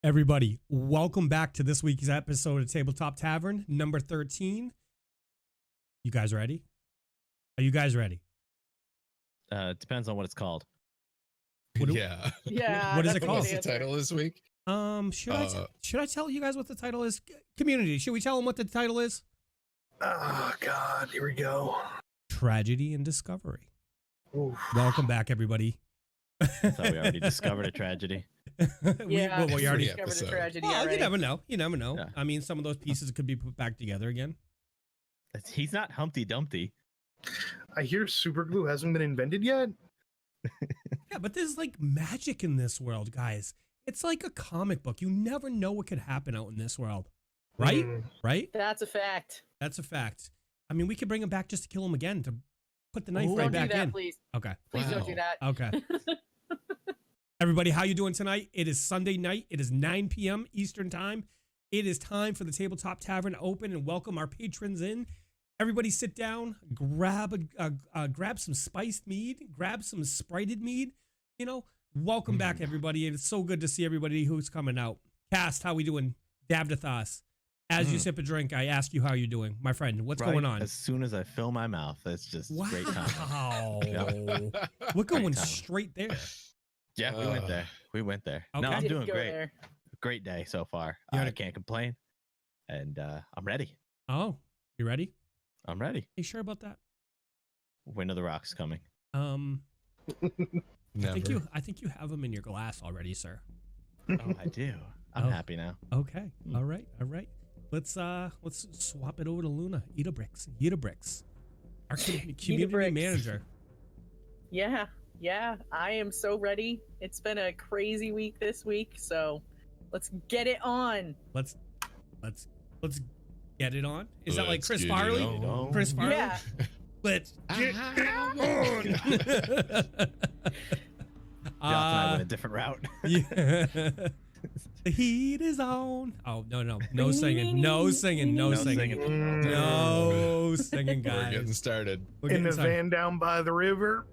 Everybody, welcome back to this week's episode of Tabletop Tavern, number 13. You guys ready? Are you guys ready? Depends on what it's called. Yeah. What is it called? What's the title this week? Should I tell you guys what the title is? Community, should we tell them what the title is? Oh, God, here we go. Tragedy and Discovery. Oof. Welcome back, everybody. I thought we already discovered a tragedy. we already discovered a tragedy. Well, you never know. You never know. Yeah. I mean, some of those pieces could be put back together again. He's not Humpty Dumpty. I hear super glue hasn't been invented yet. Yeah, but there's like magic in this world, guys. It's like a comic book. You never know what could happen out in this world. Right? Right? That's a fact. That's a fact. I mean, we could bring him back just to kill him again, to put the knife Don't right do back that, in. please. Okay. Please don't do that. Okay. Everybody, how you doing tonight? It is Sunday night. It is 9 p.m. Eastern time. It is time for the Tabletop Tavern to open and welcome our patrons in. Everybody sit down, grab some spiced mead, grab some sprited mead. You know, welcome back, everybody. It's so good to see everybody who's coming out. Cast, how we doing? Davdithas. As you sip a drink, I ask you how you're doing. My friend, what's going on? As soon as I fill my mouth, it's just great time. Wow. Yeah. We're going Great time. straight there. Yeah, we went there. We went there. Okay. No, I'm Didn't doing go great. there. Great day so far. You I had a- can't complain. And I'm ready. Oh, you ready? I'm ready. You sure about that? Wind of the Rock's coming. Never. I think you have them in your glass already, sir. Oh, I do. I'm Oh. happy now. Okay. All right. Let's swap it over to Luna. Idabrix. Our community Idabrix. manager. Yeah. I am so ready. It's been a crazy week this week, so let's get it on. Let's get it on. Is that like Let's Chris get it Farley? on. Chris Farley? Yeah. Let's get it on. I went a different route. Yeah. The heat is on. Oh, no singing, No singing, guys. We're getting started. We're In getting the started. van down by the river.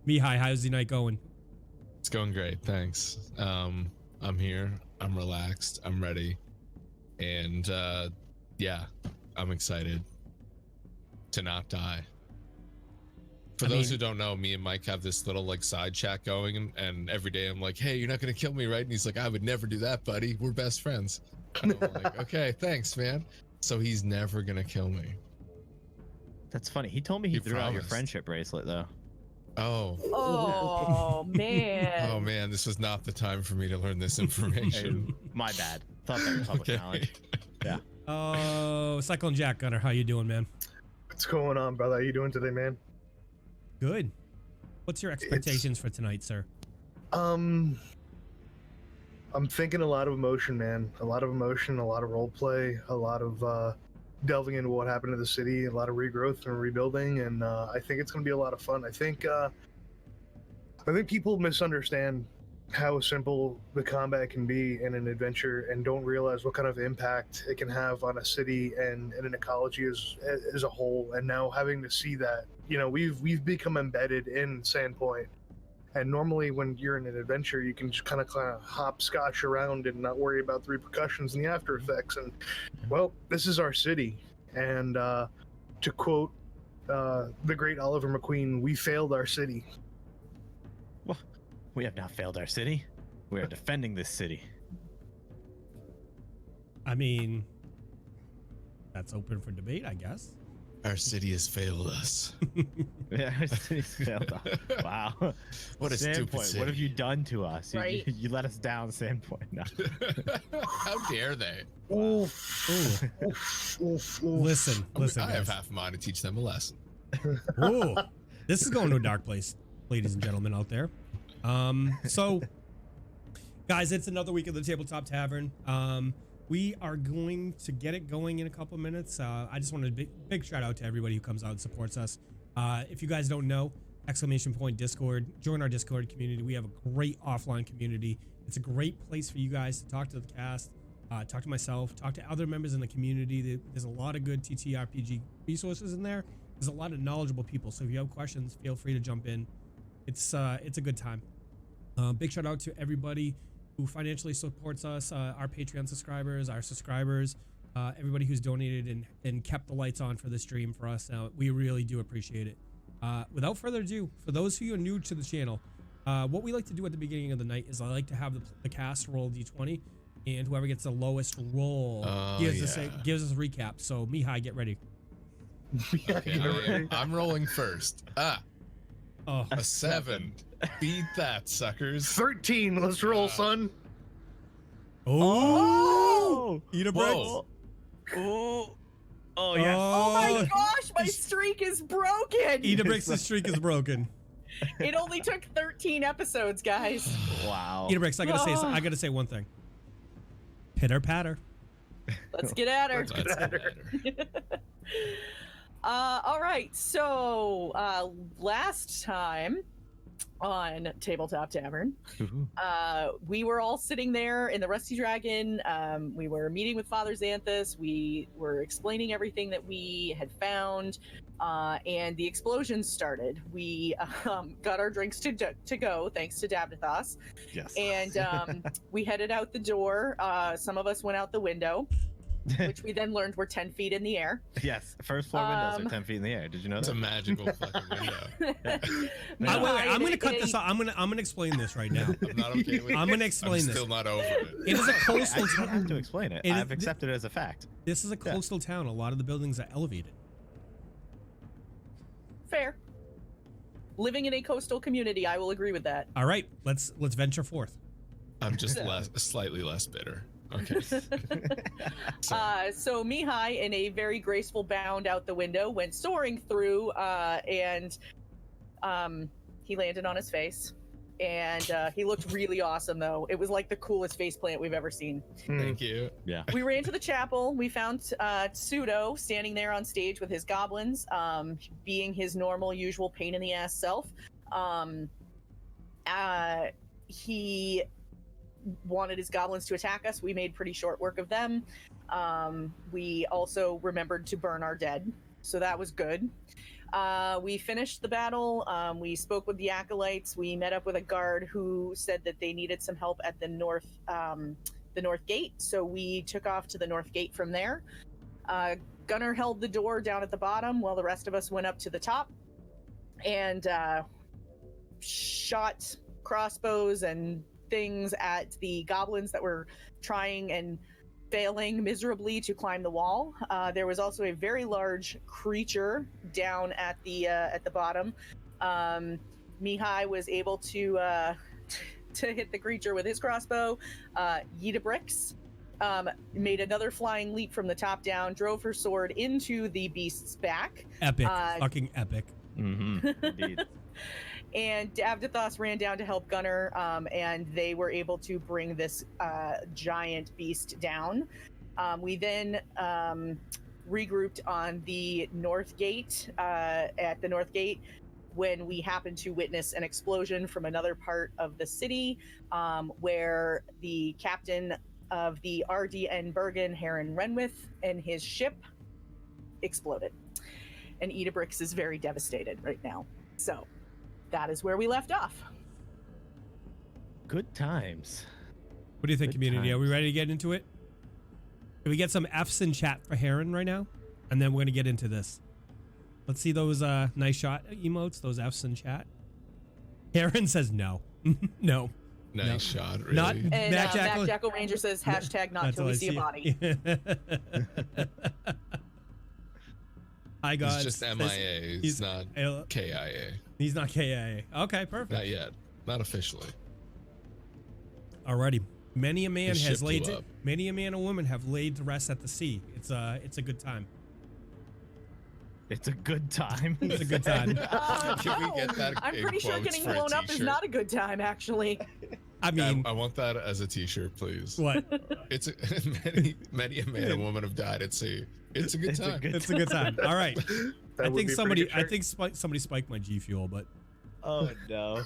Mihaly, how's the night going? It's going great. Thanks. I'm here. I'm relaxed. I'm ready. And yeah, I'm excited to not die. For those who don't know, me and Mike have this little like side chat going, and every day I'm like, "Hey, you're not gonna kill me, right?" And he's like, "I would never do that, buddy. We're best friends." And I'm like, "Okay, thanks, man." So he's never gonna kill me. That's funny. He told me he He threw out your promised. friendship bracelet, though. Oh. Oh man. Oh man, this was not the time for me to learn this information. My bad. Thought that was public knowledge. Yeah. Oh, Cyclone Jack, Gunnar, how you doing, man? What's going on, brother? How you doing today, man? Good. What's your expectations for tonight, sir? I'm thinking a lot of emotion, man. A lot of emotion, a lot of role play, a lot of delving into what happened to the city, a lot of regrowth and rebuilding, and I think it's going to be a lot of fun. I think people misunderstand how simple the combat can be in an adventure and don't realize what kind of impact it can have on a city and an ecology as a whole. And now having to see that, you know, we've become embedded in Sandpoint. And normally when you're in an adventure, you can just kind of hopscotch around and not worry about the repercussions and the after effects. And well, this is our city. And to quote the great Oliver McQueen, we failed our city. Well, we have not failed our city. We are defending this city. I mean, that's open for debate, I guess. Our city has failed us. Yeah, our city's failed us. Wow. What a stupid Sandpoint, city. what have you done to us? Right. You let us down, Sandpoint. No. How dare they? Oof. Ooh. Oof, oof, oof. Listen, I have guys. half a mind to teach them a lesson. Ooh, this is going to a dark place, ladies and gentlemen out there. So, guys, it's another week of the Tabletop Tavern. We are going to get it going in a couple minutes. I just wanted a big shout out to everybody who comes out and supports us. If you guys don't know, !Discord, join our Discord community. We have a great offline community. It's a great place for you guys to talk to the cast, talk to myself, talk to other members in the community. There's a lot of good TTRPG resources in there. There's a lot of knowledgeable people. So if you have questions, feel free to jump in. It's a good time. Big shout out to everybody who financially supports us, our Patreon subscribers, our subscribers, everybody who's donated and kept the lights on for the stream for us. We really do appreciate it. Without further ado, for those of you who are new to the channel, what we like to do at the beginning of the night is I like to have the cast roll d20, and whoever gets the lowest roll gives us a recap. So Mihaly, get ready. Okay, I'm rolling first. Oh, A 7. Beat that, suckers. 13. Let's roll, son. oh, Idabrix. Whoa. Oh yes. Oh my gosh, my streak is broken. Idabrix's streak is broken. It only took 13 episodes, guys. Wow. Idabrix, I gotta say one thing. Pitter patter. Let's get at her. Let's get at her. All right, so last time on Tabletop Tavern, we were all sitting there in the Rusty Dragon. We were meeting with Father Xanthus. We were explaining everything that we had found, and the explosions started. We got our drinks to go, thanks to Davdithas. Yes. And we headed out the door. Some of us went out the window, which we then learned were 10 feet in the air. Yes. First floor windows are 10 feet in the air. Did you know It's a that? magical fucking window. Wait, I'm gonna cut this off. I'm gonna explain this right now. I'm not okay with it. I'm gonna explain I'm this. still not over it. It is a coastal I don't have town. to explain it. It is- I've accepted it as a fact. This is a coastal town. A lot of the buildings are elevated. Fair. Living in a coastal community, I will agree with that. All right, let's venture forth. I'm just slightly less bitter. Okay. So Mihaly, in a very graceful bound out the window, went soaring through, and he landed on his face. And he looked really awesome, though. It was like the coolest faceplant we've ever seen. Thank you. Yeah. We ran to the chapel. We found Pseudo standing there on stage with his goblins, being his normal, usual pain in the ass self. He wanted his goblins to attack us. We made pretty short work of them. We also remembered to burn our dead, so that was good. We finished the battle. We spoke with the acolytes. We met up with a guard who said that they needed some help at the north gate. So we took off to the north gate from there. Gunnar held the door down at the bottom while the rest of us went up to the top and shot crossbows and things at the goblins that were trying and failing miserably to climb the wall. There was also a very large creature down at the bottom. Mihaly was able to hit the creature with his crossbow. Idabrix made another flying leap from the top down, drove her sword into the beast's back. Epic, fucking epic. Mm-hmm. Indeed. And Davdithas ran down to help Gunnar, and they were able to bring this giant beast down. We then regrouped on the north gate, at the north gate, when we happened to witness an explosion from another part of the city, where the captain of the RDN Bergen, Haeren Renwith, and his ship exploded. And Idabrix is very devastated right now. So that is where we left off. Good times. What do you think, Good community? Are we times. ready to get into it? Can we get some F's in chat for Haeren right now? And then we're going to get into this. Let's see those nice shot emotes, those F's in chat. Haeren says no. No. Nice shot, really. Not And Matt Mac Jackal. Jackal Ranger says hashtag not That's till all we I see a body. Hi, guys. He's just MIA. He's not KIA. He's not KIA. Okay, perfect. Not yet. Not officially. Alrighty. Many a man His has ship laid. blew up. Many a man and woman have laid to rest at the sea. It's a good time. It's a good time. It's a good time. Can we get that I'm in pretty sure quotes getting for a blown up is t-shirt? not a good time, actually. I mean, I want that as a t-shirt, please. what? It's many a man and woman have died at sea. It's a good time. It's a good time. All right. That I would think be a somebody. pretty good shirt. Somebody spiked my G Fuel, but. Oh no.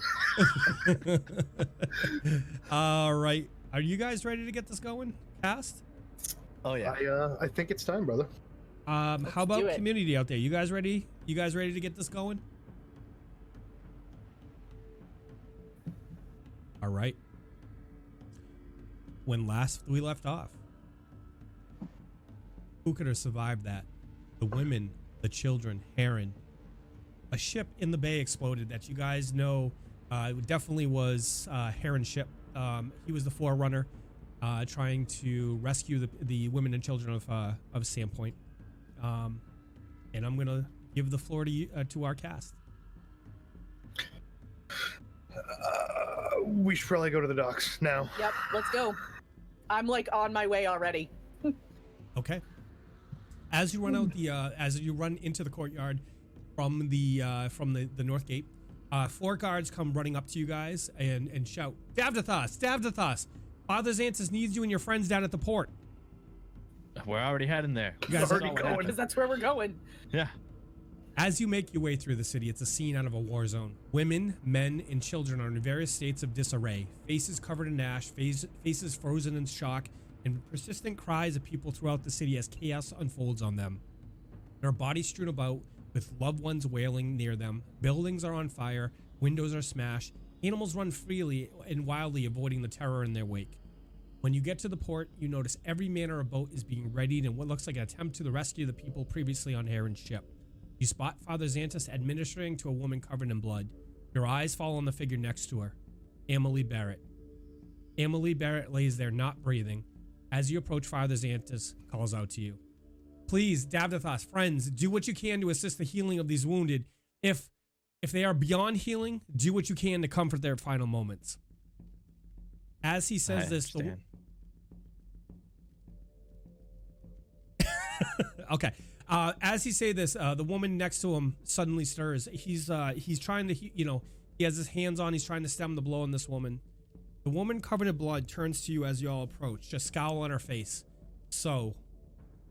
All right. Are you guys ready to get this going? Cast? Oh yeah. I think it's time, brother. How do about it. community out there? You guys ready? You guys ready to get this going? All right. when last we left off. Who could have survived that? The women, the children, Haeren. A ship in the bay exploded that you guys know definitely was Haeren's ship. He was the forerunner trying to rescue the women and children of Sandpoint. And I'm going to give the floor to our cast. We should probably go to the docks now. Yep, let's go. I'm like on my way already. Okay. As you run out as you run into the courtyard from the north gate, 4 guards come running up to you guys and shout, "Davdithas, Davdithas! Father Xanthus needs you and your friends down at the port." We're already heading there. You guys Already going. Because that's where we're going. Yeah. As you make your way through the city, it's a scene out of a war zone. Women, men, and children are in various states of disarray, faces covered in ash, faces frozen in shock, and persistent cries of people throughout the city as chaos unfolds on them. There are bodies strewn about, with loved ones wailing near them. Buildings are on fire, windows are smashed, animals run freely and wildly, avoiding the terror in their wake. When you get to the port, you notice every manner of boat is being readied in what looks like an attempt to rescue the people previously on Haeren's ship. You spot Father Xanthus administering to a woman covered in blood. Your eyes fall on the figure next to her, Mihaly Barrett. Mihaly Barrett lays there not breathing. As you approach, Father Xanthus calls out to you. "Please, Davdithas, friends, do what you can to assist the healing of these wounded. If they are beyond healing, do what you can to comfort their final moments." As he says this, okay. As he say this, the woman next to him suddenly stirs. He's trying to, he has his hands on. He's trying to stem the blow on this woman. The woman covered in blood turns to you as you all approach, just scowl on her face. "So,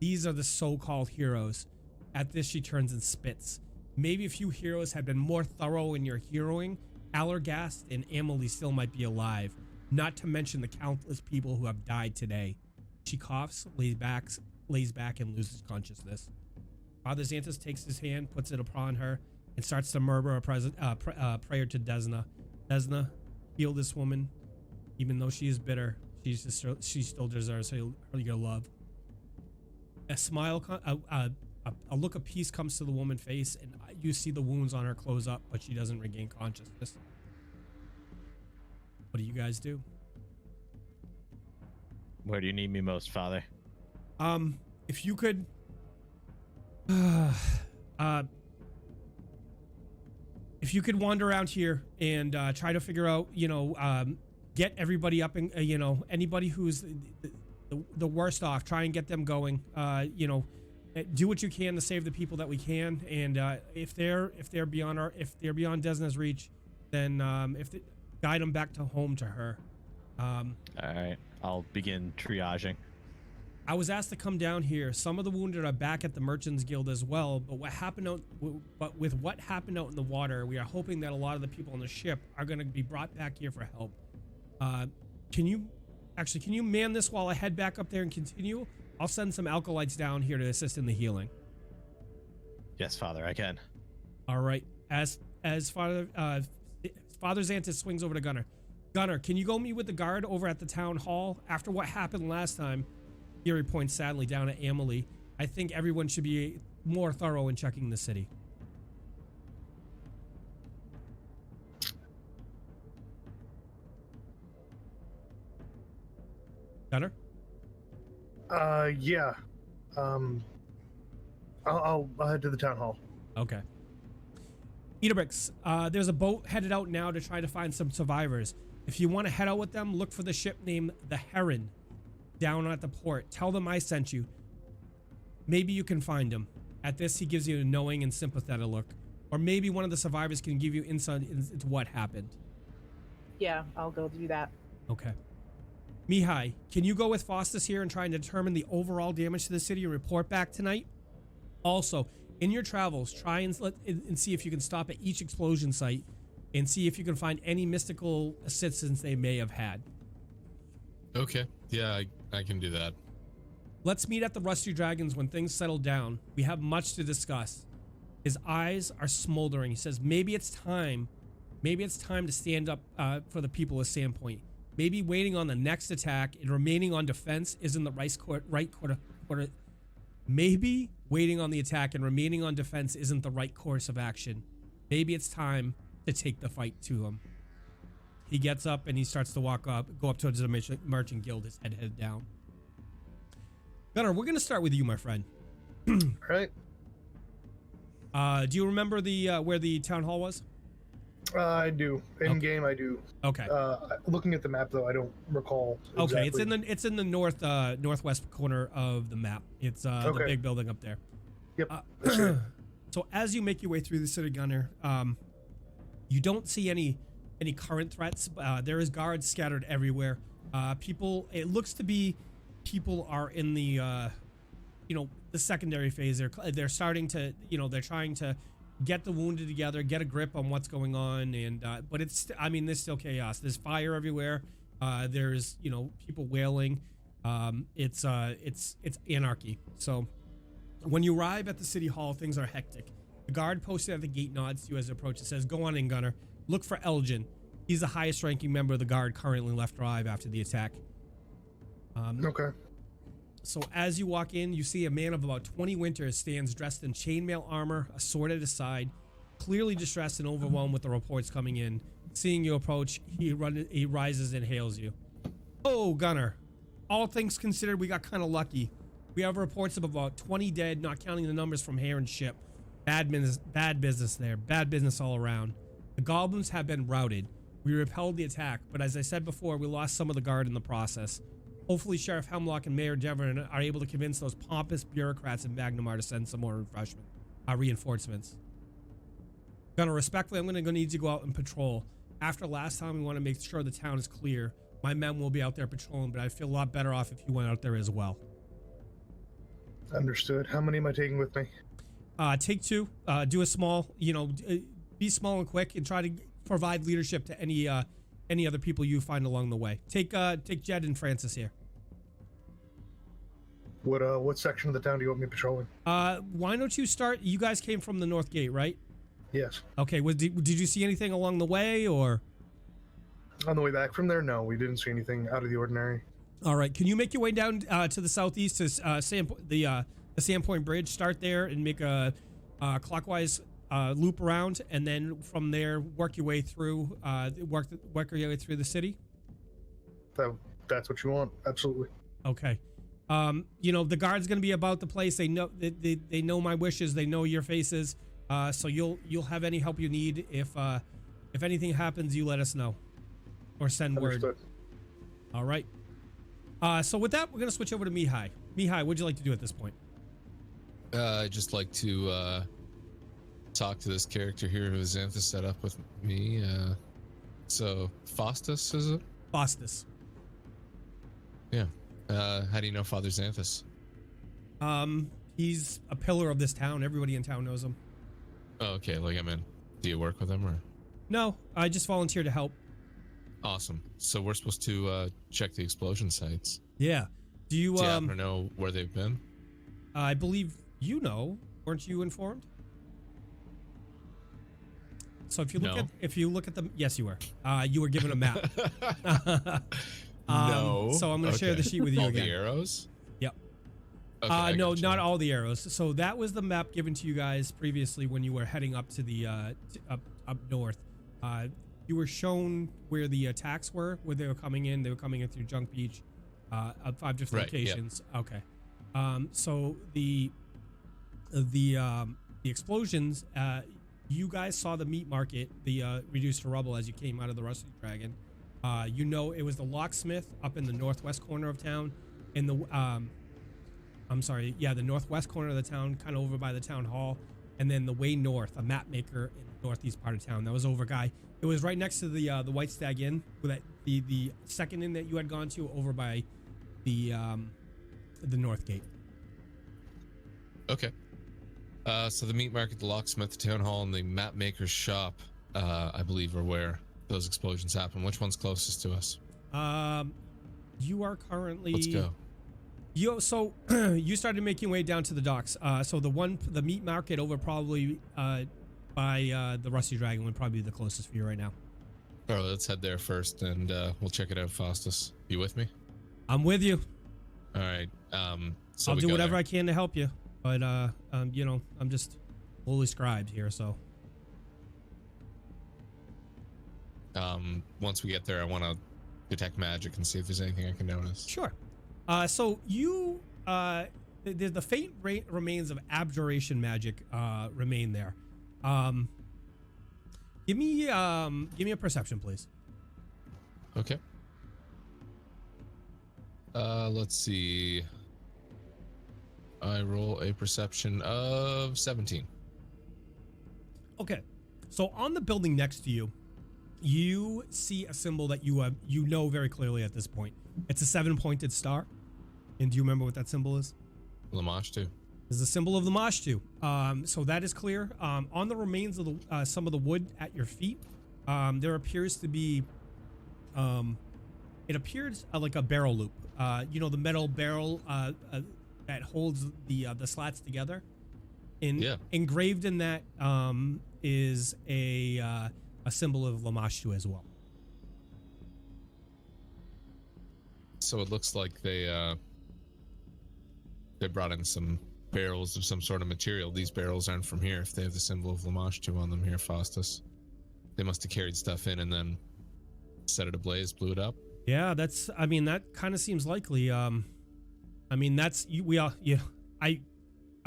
these are the so-called heroes." At this, she turns and spits. Maybe if you heroes had been more thorough in your heroing, Allergast and Mihaly still might be alive. Not to mention the countless people who have died today. She coughs, lays back, and loses consciousness. Father Xanthus takes his hand, puts it upon her, and starts to murmur a prayer to Desna. "Desna, heal this woman. Even though she is bitter, she still deserves your love." A smile, a look of peace comes to the woman's face, and you see the wounds on her close up, but she doesn't regain consciousness. What do you guys do? Where do you need me most, Father? If you could, if you could wander around here and try to figure out, get everybody up and anybody who's the worst off, try and get them going. Do what you can to save the people that we can, and if they're beyond Desna's reach, then guide them back to home to her. All right, I'll begin triaging. I was asked to come down here. Some of the wounded are back at the Merchants Guild as well, but with what happened out in the water, we are hoping that a lot of the people on the ship are going to be brought back here for help. Can you man this while I head back up there and continue? I'll send some alkalites down here to assist in the healing. Yes, Father, I can. All right. As Father Xanthus swings over to Gunnar. "Gunnar, can you go meet with the guard over at the town hall? After what happened last time," Fury points sadly down at Mihaly, "I think everyone should be more thorough in checking the city." Gunnar? Yeah. I'll head to the town hall. Okay. Idabrix, there's a boat headed out now to try to find some survivors. If you want to head out with them, look for the ship named the Haeren down at the port. Tell them I sent you. Maybe you can find him. At this, he gives you a knowing and sympathetic look. Or maybe one of the survivors can give you insight into what happened. Yeah, I'll go do that. Okay. Mihaly, can you go with Faustus here and try and determine the overall damage to the city and report back tonight? Also, in your travels, try and see if you can stop at each explosion site and see if you can find any mystical assistance they may have had. Okay. Yeah, I can do that. Let's meet at the Rusty Dragons when things settle down. We have much to discuss. His eyes are smoldering. He says, maybe it's time to stand up for the people of Sandpoint. maybe waiting on the next attack and remaining on defense isn't the maybe waiting on the attack and remaining on defense isn't the right course of action. Maybe it's time to take the fight to him. He gets up and he starts to go up towards the merchant guild, his head down. Gunnar, we're gonna start with you, my friend. All right. Do you remember the where the town hall was? I do. In game, I do. Okay. Looking at the map, though, I don't recall. Okay, Exactly. it's in the northwest corner of the map. It's the big building up there. Yep. That's right. So as you make your way through the city, Gunnar, you don't see any current threats. There is guards scattered everywhere. People. It looks to be people are in the the secondary phase. They're starting to they're trying to get the wounded together, get a grip on what's going on, and but there's still chaos. There's fire everywhere. There's people wailing. It's anarchy. So when you arrive at the city hall, things are hectic. The guard posted at the gate nods to you as you approach. It says, "Go on in, Gunnar. Look for Elgin. He's the highest ranking member of the guard currently left alive after the attack." Okay. So as you walk in, you see a man of about 20 winters stands dressed in chainmail armor, a sword at his side, clearly distressed and overwhelmed with the reports coming in. Seeing you approach, he rises and hails you. "Oh, Gunnar, all things considered, we got kind of lucky. We have reports of about 20 dead, not counting the numbers from Haeren's ship. Bad business there, bad business all around. The goblins have been routed. We repelled the attack, but as I said before, we lost some of the guard in the process. Hopefully Sheriff Hemlock and Mayor Tavern are able to convince those pompous bureaucrats in Magnamar to send some more reinforcements. Gunnar, respectfully, I'm going to need you to go out and patrol. After last time, we want to make sure the town is clear. My men will be out there patrolling, but I'd feel a lot better off if you went out there as well." Understood. How many am I taking with me? Take two. Do a small, be small and quick, and try to provide leadership to any other people you find along the way. Take Jed and Francis here. What section of the town do you want me patrolling? Why don't you start? You guys came from the North Gate, right? Yes. Okay. Did you see anything along the way, or? On the way back from there, no, we didn't see anything out of the ordinary. All right. Can you make your way down to the southeast to the Sandpoint Bridge? Start there and make a clockwise loop around, and then from there work your way through the city. That's what you want. Absolutely. Okay. The guard's gonna be about the place. They know my wishes. They know your faces. So you'll have any help you need. If anything happens, you let us know, or send word. Understood. All right. So with that, we're gonna switch over to Mihaly. Mihaly, what'd you like to do at this point? I'd just like to talk to this character here who Xanthus set up with me. So Faustus, is it? Faustus. Yeah. How do you know Father Xanthus? He's a pillar of this town. Everybody in town knows him. Oh, okay. Like, I mean, do you work with him or? No, I just volunteer to help. Awesome. So we're supposed to check the explosion sites. Yeah. Do you happen to know where they've been? I believe you know. Weren't you informed? So if you look at them, yes, you were. You were given a map. No. So I'm going to share the sheet with you all again. the arrows? Yep. Okay, no, gotcha. not all the arrows. So that was the map given to you guys previously when you were heading up to the up north. You were shown where the attacks were, where they were coming in. They were coming in through Junk Beach, 5 different locations. Yep. Okay. So the explosions. You guys saw the meat market, the reduced to rubble as you came out of the Rusty Dragon. It was the locksmith up in the northwest corner of town, in the the northwest corner of the town, kind of over by the town hall, and then the way north, a map maker in the northeast part of town. That was over guy. It was right next to the White Stag Inn, with the second inn that you had gone to, over by the North Gate. Okay. So the meat market, the locksmith, the town hall, and the map maker's shop, I believe, are where those explosions happen. Which one's closest to us? You are currently. Let's go. You started making your way down to the docks. So the meat market over probably by the Rusty Dragon would probably be the closest for you right now. All right, let's head there first, and we'll check it out. Faustus, you with me? I'm with you. All right. So I'll we do go whatever there. I can to help you. But you know, I'm just lowly scribed here, so. Once we get there, I want to detect magic and see if there's anything I can notice. Sure. So you the faint remains of abjuration magic remain there. Give me a perception, please. Okay. Let's see. I roll a perception of 17. Okay. So on the building next to you, you see a symbol that you know very clearly at this point. It's a 7-pointed star. And do you remember what that symbol is? Lamashtu. Is the symbol of the Mashtu. So that is clear. On the remains of the some of the wood at your feet, there appears to be, it appears like a barrel loop. You know, the metal barrel that holds the slats together. Engraved in that is a symbol of Lamashtu as well. So it looks like they brought in some barrels of some sort of material. These barrels aren't from here if they have the symbol of Lamashtu on them here, Faustus. They must have carried stuff in and then set it ablaze, blew it up. Yeah, I mean, that kind of seems likely. I mean, I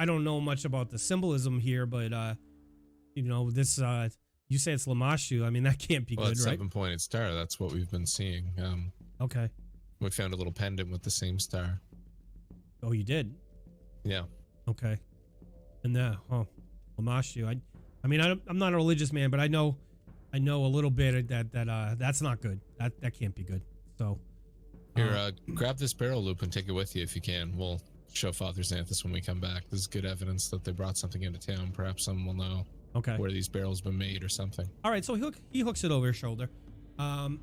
don't know much about the symbolism here, but you know, this you say it's Lamashtu. I mean, that can't be good, It's right? 7-pointed star. That's what we've been seeing. Okay. We found a little pendant with the same star. Oh, you did? Yeah. Okay. And Lamashtu. I mean, I'm not a religious man, but I know a little bit that that's not good. That can't be good. So here, grab this barrel loop and take it with you if you can. We'll show Father Xanthus when we come back. This is good evidence that they brought something into town. Perhaps someone will know where these barrels been made or something. All right, so he hooks it over his shoulder, and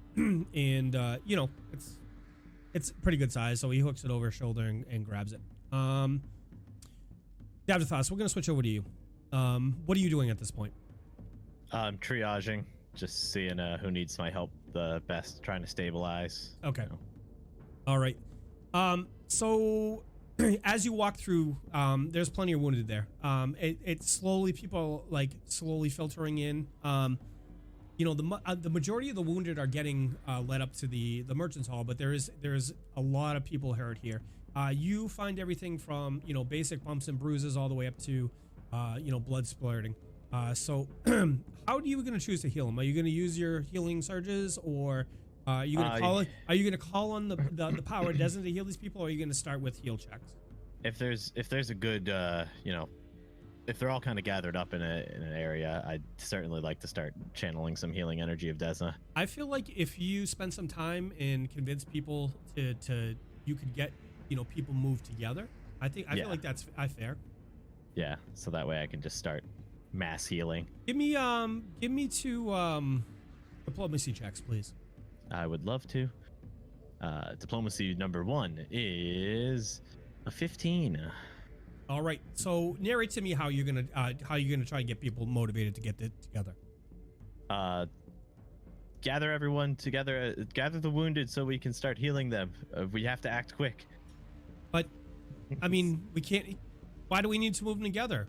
you know, it's pretty good size, so he hooks it over his shoulder and grabs it. Davdithas, we're gonna switch over to you. What are you doing at this point? I'm triaging, just seeing who needs my help the best, trying to stabilize. Okay. You know. All right. So as you walk through, there's plenty of wounded there. It slowly, people like slowly filtering in. You know, the majority of the wounded are getting led up to the merchant's hall, but there's a lot of people hurt here. You find everything from, you know, basic bumps and bruises all the way up to, you know, blood splurting. So how are you going to choose to heal him? Are you going to use your healing surges, or are you going to call on the power Desna to heal these people, or are you going to start with heal checks? If there's a good, you know, if they're all kind of gathered up in an area, I'd certainly like to start channeling some healing energy of Desna. I feel like if you spend some time and convince people to you could get, you know, people moved together. I feel like that's fair. Yeah, so that way I can just start mass healing. Give me two diplomacy checks, please. I would love to. Diplomacy number 1 is a 15. All right. So narrate to me how you're gonna try and get people motivated to get it together. Gather everyone together. Gather the wounded so we can start healing them. We have to act quick. But I mean, we can't. Why do we need to move them together?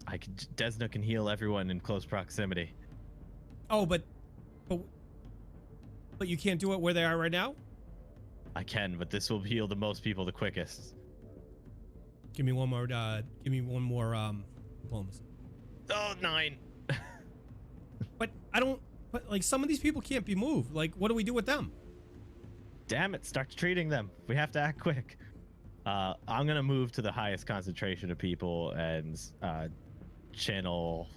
Desna can heal everyone in close proximity. Oh, but you can't do it where they are right now? I can, but this will heal the most people the quickest. Give me one more diplomacy. Oh, 9. But like, some of these people can't be moved. Like, what do we do with them? Damn it, start treating them. We have to act quick. I'm gonna move to the highest concentration of people and channel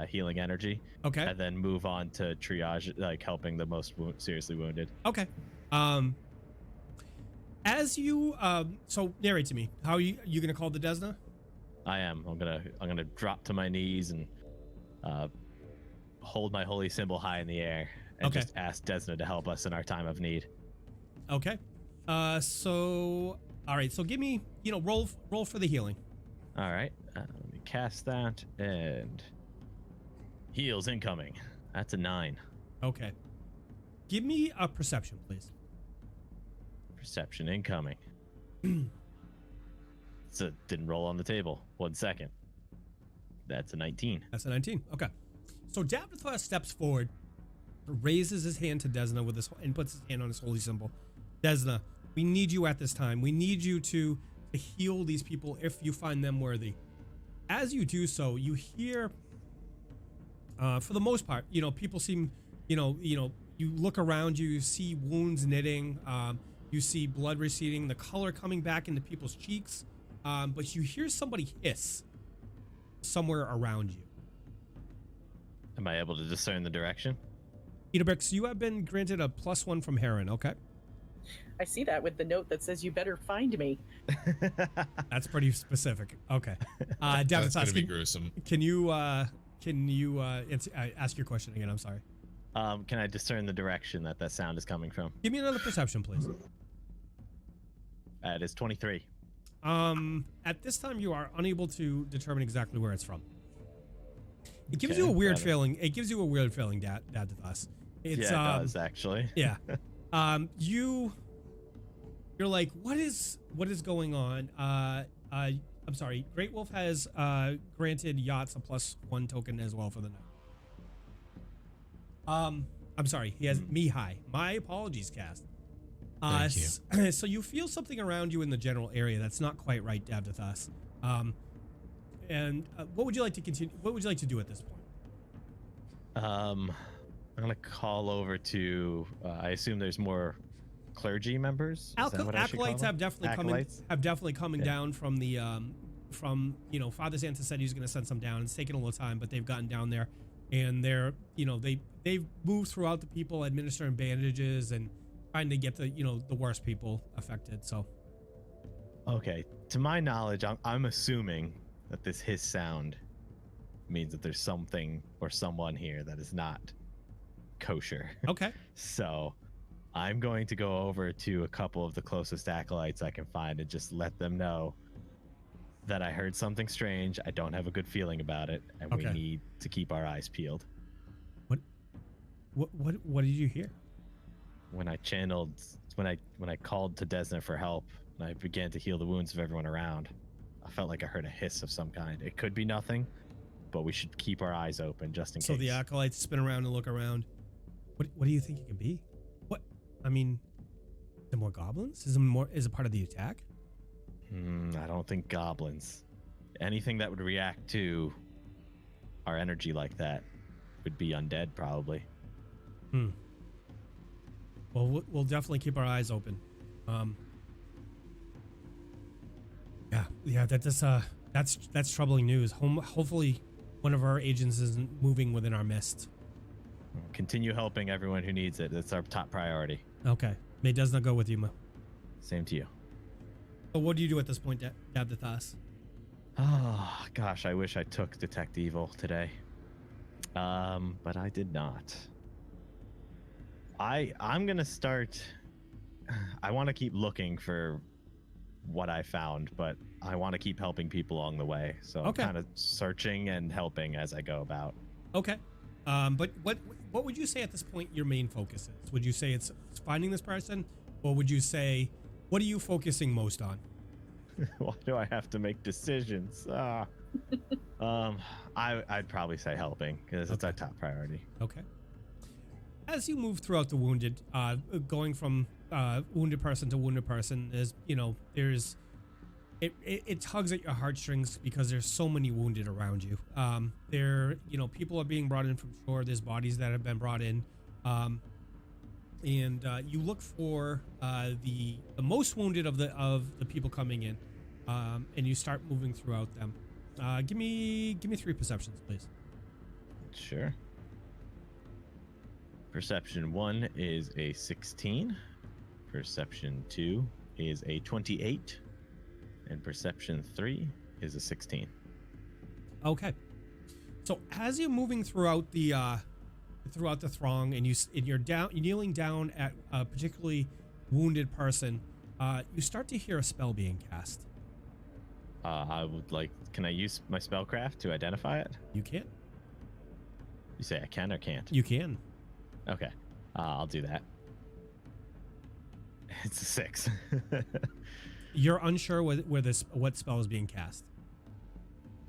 healing energy. Okay. And then move on to triage, like helping the most seriously wounded. Okay. As you so narrate to me, how are you gonna call the Desna? I am. I'm gonna drop to my knees and hold my holy symbol high in the air and just ask Desna to help us in our time of need. Okay. So all right. So give me, you know, roll for the healing. All right. Let me cast that and heals incoming. That's a 9. Okay. Give me a perception, please. Perception incoming. So didn't roll on the table. 1 second. That's a 19. That's a 19. Okay. So Davdithas steps forward, raises his hand to Desna with his and puts his hand on his holy symbol. Desna, we need you at this time. We need you to heal these people if you find them worthy. As you do so, you hear, for the most part, people seem, you look around you, you see wounds knitting, you see blood receding, the color coming back into people's cheeks, but you hear somebody hiss somewhere around you. Am I able to discern the direction? Idabrix, you have been granted a +1 from Haeren, okay? I see that with the note that says you better find me. That's pretty specific. Okay. That's Davdithas, gonna be gruesome. Can you ask your question again? I'm sorry. Can I discern the direction that sound is coming from? Give me another perception, please. It is 23. At this time, you are unable to determine exactly where it's from. It gives Okay, you a weird got it. feeling. It gives you a weird feeling, Davdithas. It's Yeah, it does actually. yeah. You're like, what is going on? I'm sorry. Great Wolf has granted Yachts a +1 token as well for the night. I'm sorry. He has Mihaly. My apologies, cast. Thank you. So you feel something around you in the general area that's not quite right, Davdithas. And what would you like to continue? What would you like to do at this point? I'm gonna call over to. I assume there's more clergy members. Is that what I should call Acolytes them? have definitely Acolytes? coming down from the Father Santa said he was going to send some down. It's taken a little time, but they've gotten down there, and they've moved throughout the people, administering bandages and trying to get the worst people affected. So Okay. To my knowledge, I'm assuming that this hiss sound means that there's something or someone here that is not kosher. okay. So I'm going to go over to a couple of the closest acolytes I can find and just let them know that I heard something strange. I don't have a good feeling about it, and we Okay. need to keep our eyes peeled. What did you hear? When I called to Desna for help and I began to heal the wounds of everyone around, I felt like I heard a hiss of some kind. It could be nothing, but we should keep our eyes open just in So case. the acolytes spin around and look around. What do you think it could be? What? I mean, the more goblins? Is it part of the attack? I don't think goblins. Anything that would react to our energy like that would be undead, probably. Well, we'll definitely keep our eyes open. That's troubling news. Hopefully, one of our agents isn't moving within our midst. Continue helping everyone who needs it. That's our top priority. Okay, May does not go with you, Ma. Same to you. So what do you do at this point, Davdithas? Oh, gosh, I wish I took Detect Evil today. But I did not. I'm gonna start. I want to keep looking for what I found, but I want to keep helping people along the way. So Okay. I'm kind of searching and helping as I go about. Okay. But what would you say at this point your main focus is? Would you say it's finding this person, or would you say what are you focusing most on? Why do I have to make decisions? I'd probably say helping because it's our top priority. Okay. As you move throughout the wounded, going from wounded person to wounded person, it tugs at your heartstrings because there's so many wounded around you. People are being brought in from shore. There's bodies that have been brought in, and you look for the most wounded of the people coming in, and you start moving throughout them. Give me 3 perceptions, please. Sure. Perception 1 is a 16. Perception 2 is a 28. And perception 3 is a 16. Okay. So as you're moving throughout the throng, and you're kneeling down at a particularly wounded person, you start to hear a spell being cast. Can I use my spellcraft to identify it? You can. You say I can or can't? You can. Okay. I'll do that. It's a 6. You're unsure what spell is being cast.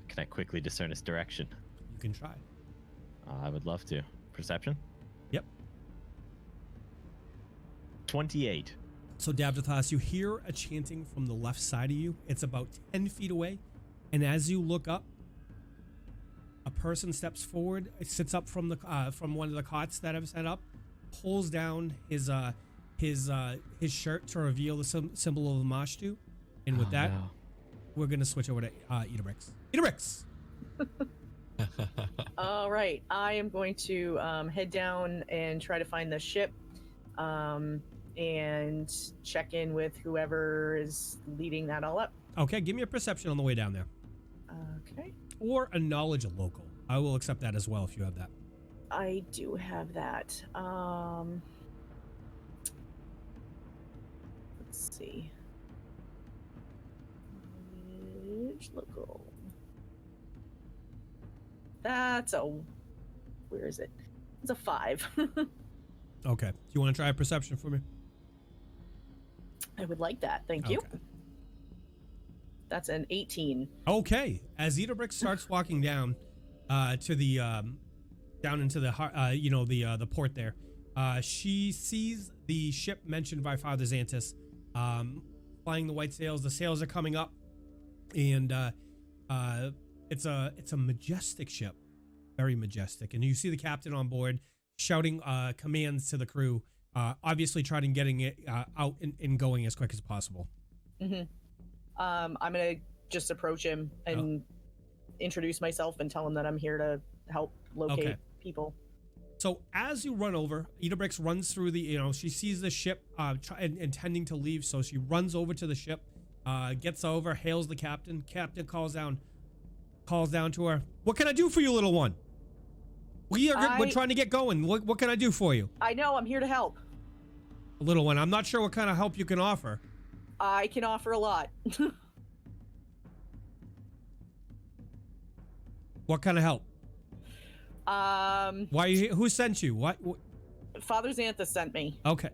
Can I quickly discern its direction? You can try. I would love to. Perception? Yep. 28. So Davdithas, you hear a chanting from the left side of you. It's about 10 feet away. And as you look up, a person steps forward, sits up from one of the cots that I've set up, pulls down his shirt to reveal the symbol of the Mashtu. And with that, no. we're going to switch over to Idabrix. Idabrix! All right, I am going to head down and try to find the ship and check in with whoever is leading that all up. Okay, give me a perception on the way down there. Okay. Or a knowledge of local. I will accept that as well if you have that. I do have that. Let's see. Knowledge local. That's a... Where is it? It's a 5. Okay. Do you want to try a perception for me? I would like that. Thank you. Okay. That's an 18. Okay. As Idabrix starts walking down to the down into the the port there, she sees the ship mentioned by Father Xantus flying the white sails. The sails are coming up, and it's a majestic ship, very majestic. And you see the captain on board shouting commands to the crew, obviously trying to getting it out and going as quick as possible. Mm-hmm. I'm gonna just approach him and introduce myself and tell him that I'm here to help locate people. So as you run over, Idabrix runs through the, she sees the ship intending to leave, so she runs over to the ship, gets over, hails the captain. Captain calls down to her. What can I do for you, little one? We're trying to get going. What can I do for you? I know, I'm here to help. Little one, I'm not sure what kind of help you can offer. I can offer a lot. What kind of help? Why? Who sent you? What? Father Xanthus sent me. Okay.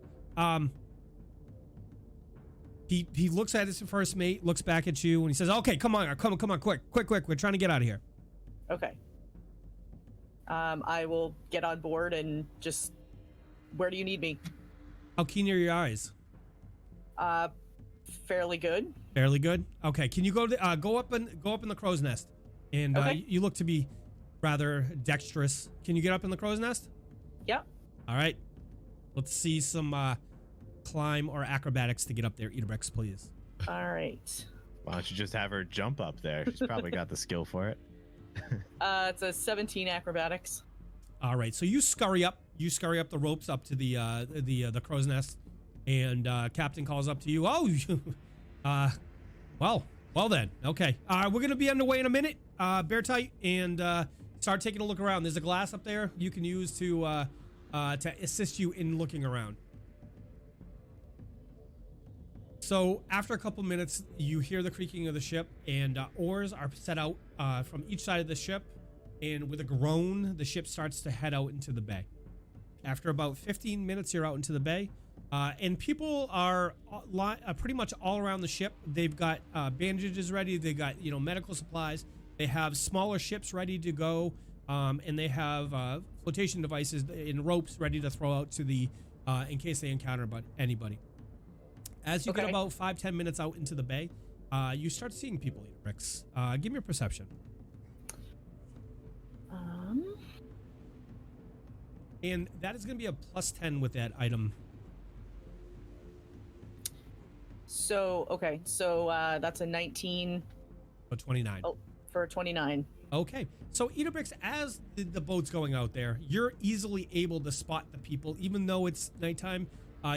He looks at his first mate, looks back at you, and he says, "Okay, come on, quick! We're trying to get out of here." Okay. I will get on board and just. Where do you need me? How keen are your eyes? Fairly good. Fairly good. Okay. Can you go up in the crow's nest? And you look to be rather dexterous. Can you get up in the crow's nest? Yep. All right. Let's see some climb or acrobatics to get up there. Idabrix, please. All right. Why don't you just have her jump up there? She's probably got the skill for it. It's a 17 acrobatics. All right. So you scurry up the ropes up to the crow's nest, and Captain calls up to you. Oh, well then. Okay. We're gonna be underway in a minute. Bear tight and start taking a look around. There's a glass up there you can use to assist you in looking around. So after a couple minutes, you hear the creaking of the ship, and oars are set out from each side of the ship, and with a groan, the ship starts to head out into the bay. After about 15 minutes, you're out into the bay, and people are pretty much all around the ship. They've got bandages ready. They've got medical supplies. They have smaller ships ready to go, and they have flotation devices and ropes ready to throw out to the in case they encounter anybody. As you get about 5-10 minutes out into the bay, you start seeing people. Idabrix, give me a perception. And that is going to be a +10 with that item. So that's a 19. So 29. Oh, for a 29. Okay. So Idabrix, as the boat's going out there, you're easily able to spot the people, even though it's nighttime.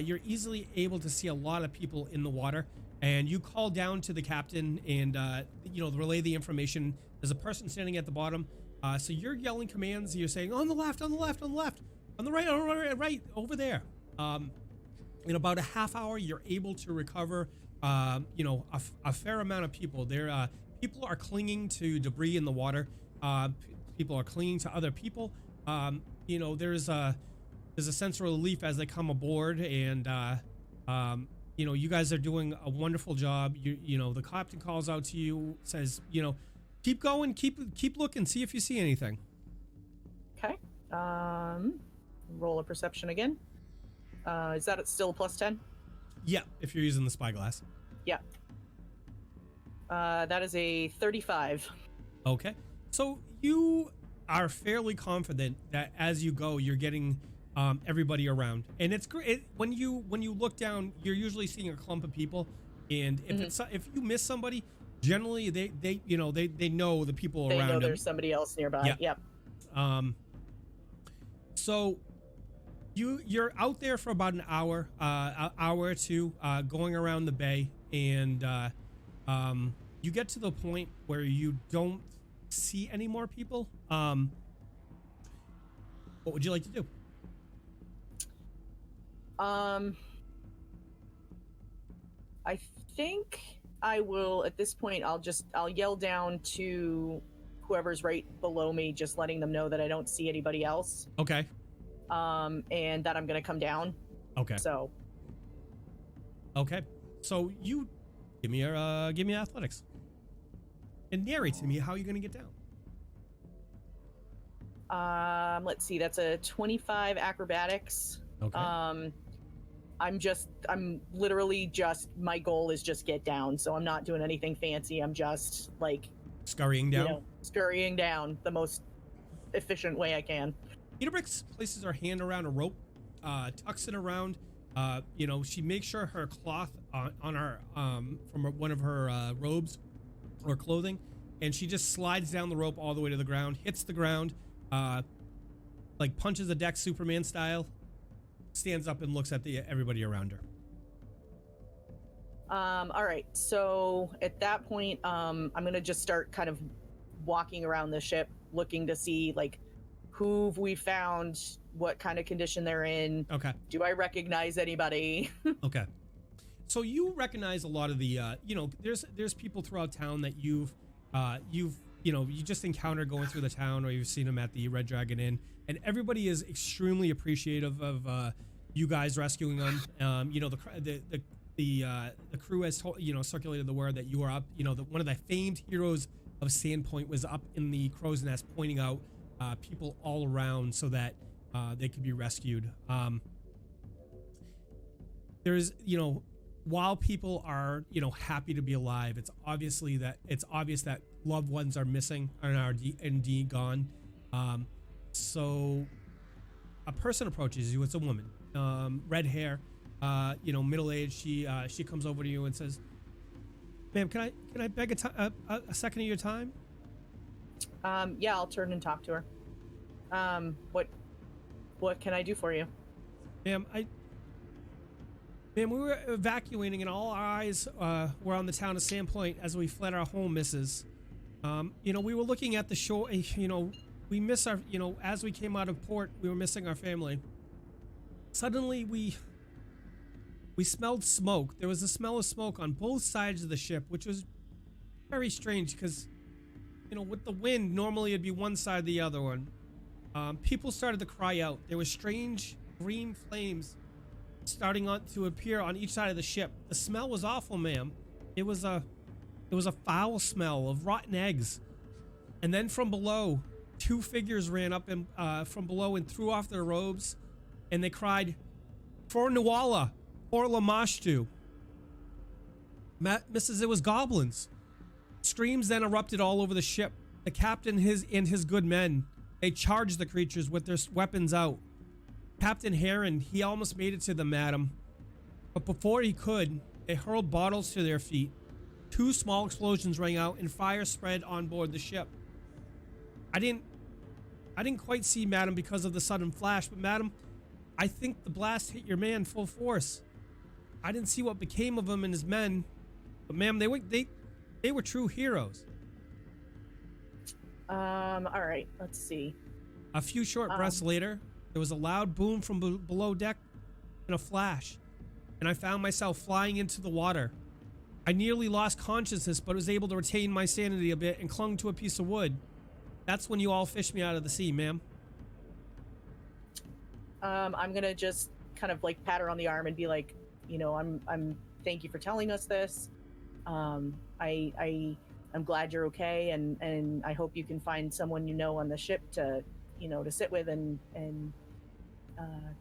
You're easily able to see a lot of people in the water, and you call down to the captain and relay the information. There's a person standing at the bottom, so you're yelling commands. You're saying on the left, on the left, on the left, on the right, over there. In about a half hour, you're able to recover a fair amount of people. People are clinging to debris in the water. People are clinging to other people. There's there's a sense of relief as they come aboard, and you know, you guys are doing a wonderful job. You know, the captain calls out to you, says, you know, keep going, keep looking, see if you see anything. Okay. Roll a perception again. Is that still +10? Yeah, if you're using the spyglass. Yeah. That is a 35. Okay. So you are fairly confident that as you go, you're getting everybody around, and it's great when you look down. You're usually seeing a clump of people, and if if you miss somebody, generally they you know they know the people They around know them. there's somebody else nearby. Yeah. Yep. So you're out there for about an hour or two, going around the bay, and you get to the point where you don't see any more people. What would you like to do? I think I will, at this point, I'll yell down to whoever's right below me, just letting them know that I don't see anybody else. Okay. And that I'm gonna come down. Okay. So. Okay. So you give me athletics and narrate to me how you're gonna get down. Let's see. That's a 25 acrobatics. Okay. I'm literally just, my goal is just get down. So I'm not doing anything fancy. I'm just like Scurrying down. You know, scurrying down the most efficient way I can. Idabrix places her hand around a rope, tucks it around. You know, she makes sure her cloth on her from one of her robes or clothing, and she just slides down the rope all the way to the ground, hits the ground, like punches the deck Superman style, stands up and looks at everybody around her. All right. So at that point, I'm gonna just start kind of walking around the ship, looking to see like who we found, what kind of condition they're in. Okay. Do I recognize anybody? Okay. So you recognize a lot of the, you know, there's people throughout town that you just encountered going through the town, or you've seen them at the Red Dragon Inn, and everybody is extremely appreciative of you guys rescuing them. You know, the crew has circulated the word that you are up. You know, one of the famed heroes of Sandpoint was up in the crow's nest, pointing out people all around so that they could be rescued. There's, you know, while people are, you know, happy to be alive, it's obvious that loved ones are missing and are indeed gone. So a person approaches you. It's a woman, red hair, you know, middle-aged. She comes over to you and says, "Ma'am, can I beg a second of your time?" Yeah, I'll turn and talk to her. What can I do for you? Ma'am, we were evacuating and all our eyes were on the town of Sandpoint as we fled our home, Mrs. You know, we were looking at the shore, you know, we miss our, you know, as we came out of port, we were missing our family. Suddenly we smelled smoke. There was a smell of smoke on both sides of the ship, which was very strange because, you know, with the wind, normally it'd be one side or the other one. People started to cry out. There were strange green flames starting to appear on each side of the ship. The smell was awful, ma'am. It was a foul smell of rotten eggs. And then from below, two figures ran up and from below and threw off their robes, and they cried, "For Nuala, or Lamashtu." Mrs., it was goblins. Screams then erupted all over the ship. The captain and his good men, they charged the creatures with their weapons out. Captain Haeren, he almost made it to them, madam. But before he could, they hurled bottles to their feet. Two small explosions rang out and fire spread on board the ship. I didn't quite see, madam, because of the sudden flash, but madam, I think the blast hit your man full force. I didn't see what became of him and his men, but ma'am, they were true heroes. All right, let's see. A few short breaths later, there was a loud boom from below deck and a flash, and I found myself flying into the water. I nearly lost consciousness, but was able to retain my sanity a bit and clung to a piece of wood. That's when you all fished me out of the sea, ma'am. I'm gonna just kind of like pat her on the arm and be like, you know, I'm thank you for telling us this. I'm glad you're okay, and I hope you can find someone you know on the ship to, you know, to sit with and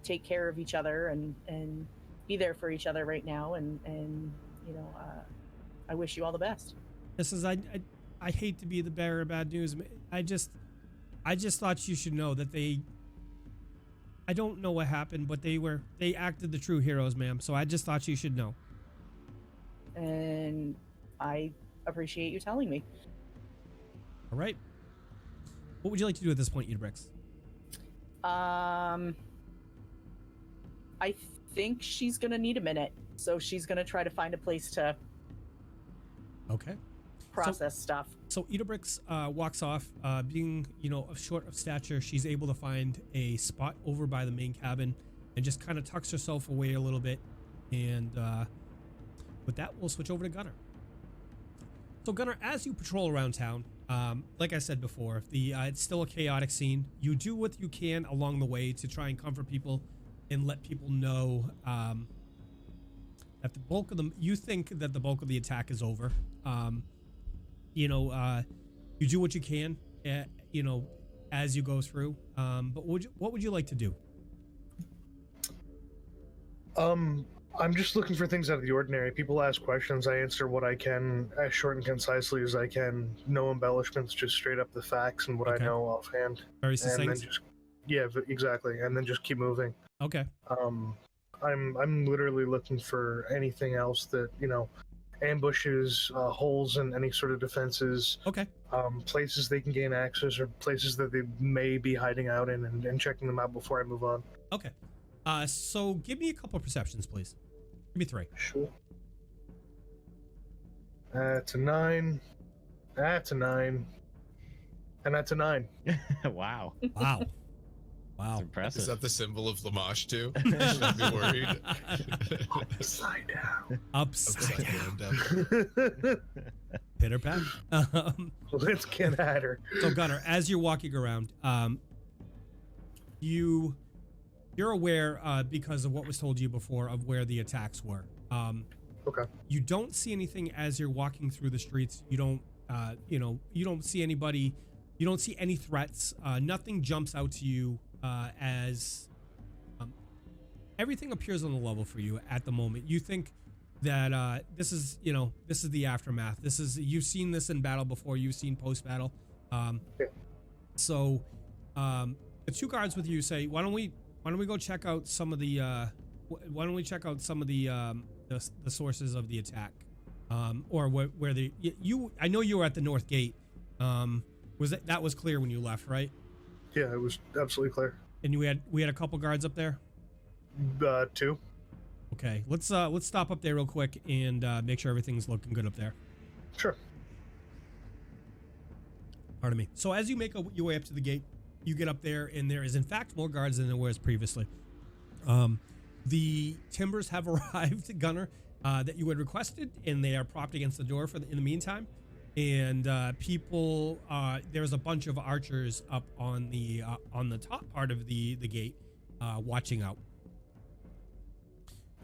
take care of each other and be there for each other right now, and you know, I wish you all the best. This is I hate to be the bearer of bad news. I just thought you should know that I don't know what happened, but they acted the true heroes, ma'am. So I just thought you should know. And I appreciate you telling me. All right. What would you like to do at this point, Idabrix? I think she's gonna need a minute, so she's gonna try to find a place to Okay. process stuff. So Idabrix walks off, being, you know, short of stature. She's able to find a spot over by the main cabin and just kind of tucks herself away a little bit. And with that, we'll switch over to Gunnar. So Gunnar, as you patrol around town, like I said before, it's still a chaotic scene. You do what you can along the way to try and comfort people and let people know that you think that the bulk of the attack is over. You know, you do what you can, you know, as you go through. But what would you like to do? I'm just looking for things out of the ordinary. People ask questions, I answer what I can as short and concisely as I can. No embellishments, just straight up the facts and what I know offhand. Very succinct. And then just, exactly. And then just keep moving. Okay. I'm literally looking for anything else that, you know, ambushes, holes in any sort of defenses. Okay. Places they can gain access or places that they may be hiding out in, and checking them out before I move on. Okay. So give me a couple of perceptions, please. Give me 3. Sure. That's a 9. That's a 9. And that's a 9. Wow. Wow. Wow. That's impressive. Is that the symbol of Lamash too? Should I be worried? Upside down. Upside down. down. Pitter pat. Let's get at her. So Gunnar, as you're walking around, you're aware, because of what was told to you before, of where the attacks were. Okay. You don't see anything as you're walking through the streets. You don't, you know, you don't see anybody. You don't see any threats. Nothing jumps out to you as everything appears on the level for you at the moment. You think that this is, you know, this is the aftermath. This is, you've seen this in battle before. You've seen post battle. So the 2 guards with you say, why don't we go check out some of the the sources of the attack, or where I know you were at the north gate. That was clear when you left, right? Yeah, it was absolutely clear. And we had a couple guards up there. 2. Okay, let's stop up there real quick and make sure everything's looking good up there. Sure. Pardon me. So as you make your way up to the gate, you get up there, and there is in fact more guards than there was previously. The timbers have arrived, Gunnar, that you had requested, and they are propped against the door in the meantime. And people, there's a bunch of archers up on the top part of the gate, watching out.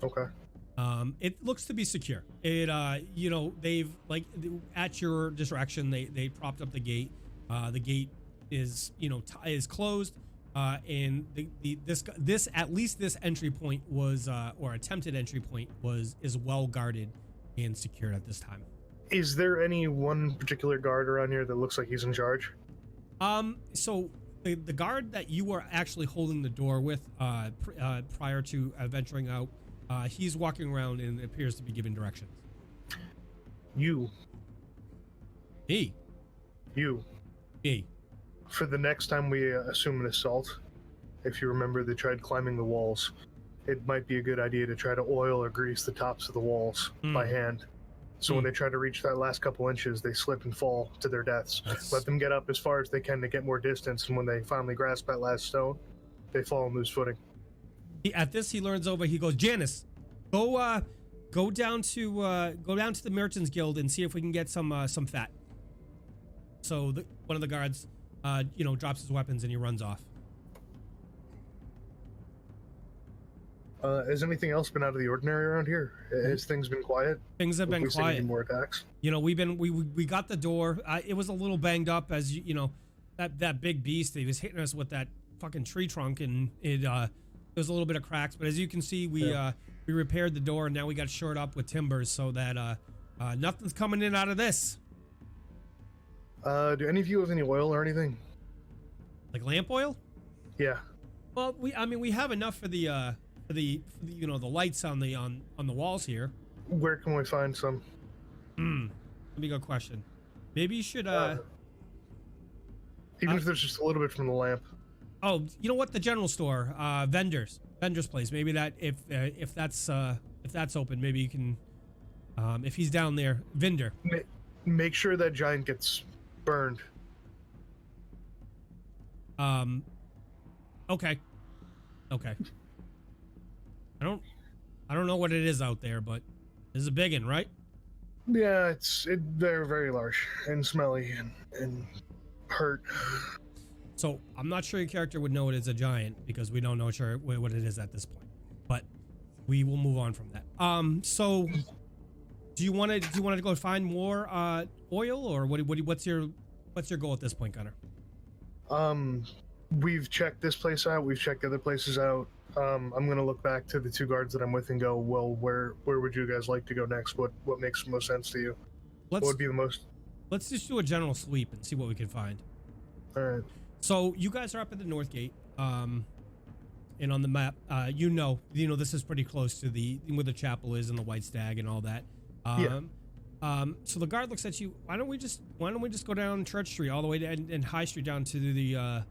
Okay. It looks to be secure. It, you know, they've, like, at your direction, they propped up the gate. The gate is, you know, is closed, and this at least this entry point was, or attempted entry point is well guarded and secured at this time. Is there any one particular guard around here that looks like he's in charge? So the guard that you were actually holding the door with, prior to venturing out, he's walking around and appears to be giving directions. You. Me. You. Me. For the next time we assume an assault, if you remember they tried climbing the walls, it might be a good idea to try to oil or grease the tops of the walls by hand. So when they try to reach that last couple inches, they slip and fall to their deaths. Let them get up as far as they can to get more distance, and when they finally grasp that last stone, they fall and lose footing. At this, he learns over. He goes, Janice, go down to the Merchants Guild and see if we can get some fat. So one of the guards, you know, drops his weapons and he runs off. Has anything else been out of the ordinary around here? Has things been quiet? Things have been Have we seen any quiet. more attacks? You know, we got the door. It was a little banged up, as you know, that big beast. He was hitting us with that fucking tree trunk, and there was a little bit of cracks. But as you can see, we repaired the door, and now we got shored up with timbers so that nothing's coming in out of this. Do any of you have any oil or anything? Like lamp oil? Yeah. Well, we have enough for the you know, the lights on the walls here. Where can we find some? Let me go question. Maybe you should Even if there's just a little bit from the lamp. oh, you know what, the general store, vendors place, maybe that if that's open, maybe you can if he's down there, vendor. Make sure that giant gets burned. Okay. I don't know what it is out there, but it's a big one, right? Yeah, they're very large and smelly and hurt. So I'm not sure your character would know it is a giant because we don't know sure what it is at this point, but we will move on from that. So do you want to go find more oil, or what's your goal at this point, Gunnar? We've checked this place out. We've checked other places out. I'm gonna look back to the two guards that I'm with and go, well, where would you guys like to go next? What makes the most sense to you? What would be the most? Let's just do a general sweep and see what we can find. All right. So you guys are up at the north gate, and on the map, you know this is pretty close to where the chapel is and the White Stag and all that. So the guard looks at you. Why don't we just go down Church Street all the way to and High Street down to the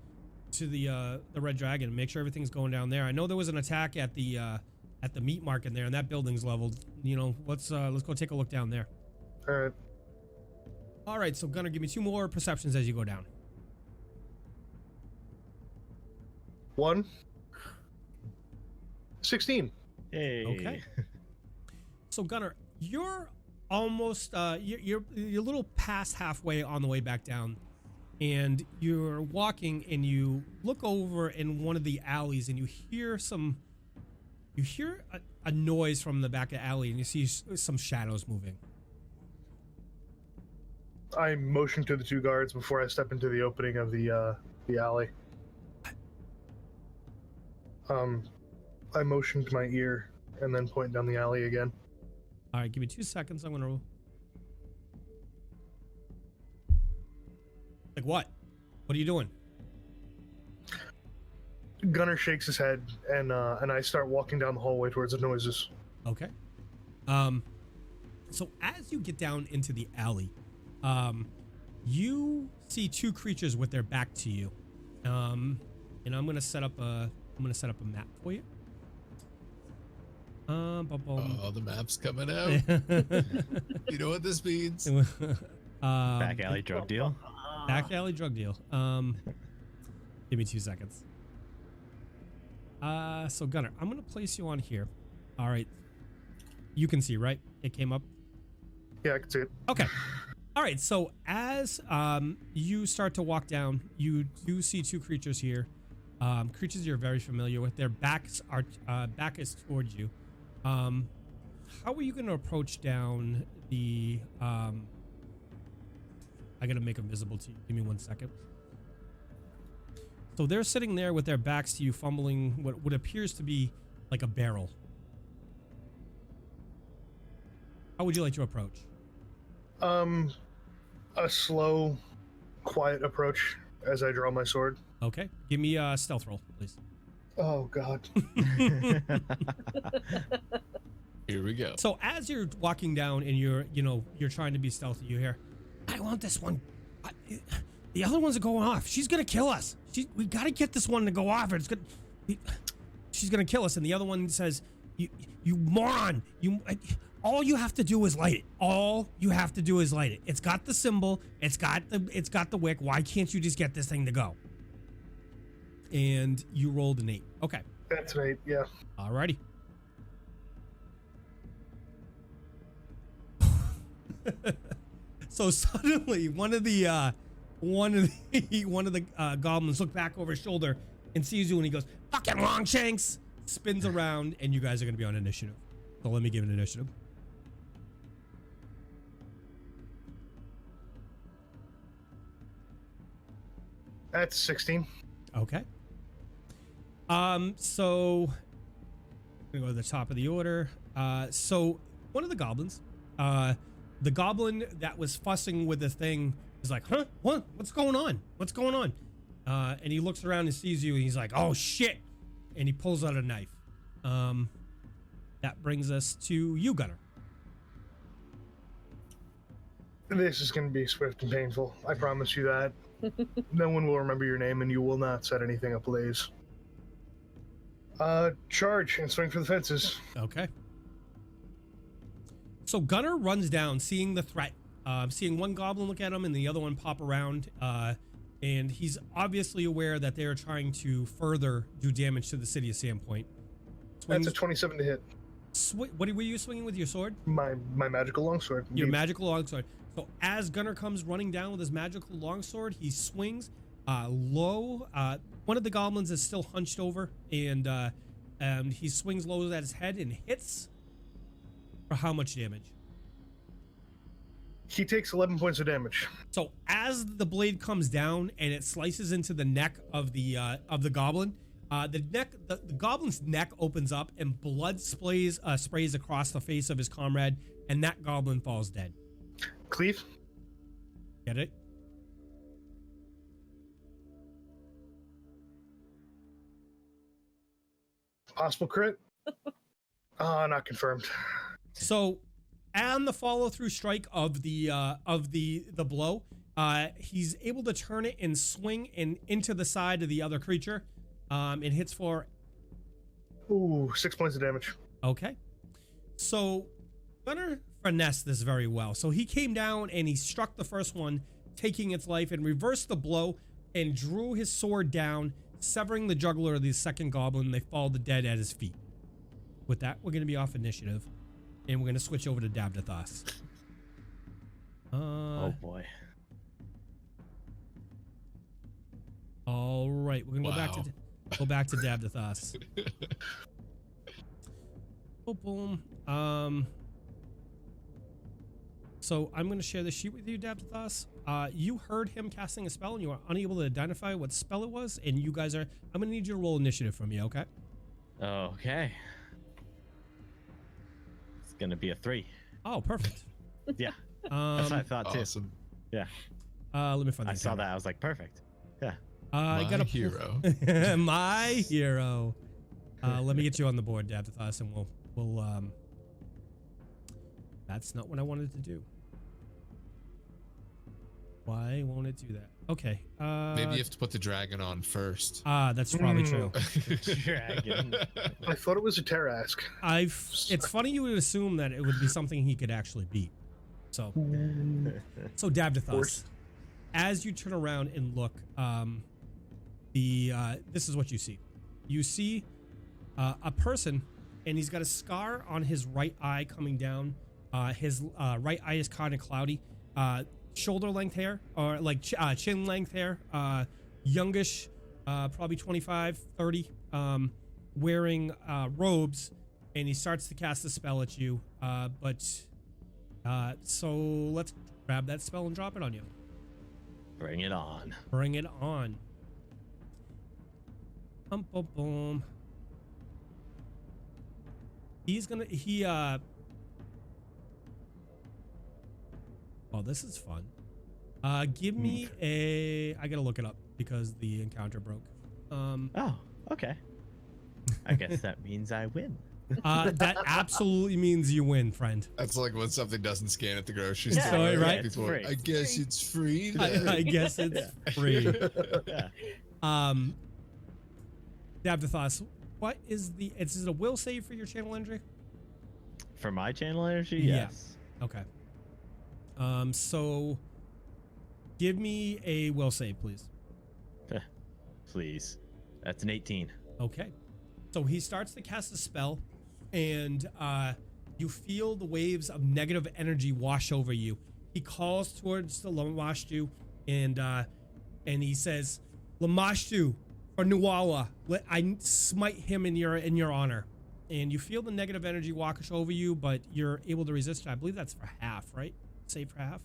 Red Dragon and make sure everything's going down there. I know there was an attack at the meat market there, and that building's leveled. You know, let's go take a look down there. All right. All right. So Gunnar, give me 2 more perceptions as you go down. 1. 16. Hey. Okay. So Gunnar, you're almost you're a little past halfway on the way back down, and you're walking and you look over in one of the alleys and you hear a noise from the back of the alley, and you see some shadows moving. I motion to the two guards before I step into the opening of the alley. I motion to my ear and then point down the alley again. All right, give me 2 seconds. I'm gonna. Like what? What are you doing? Gunnar shakes his head, and I start walking down the hallway towards the noises. Okay. So as you get down into the alley, you see 2 creatures with their back to you. And I'm gonna set up a map for you. Oh, the map's coming out. You know what this means? Back alley drug deal. Back alley drug deal. Give me 2 seconds. So Gunnar, I'm gonna place you on here. All right. You can see, right? It came up. Yeah, I can see it. Okay. All right. So as you start to walk down, you do see 2 creatures here. Creatures you're very familiar with. Their backs are back is towards you. How are you going to approach down the? I got to make them visible to you. Give me 1 second. So they're sitting there with their backs to you, fumbling what appears to be like a barrel. How would you like to approach? A slow, quiet approach as I draw my sword. Okay. Give me a stealth roll, please. Oh God. Here we go. So as you're walking down and you're trying to be stealthy, you hear, I want this one. The other ones are going off. She's gonna kill us. We gotta get this one to go off. She's gonna kill us. And the other one says, you moron. All you have to do is light it. All you have to do is light it. It's got the symbol. It's got the wick. Why can't you just get this thing to go? And you rolled an 8. Okay. That's right. Yeah. Alrighty. So suddenly, one of the goblins look back over his shoulder and sees you, and he goes, "Fucking Longshanks, spins around, and you guys are going to be on initiative. So let me give an initiative. That's 16. Okay. So I'm gonna go to the top of the order. So one of the goblins, the goblin that was fussing with the thing is like, huh? What? What's going on? What's going on? And he looks around and sees you, and he's like, oh shit! And he pulls out a knife. That brings us to you, Gunnar. This is going to be swift and painful. I promise you that. No one will remember your name, and you will not set anything ablaze. Charge and swing for the fences. Okay. So Gunnar runs down, seeing the threat, seeing one goblin look at him and the other one pop around, and he's obviously aware that they are trying to further do damage to the city of Sandpoint. That's a 27 to hit. What were you swinging with your sword? My magical longsword. Your magical longsword. So as Gunnar comes running down with his magical longsword, he swings low. One of the goblins is still hunched over, and he swings low at his head and hits. For how much damage? He takes 11 points of damage. So as the blade comes down and it slices into the neck of the goblin, the goblin's neck opens up and blood sprays across the face of his comrade, and that goblin falls dead. Cleave. Get it? Possible crit. Not confirmed. So, on the follow-through strike of the blow, he's able to turn it and swing into the side of the other creature. It hits for 6 points of damage. Okay. So Gunnar finessed this very well. So he came down and he struck the first one, taking its life, and reversed the blow and drew his sword down, severing the jugular of the second goblin. They fall to dead at his feet. With that, we're going to be off initiative, and we're going to switch over to Davdithas. Oh boy. All right, we're going to go back to Davdithas. Boom, boom. So I'm going to share the sheet with you, Davdithas. You heard him casting a spell, and you are unable to identify what spell it was. And you guys are. I'm going to need you to roll initiative for me, okay? Okay. It's going to be a 3. Oh, perfect. Yeah. That's what I thought too. Awesome. Yeah. Let me find. I saw that. I was like, perfect. Yeah. I got a hero. My hero. Let me get you on the board, Davdithas, and we'll. That's not what I wanted to do. Why won't it do that? Okay. Maybe you have to put the dragon on first. That's probably true. Dragon. I thought it was a Tarask. It's funny you would assume that it would be something he could actually beat. So Davdithas, as you turn around and look, this is what you see. You see a person, and he's got a scar on his right eye coming down. His right eye is kind of cloudy. Shoulder length hair, or like chin length hair. Youngish, probably 25, 30. Wearing robes, and he starts to cast a spell at you. So let's grab that spell and drop it on you. Bring it on. Bring it on. Boom, boom, boom. Oh, this is fun. Give me I gotta look it up because the encounter broke. Oh, okay. I guess that means I win. That absolutely means you win, friend. That's like when something doesn't scan at the grocery Yeah, store. right? People, Free. I guess it's free. I guess it's free. Yeah. Davdithas, what is is it a will save for your channel energy? For my channel energy, Yeah. yes. Okay. So give me a will save, please. Please. That's an 18. Okay. So he starts to cast a spell, and you feel the waves of negative energy wash over you. He calls towards the Lamashtu, and he says, "Lamashtu, For Nuala, I smite him in your honor. And you feel the negative energy wash over you, but you're able to resist it. I believe that's for half, right? Save for half?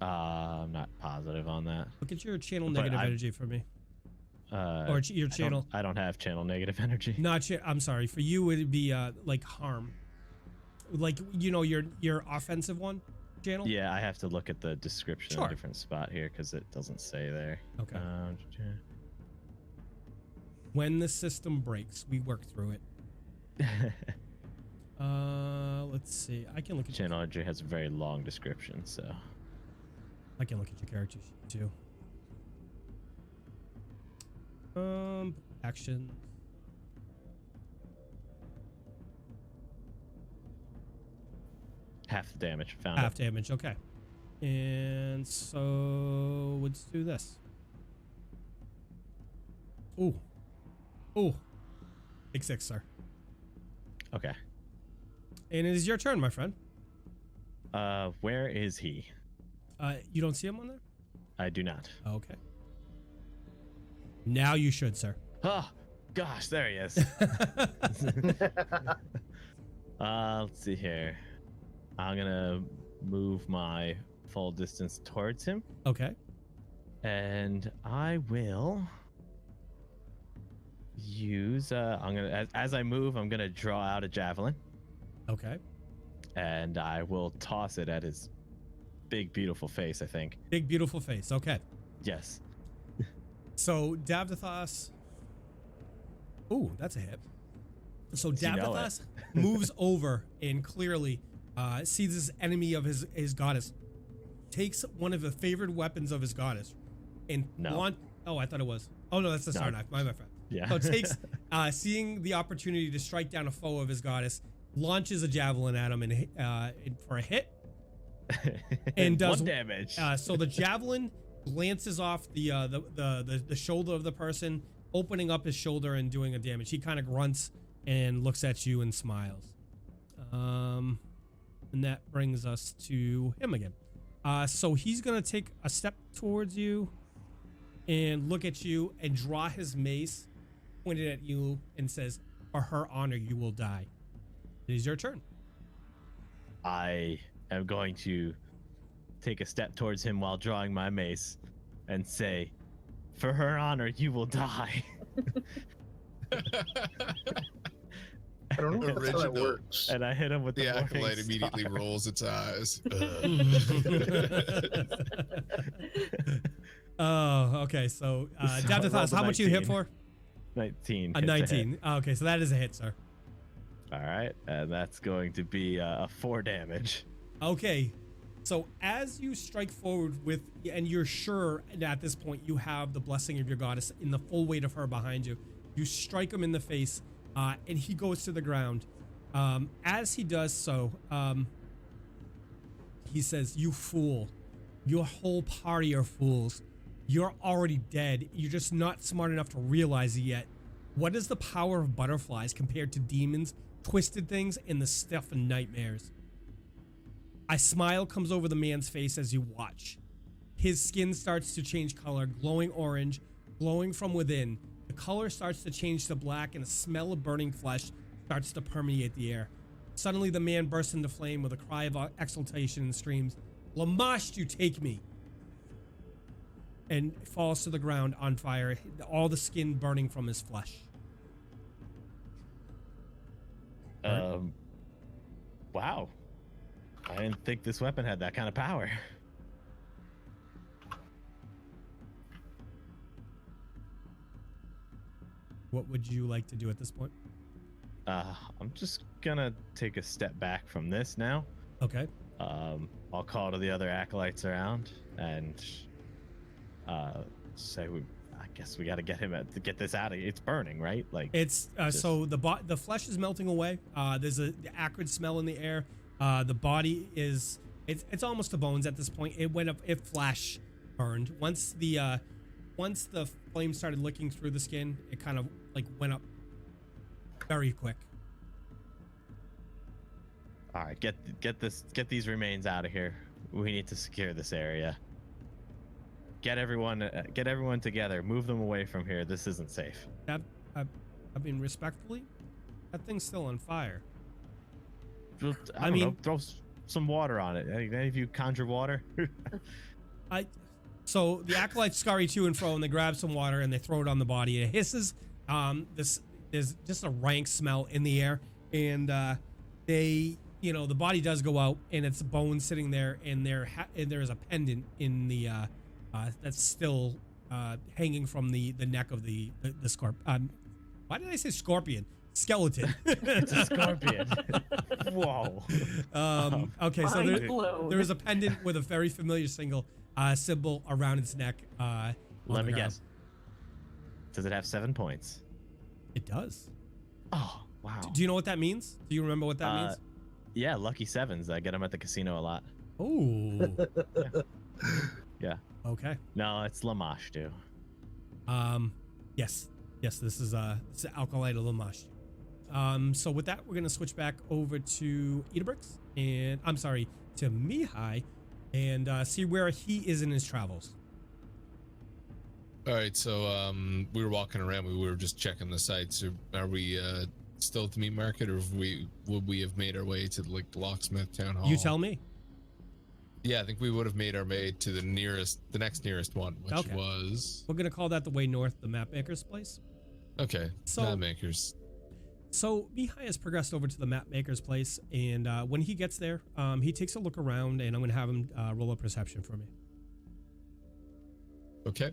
I'm not positive on that. Look at your channel But negative energy for me. Or your channel. I don't have channel negative energy. Not I'm sorry. For you, it'd be like harm. Like, you know, your offensive one channel? Yeah, I have to look at the description Sure. in a different spot here because it doesn't say there. Okay. When the system breaks, we work through it. Let's see. I can look at Channel energy has a very long description, so I can look at your character sheet too. Action. half the damage. Found Half it. damage. Okay. And so let's do this. Ooh. Ooh. Big 6, sir. Okay. And it is your turn, my friend. Where is he? You don't see him on there? I do not. Okay. Now you should, sir. Oh, gosh, there he is. Let's see here. I'm gonna move my full distance towards him, Okay. and I will use. I'm gonna as I move, I'm gonna draw out a javelin, Okay. and I will toss it at his big, beautiful face. I think. Big, beautiful face. Okay. Yes. So Davdithas. Ooh, that's a hit. So You know Davdithas moves over and clearly sees this enemy of his goddess, takes one of the favored weapons of his goddess, and oh, I thought it was. Oh no, that's the star knife. My friend. Yeah. So it takes seeing the opportunity to strike down a foe of his goddess, launches a javelin at him and for a hit, and does 1 damage. So the javelin glances off the shoulder of the person, opening up his shoulder and doing a damage. He kind of grunts and looks at you and smiles. And that brings us to him again. So he's gonna take a step towards you and look at you and draw his mace pointed at you and says, "For her honor, you will die." It is your turn. I am going to take a step towards him while drawing my mace and say, "For her honor, you will die." I don't know if that's how that Original. works. And I hit him with the The acolyte morning immediately star. rolls its eyes. Oh, okay. So, So I Davdithas, rolled a how much you hit 19. for? 19. A hits 19. hit. Oh, okay, so that is a hit, sir. All right, and that's going to be a 4 damage. Okay, so as you strike forward with, and you're sure at this point you have the blessing of your goddess in the full weight of her behind you, you strike him in the face, and he goes to the ground. As he does so, he says, "You fool. Your whole party are fools. You're already dead. You're just not smart enough to realize it yet. What is the power of butterflies compared to demons, twisted things, and the stuff of nightmares?" A smile comes over the man's face as you watch. His skin starts to change color, glowing orange, glowing from within. The color starts to change to black, and a smell of burning flesh starts to permeate the air. Suddenly, the man bursts into flame with a cry of exultation and screams, "Lamash, you take me!" and falls to the ground on fire, all the skin burning from his flesh. Wow. I didn't think this weapon had that kind of power. What would you like to do at this point? I'm just gonna take a step back from this now. Okay. I'll call to the other acolytes around and say, I guess we got to get this out of here. It's burning, right? Like It's so the flesh is melting away. There's the acrid smell in the air. The body is it's almost to bones at this point. It went up. It flash burned. Once the flame started licking through the skin, it kind of like went up very quick. All right, get these remains out of here. We need to secure this area. get everyone together. Move them away from here. This isn't safe. I mean, respectfully, that thing's still on fire. I mean, throw some water on it. Any of you conjure water? So the acolytes scurry to and fro, and they grab some water and they throw it on the body. It hisses. There's just a rank smell in the air, and the body does go out, and it's bones sitting there, and there's a pendant in the that's still hanging from the neck of the scorpion. Why did I say scorpion? Skeleton. It's a scorpion. Whoa. Okay, so there is a pendant with a very familiar symbol around its neck. Let me guess. Does it have 7 points? It does. Oh, wow. Do you know what that means? Do you remember what that means? Yeah, lucky 7s. I get them at the casino a lot. Oh. Yeah. Okay. No, it's Lamash, dude. Yes. This is Alkalite Lamash. So with that, we're gonna switch back over to Idabrix, and I'm sorry, to Mihaly, and see where he is in his travels. All right, so we were walking around. We were just checking the sites. Are we still at the meat market, or would we have made our way to the locksmith town hall? You tell me. Yeah, I think we would have made our way to the next nearest one, which was. We're gonna call that the way north, the Mapmaker's place. Okay. So Mapmakers. So Mihaly has progressed over to the Mapmaker's place, and when he gets there, he takes a look around, and I'm gonna have him roll a perception for me. Okay.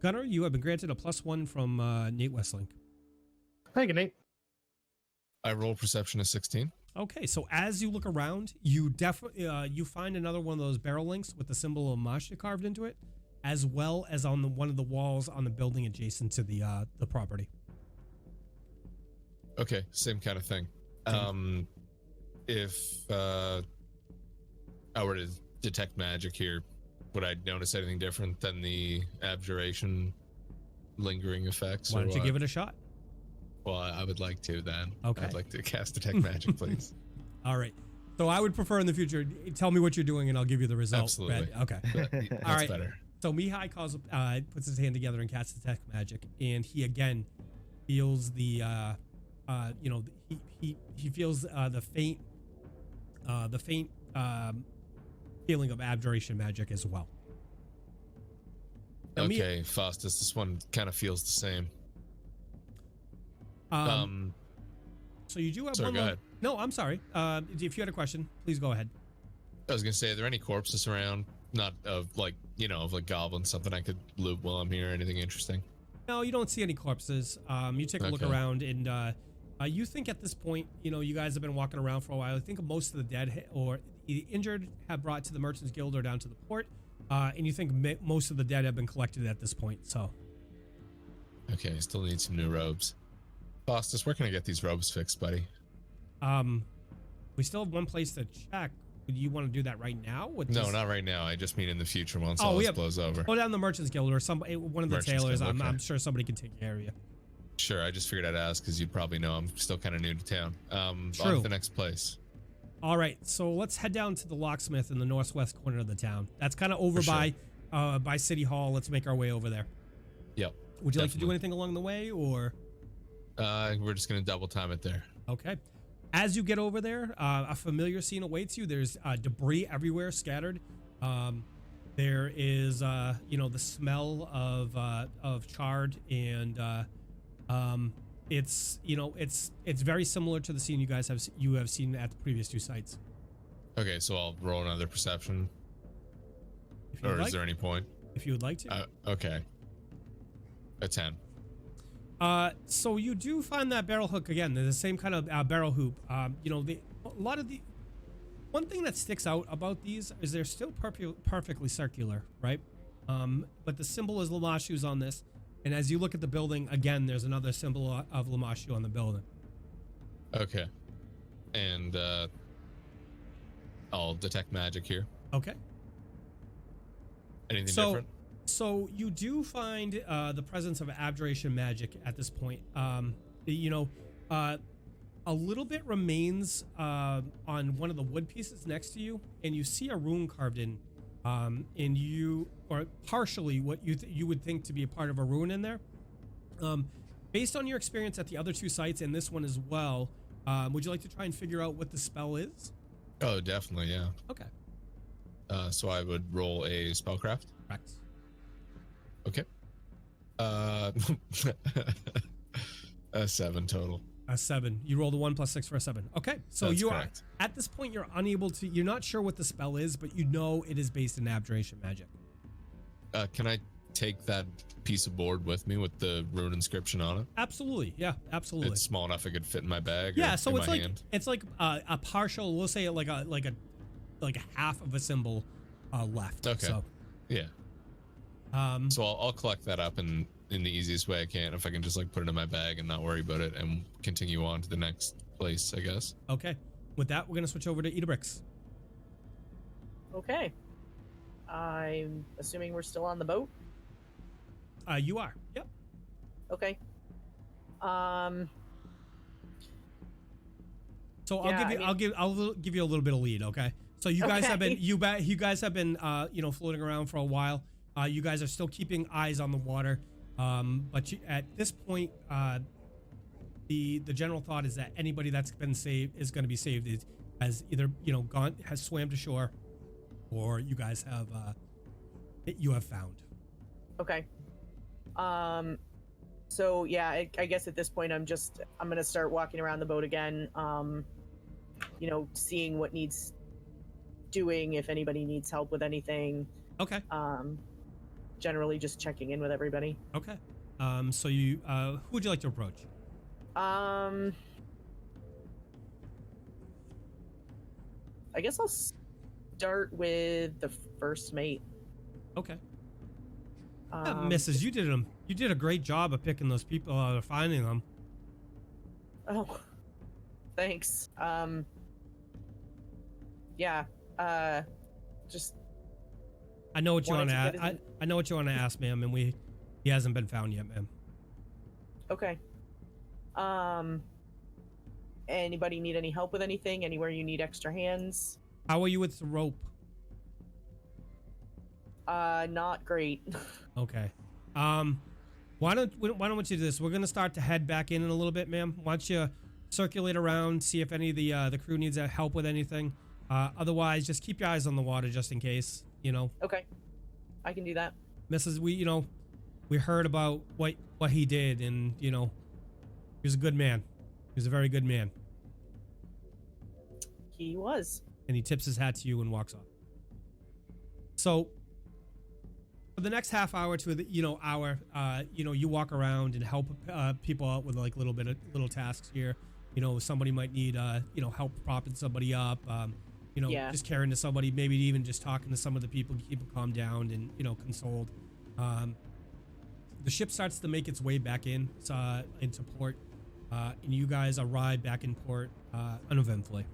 Gunnar, you have been granted a +1 from Nate Westlink. Thank you, Nate. I roll perception of 16. Okay, so as you look around, you definitely you find another one of those barrel links with the symbol of Masha carved into it, as well as on one of the walls on the building adjacent to the property. Okay, same kind of thing. If I were to detect magic here, would I notice anything different than the abjuration lingering effects? Why don't you give it a shot? Well, I would like to then. Okay. I'd like to cast detect magic, please. All right. So I would prefer in the future, tell me what you're doing and I'll give you the result. Absolutely. Okay. That's All right. better. So Mihaly puts his hand together and casts detect magic, and he again feels the he feels the faint feeling of abjuration magic as well. Now, okay, Faustus, this one kind of feels the same. So you do have sorry, one. go ahead. No, I'm sorry. If you had a question, please go ahead. I was gonna say, are there any corpses around? Not of goblins, something I could loot while I'm here. Anything interesting? No, you don't see any corpses. You take a look around, and you think at this point, you guys have been walking around for a while. I think most of the dead or injured have brought to the Merchants Guild or down to the port, and you think most of the dead have been collected at this point. So, okay, still need some new robes. Faustus, where can I get these robes fixed, buddy? We still have one place to check. Do you want to do that right now? No, not right now. I just mean in the future once all this blows over. Go down the Merchants Guild or one of the tailors. Guild, okay. I'm sure somebody can take care of you. Sure, I just figured I'd ask because you'd probably know I'm still kind of new to town. On True. to the next place. All right, so let's head down to the locksmith in the northwest corner of the town. That's kind of over by City Hall. Let's make our way over there. Yep. Would you like to do anything along the way, or? We're just gonna double time it there. Okay. As you get over there, a familiar scene awaits you. There's debris everywhere scattered. There is, the smell of charred, and it's very similar to the scene you guys have seen at the previous two sites. Okay, so I'll roll another perception. Or is there any point? If you would like to. Okay. A 10. So you do find that barrel hook again. They're the same kind of barrel hoop. One thing that sticks out about these is they're still perfectly circular, right? But the symbol is Lamashu on this, and as you look at the building again, there's another symbol of Lamashu on the building. Okay, and I'll detect magic here. Okay. Anything different? So you do find the presence of abjuration magic at this point. A little bit remains on one of the wood pieces next to you, and you see a rune carved in and you, or partially what you would think to be a part of a ruin in there. Based on your experience at the other two sites and this one as well, would you like to try and figure out what the spell is? Oh, definitely, yeah. Okay. So I would roll a spellcraft. Correct. Okay. A 7 total. A 7. You rolled a 1 + 6 for a 7. Okay, so That's you correct. are at this point. You're unable to. You're not sure what the spell is, but you know it is based in abjuration magic. Can I take that piece of board with me with the rune inscription on it? Absolutely, yeah, absolutely. It's small enough it could fit in my bag. Yeah, or so in it's my like hand. it's like a partial. We'll say like a half of a symbol left. Okay. So, Yeah. So I'll collect that up in the easiest way I can. If I can just like put it in my bag and not worry about it and continue on to the next place, I guess. Okay. With that, we're gonna switch over to Idabrix. Okay. I'm assuming we're still on the boat. You are. Yep. Okay. So Yeah, I'll give you a little bit of lead. Okay. So you guys have been Okay. you guys have been floating around for a while. You guys are still keeping eyes on the water. But at this point, the general thought is that anybody that's been saved is going to be saved has either has swam to shore, or you guys have found. Okay. So yeah, I guess at this point I'm gonna start walking around the boat again. Seeing what needs doing, if anybody needs help with anything. Okay. Generally just checking in with everybody. Okay. So you who would you like to approach? I guess I'll start with the first mate. Okay. Mrs. You did a great job of picking those people or finding them. Oh, thanks. Yeah. Just. I know what you want to Wanted ask. to get I know what you want to ask, ma'am, and he hasn't been found yet, ma'am. Okay. Anybody need any help with anything? Anywhere you need extra hands? How are you with the rope? Not great. Okay. Why don't we do this? We're gonna start to head back in a little bit, ma'am. Why don't you circulate around, see if any of the crew needs help with anything. Otherwise, just keep your eyes on the water just in case. Okay. I can do that. Mrs. We heard about what he did, and he was a good man. He was a very good man. He was. And he tips his hat to you and walks off. So for the next half hour to the hour, you walk around and help people out with like little tasks here. Somebody might need help propping somebody up. Yeah. Just caring to somebody, maybe even just talking to some of the people, keep them calmed down and consoled. The ship starts to make its way back into port, and you guys arrive back in port uneventfully.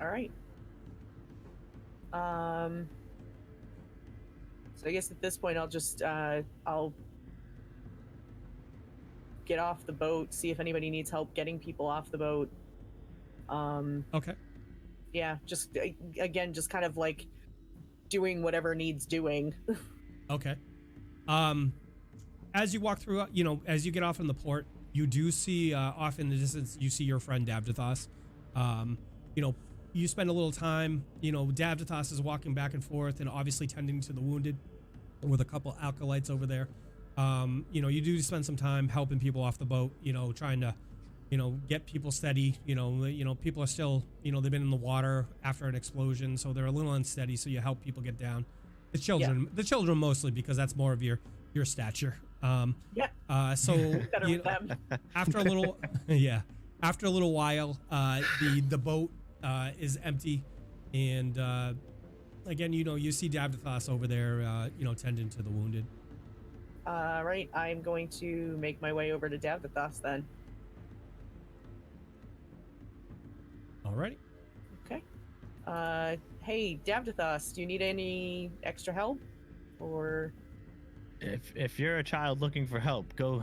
All right. So I guess at this point I'll just I'll get off the boat, see if anybody needs help getting people off the boat. Okay. Yeah, just again, just kind of like doing whatever needs doing. Okay. As you walk through, as you get off in the port, you do see off in the distance, you see your friend Davdithas. You spend a little time, Davdithas is walking back and forth and obviously tending to the wounded with a couple acolytes over there. You do spend some time helping people off the boat, trying to, get people steady. People are still, they've been in the water after an explosion, so they're a little unsteady. So you help people get down. The children mostly, because that's more of your stature. So Better with them. after a little, after a little while, the boat is empty, and again, you see Davdithas over there, tending to the wounded. Right, I'm going to make my way over to Davdithas then. Alrighty. Okay. Hey, Davdithas, do you need any extra help? Or If you're a child looking for help, go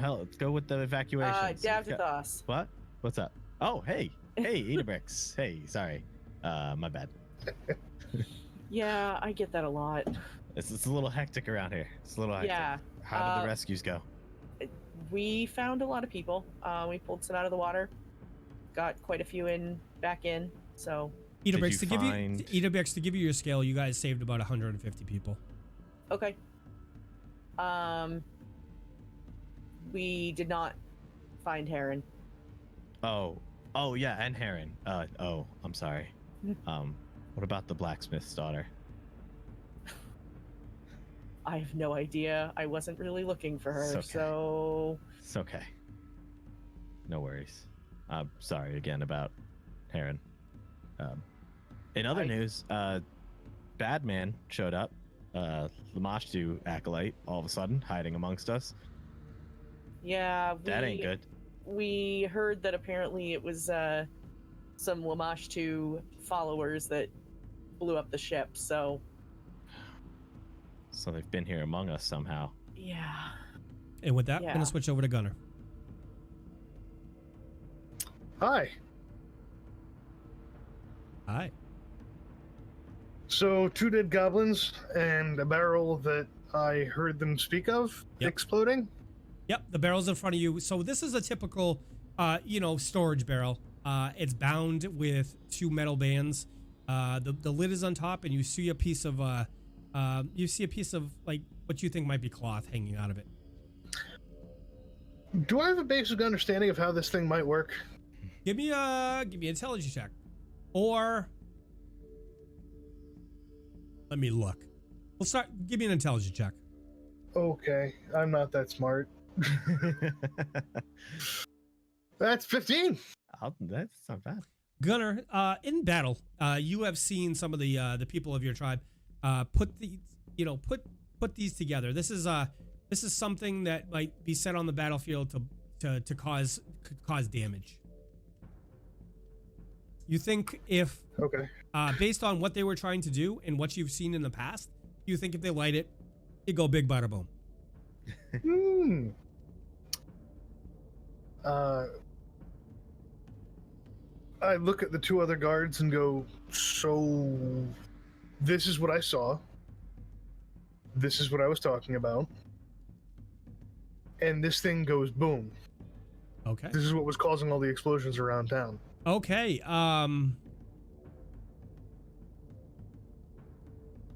with the evacuation. Davdithas. What? What's up? Oh, hey, Idabrix. Hey, sorry. My bad. Yeah, I get that a lot. It's a little hectic around here. It's a little hectic. Yeah. How did the rescues go? We found a lot of people. We pulled some out of the water. Got quite a few back in. So Idabrix, to give you your scale, you guys saved about 150 people. okay. We did not find Haeren. Oh yeah, and Haeren. I'm sorry. What about the blacksmith's daughter? I have no idea. I wasn't really looking for her, It's okay. so It's okay. No worries. I'm sorry again about Haeren. In other news, Badman showed up. Lamashtu acolyte, all of a sudden, hiding amongst us. yeah, That ain't good. We heard that apparently it was some Lamashtu followers that blew up the ship. So they've been here among us somehow. yeah. And with that, Yeah. I'm gonna switch over to Gunnar. Hi. Hi. So 2 dead goblins and a barrel that I heard them speak of exploding. Yep, the barrel's in front of you. So this is a typical, storage barrel. It's bound with 2 metal bands. The lid is on top, and you see a piece of like what you think might be cloth hanging out of it. Do I have a basic understanding of how this thing might work? Give me an intelligence check, or let me look. We'll start. Give me an intelligence check. Okay, I'm not that smart. That's 15. That's not bad. Gunnar, in battle, you have seen some of the people of your tribe put these together. This is something that might be set on the battlefield to cause damage. You think if based on what they were trying to do and what you've seen in the past, you think if they light it, you go big bada boom. I look at the 2 other guards and go, so this is what I saw. This is what I was talking about. And this thing goes boom. Okay. This is what was causing all the explosions around town. Okay.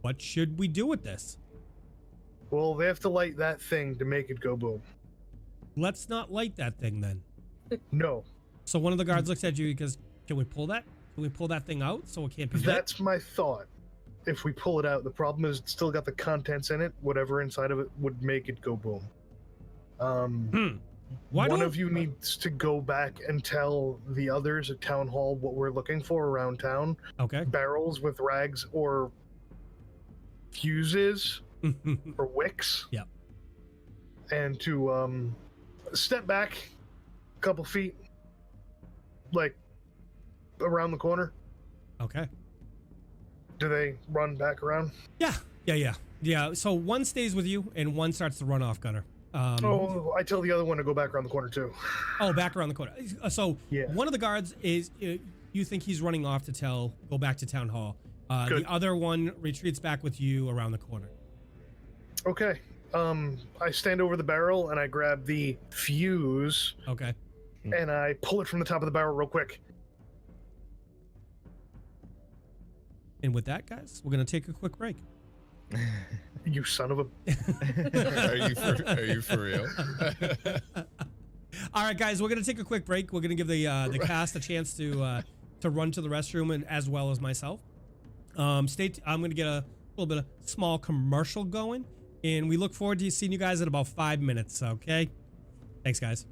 What should we do with this? Well, they have to light that thing to make it go boom. Let's not light that thing then. No. So one of the guards looks at you because, can we pull that? Can we pull that thing out so it can't be lit? That's my thought. If we pull it out, the problem is it's still got the contents in it. Whatever inside of it would make it go boom. One of you needs to go back and tell the others at town hall what we're looking for around town. Okay. Barrels with rags or fuses or wicks. Yep. And to step back a couple feet, like around the corner. Okay. Do they run back around? Yeah. So one stays with you and one starts to run off, Gunnar. I tell the other one to go back around the corner too. Oh, back around the corner. So one of the guards is, you think he's running off to go back to town hall. The other one retreats back with you around the corner. Okay. I stand over the barrel and I grab the fuse. Okay. And I pull it from the top of the barrel real quick. And with that, guys, we're going to take a quick break. You son of a... Are you for real? All right, guys, we're going to take a quick break. We're going to give the cast a chance to run to the restroom, and as well as myself. I'm going to get a little bit of small commercial going, and we look forward to seeing you guys in about 5 minutes, okay? Thanks, guys.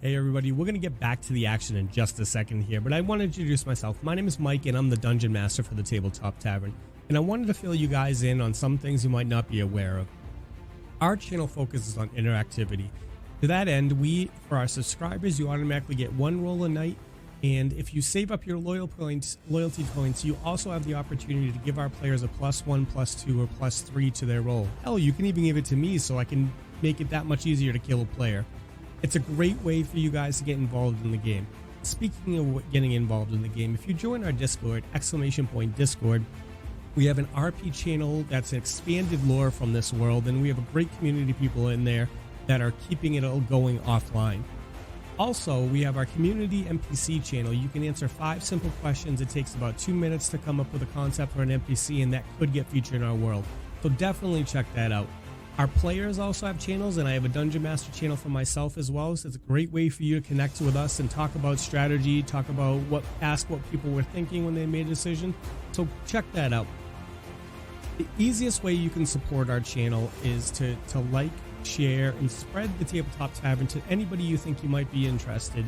Hey, everybody. We're going to get back to the action in just a second here, but I want to introduce myself. My name is Mike, and I'm the Dungeon Master for the Tabletop Tavern, and I wanted to fill you guys in on some things you might not be aware of. Our channel focuses on interactivity. To that end, for our subscribers, you automatically get 1 roll a night, and if you save up your loyalty points, you also have the opportunity to give our players a +1, +2, or +3 to their roll. Hell, you can even give it to me so I can make it that much easier to kill a player. It's a great way for you guys to get involved in the game. speaking of getting involved in the game, if you join our Discord, !Discord, we have an RP channel that's an expanded lore from this world, and we have a great community of people in there that are keeping it all going offline. Also, we have our community NPC channel. You can answer 5 simple questions. It takes about 2 minutes to come up with a concept for an NPC, and that could get featured in our world. So definitely check that out. Our players also have channels, and I have a Dungeon Master channel for myself as well. So it's a great way for you to connect with us and talk about strategy, talk about ask what people were thinking when they made a decision. So check that out. The easiest way you can support our channel is to like, share, and spread the Tabletop Tavern to anybody you think you might be interested.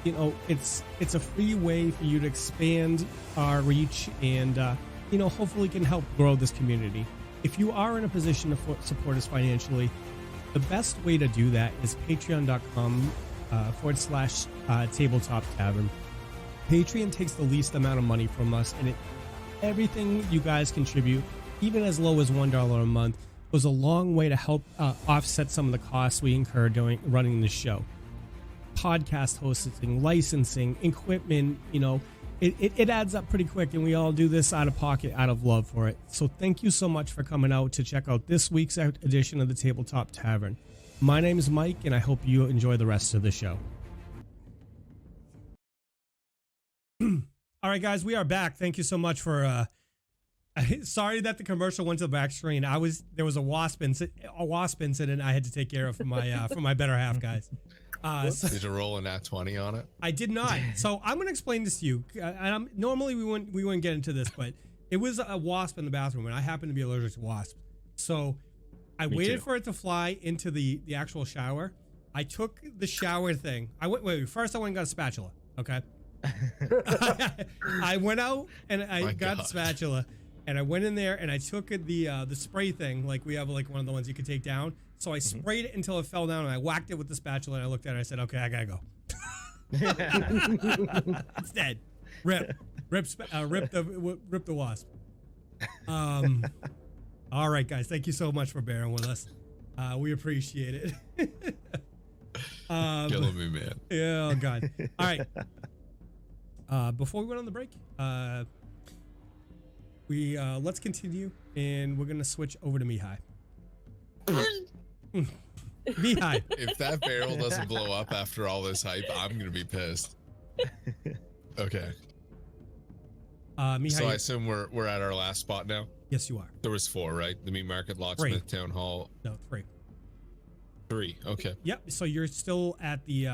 You know, it's a free way for you to expand our reach and hopefully can help grow this community. If you are in a position to support us financially, the best way to do that is patreon.com/Tabletop Tavern. Patreon takes the least amount of money from us, and everything you guys contribute, even as low as $1 a month, goes a long way to help offset some of the costs we incur during running the show. Podcast hosting, licensing, equipment, it adds up pretty quick, and we all do this out of pocket, out of love for it. So thank you so much for coming out to check out this week's edition of the Tabletop Tavern. My name is Mike, and I hope you enjoy the rest of the show. All right, guys, we are back. Thank you so much for sorry that the commercial went to the back screen. There was a wasp incident I had to take care of for my better half, guys. Did you roll a nat 20 on it? I did not. So I'm going to explain this to you. Normally we wouldn't get into this, but it was a wasp in the bathroom, and I happen to be allergic to wasps. So I waited for it to fly into the actual shower. I took the shower thing. First I went and got a spatula. Okay. I went out and I got the spatula, and I went in there and I took the spray thing, like we have like one of the ones you could take down. So I sprayed it until it fell down, and I whacked it with the spatula, and I looked at it and I said, okay, I gotta go. It's dead. Rip the wasp. All right, guys, thank you so much for bearing with us. We appreciate it. Killing me, man. Yeah, oh God. All right. Before we went on the break, let's continue, and we're gonna switch over to Mihaly. Mihaly. If that barrel doesn't blow up after all this hype, I'm gonna be pissed. Okay. Mihaly. So I assume we're at our last spot now. Yes, you are. There was 4, right? The meat market, locksmith, town hall. No, 3. 3. Okay. Yep. So you're still at the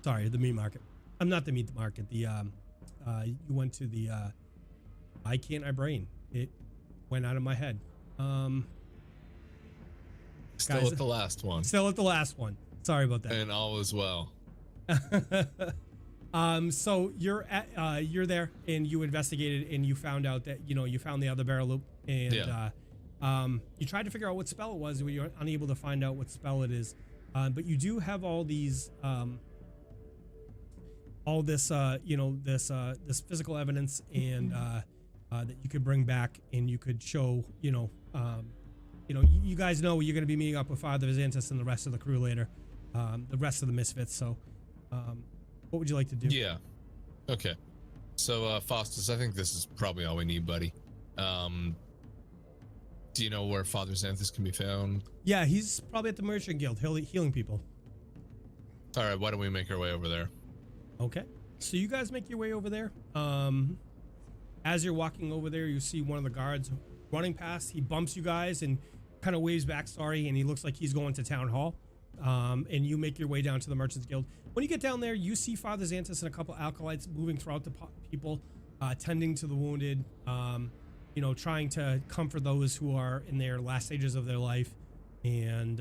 the meat market. I'm not the meat market. You went to the why can't I brain? It went out of my head. Still guys, at the last one. Still at the last one. Sorry about that. And all is well. So you're there, and you investigated, and you found out that you found the other barrel loop, and you tried to figure out what spell it was, but you're unable to find out what spell it is. But you do have all these this physical evidence, and that you could bring back, and you could show you guys know you're going to be meeting up with Father Xanthus and the rest of the crew later, the rest of the misfits. So what would you like to do? Yeah. Okay. So Faustus, I think this is probably all we need, buddy. Do you know where Father Xanthus can be found? Yeah, he's probably at the Merchant Guild healing people. All right, why don't we make our way over there? Okay, so you guys make your way over there. As you're walking over there, you see one of the guards running past. He bumps you guys and kind of waves back sorry, and he looks like he's going to town hall. And you make your way down to the Merchants Guild. When you get down there, you see Father Xanthus and a couple acolytes moving throughout the people, tending to the wounded, trying to comfort those who are in their last stages of their life, and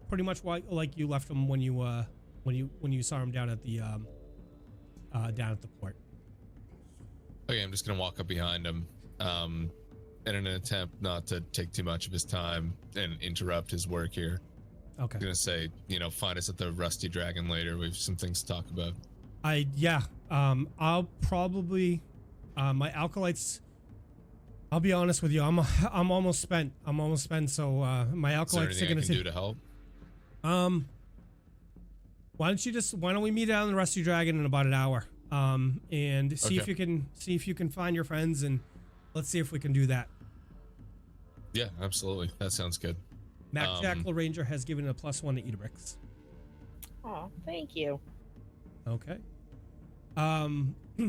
pretty much like you left them when you saw him down at the port. Okay, I'm just gonna walk up behind him, in an attempt not to take too much of his time and interrupt his work here. Okay. I'm gonna say, find us at the Rusty Dragon later. We have some things to talk about. I'll probably, my acolytes. I'll be honest with you. I'm almost spent. So my acolytes Is there anything are gonna I can do to help? Why don't we meet down the Rusty Dragon in about an hour? And see Okay. if you can find your friends, and let's see if we can do that. Yeah, absolutely. That sounds good. Mac Jackal Ranger has given a +1 to Idabrix. Oh, thank you. Okay.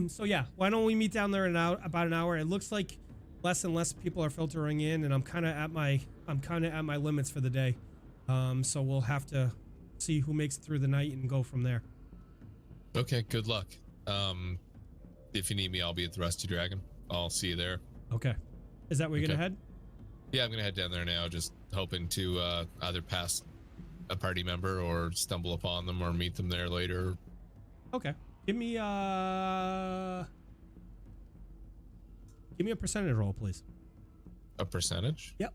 So yeah, why don't we meet down there in about an hour? It looks like less and less people are filtering in, and I'm kind of at my limits for the day. So we'll have to see who makes it through the night and go from there. Okay, good luck. If you need me, I'll be at the Rusty Dragon. I'll see you there. Okay. Is that where you're Okay. gonna head? Yeah, I'm gonna head down there now, just hoping to either pass a party member or stumble upon them or meet them there later. Okay. Give me a percentage roll, please. A percentage? Yep.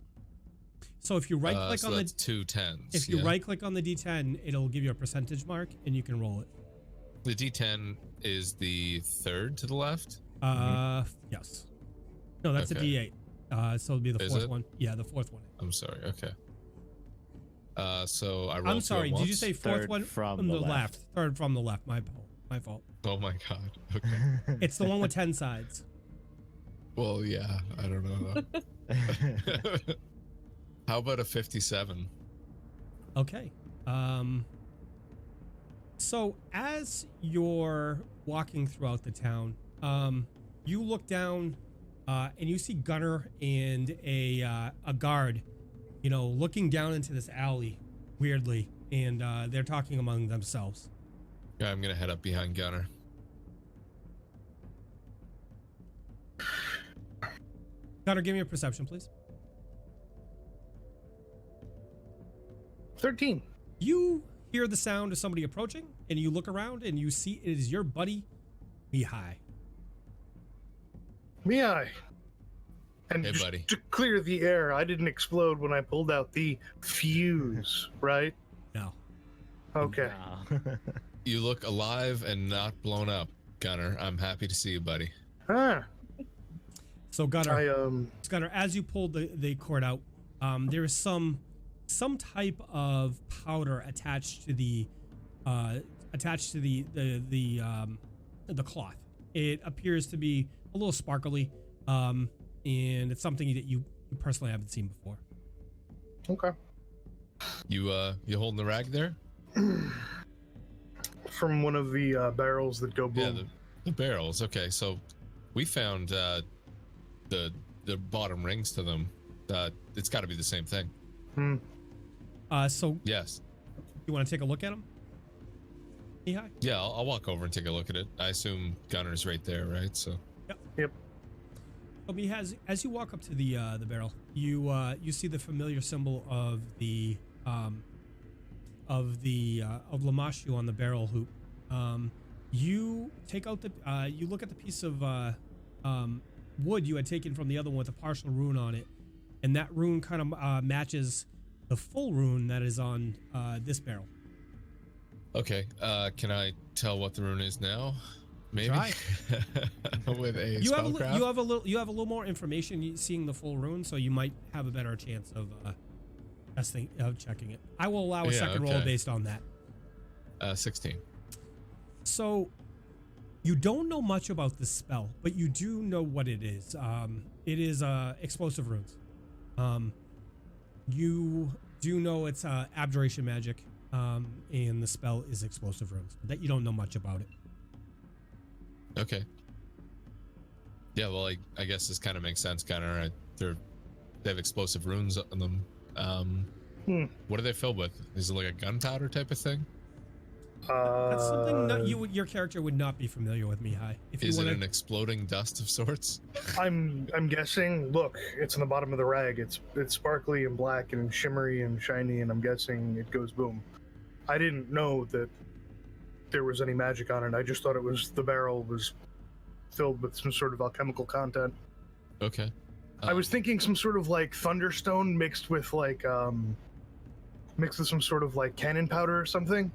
So if you right click so on that's 2 10s. if you right click on the D10, it'll give you a percentage mark and you can roll it. The D10 is the third to the left. Yes. No, that's a Okay. D8. So it'll be the Is fourth it? one. Yeah, the fourth one. I'm sorry. Okay. So I rolled. I'm sorry. two at Did you once? say fourth Third one from the left. Third from the left. My fault. Oh my god. Okay. It's the one with 10 sides. Well, yeah. I don't know. Though. How about a 57? Okay. So as you're walking throughout the town, you look down and you see Gunnar and a guard, looking down into this alley weirdly, and they're talking among themselves. Yeah, I'm gonna head up behind Gunnar. Gunnar, give me a perception, please. 13. You hear the sound of somebody approaching, and you look around and you see it is your buddy, Mihaly. Mihaly. And Hey, just buddy. to clear the air, I didn't explode when I pulled out the fuse, right? No. Okay. No. You look alive and not blown up, Gunnar. I'm happy to see you, buddy. Ah, So Gunnar, I Gunnar, as you pulled the cord out, there is some type of powder attached to the cloth. It appears to be a little sparkly, and it's something that you personally haven't seen before. okay. You holding the rag there? From one of the barrels that go boom. Yeah, the barrels. Okay, so we found the bottom rings to them. It's got to be the same thing. So Yes. you want to take a look at them? Mihaly? Yeah, I'll walk over and take a look at it. I assume Gunnar's right there, right? So. Yep. So as you walk up to the barrel, you see the familiar symbol of Lamashu on the barrel hoop. You take out you look at the piece of wood you had taken from the other one with a partial rune on it, and that rune kind of matches the full rune that is on this barrel. Okay. Can I tell what the rune is now? Maybe. Try. With a You have spellcraft? a little more information seeing the full rune, so you might have a better chance of checking it. I will allow a second roll okay. based on that. 16. So you don't know much about this spell, but you do know what it is. It is explosive runes. You do know it's abjuration magic, and the spell is explosive runes. That you don't know much about it. Okay. Yeah, well, I guess this kind of makes sense, Gunnar. They have explosive runes on them. What are they filled with? Is it like a gunpowder type of thing? That's something your character would not be familiar with, Mihaly. Is it an exploding dust of sorts? I'm guessing. Look, it's on the bottom of the rag. It's sparkly and black and shimmery and shiny, and I'm guessing it goes boom. I didn't know that there was any magic on it. I just thought it was the barrel was filled with some sort of alchemical content. Okay. I was thinking some sort of like thunderstone mixed with some sort of like cannon powder or something.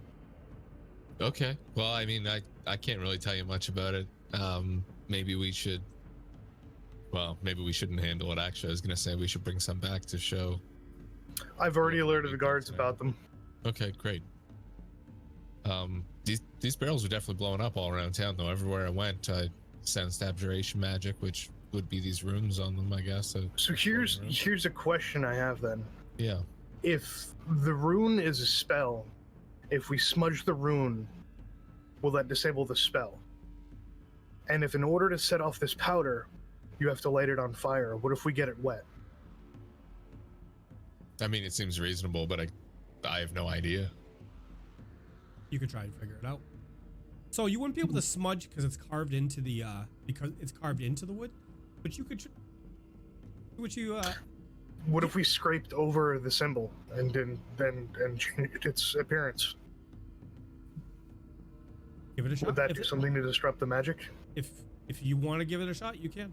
Okay. Well, I mean, I can't really tell you much about it. Maybe we should. Well, maybe we shouldn't handle it. Actually, I was gonna say we should bring some back to show. I've already Yeah, alerted the make guards that about them. Okay, great. These barrels are definitely blowing up all around town, though. Everywhere I went, I sensed abjuration magic, which would be these runes on them, I guess. So here's a question I have then. Yeah. If the rune is a spell, if we smudge the rune, will that disable the spell? And if in order to set off this powder, you have to light it on fire, what if we get it wet? I mean, it seems reasonable, but I have no idea. You could try and figure it out. So you wouldn't be able to smudge because it's carved into the wood, but you could. What if we scraped over the symbol and changed its appearance? Give it a shot. Would that do something to disrupt the magic? If you want to give it a shot, you can.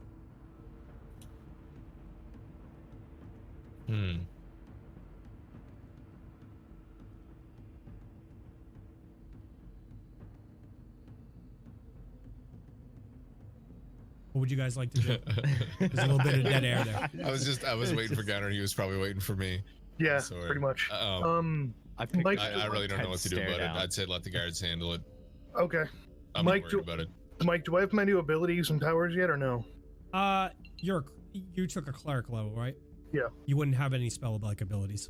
What would you guys like to do? There's a little bit of dead air there. I was waiting for Gunnar. He was probably waiting for me. Yeah, Sorry. pretty much. I really don't know what to do about it. I'd say let the guards handle it. Okay. I'm not worried about it. Mike, do I have my new abilities and powers yet, or no? You took a cleric level, right? Yeah. You wouldn't have any spell-like abilities.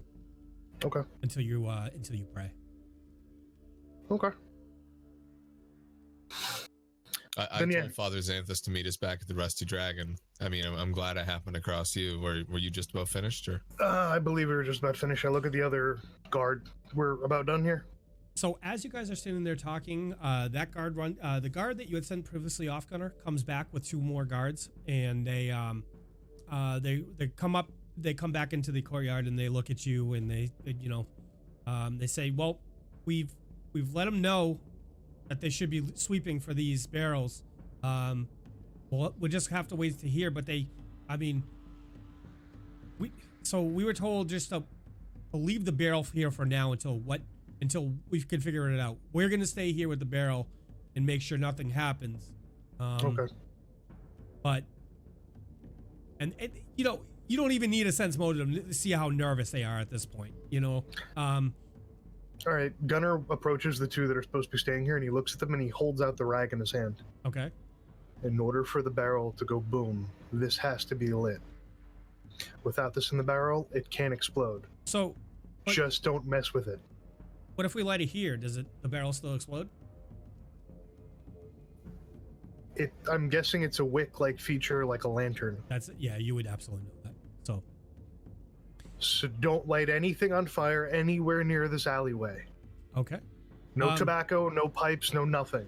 Okay. Until you pray. Okay. I told Father Xanthus to meet us back at the Rusty Dragon. I mean, I'm glad I happened across you. Were you just about finished, or? I believe we were just about finished. I look at the other guard. We're about done here. So as you guys are standing there talking, that guard the guard that you had sent previously off, Gunnar, comes back with 2 more guards, and they come back into the courtyard and they look at you and they say, well, we've let them know that they should be sweeping for these barrels. Well, we just have to wait to hear, but we were told just to leave the barrel here for now until we can figure it out. We're gonna stay here with the barrel and make sure nothing happens. Okay. But you don't even need a sense motive to see how nervous they are at this point. All right, Gunnar approaches the 2 that are supposed to be staying here, and he looks at them and he holds out the rag in his hand. Okay. In order for the barrel to go boom, this has to be lit. Without this in the barrel, it can't explode. So, just don't mess with it. What if we light it here? Does the barrel still explode? I'm guessing it's a wick-like feature, like a lantern. Yeah, you would absolutely know that. So don't light anything on fire anywhere near this alleyway. Okay. No tobacco, no pipes, no nothing.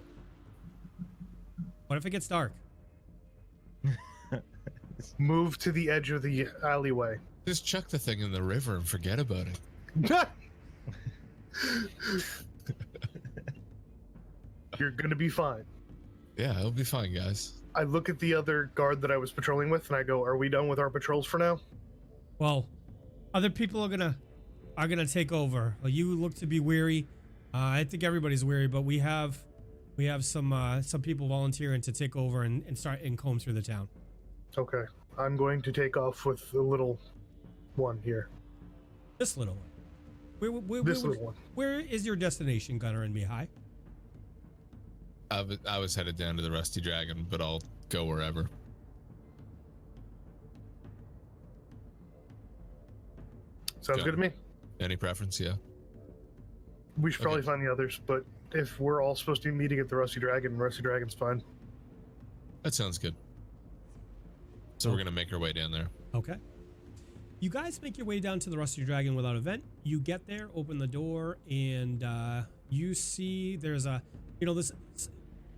What if it gets dark? Move to the edge of the alleyway. Just chuck the thing in the river and forget about it. You're gonna be fine. Yeah, it'll be fine, guys. I look at the other guard that I was patrolling with and I go, are we done with our patrols for now? Well, other people are gonna take over. Well, you look to be weary. I think everybody's weary, but we have some people volunteering to take over and start and comb through the town. Okay, I'm going to take off with the little one here. This little one. Little one. Where is your destination, Gunnar and Mihaly? I was headed down to the Rusty Dragon, but I'll go wherever. Sounds good to me. Any preference? Yeah. We should probably find the others, but if we're all supposed to be meeting at the Rusty Dragon's fine. That sounds good. So we're gonna make our way down there. Okay. You guys make your way down to the Rusty Dragon without event. You get there, open the door, and you see there's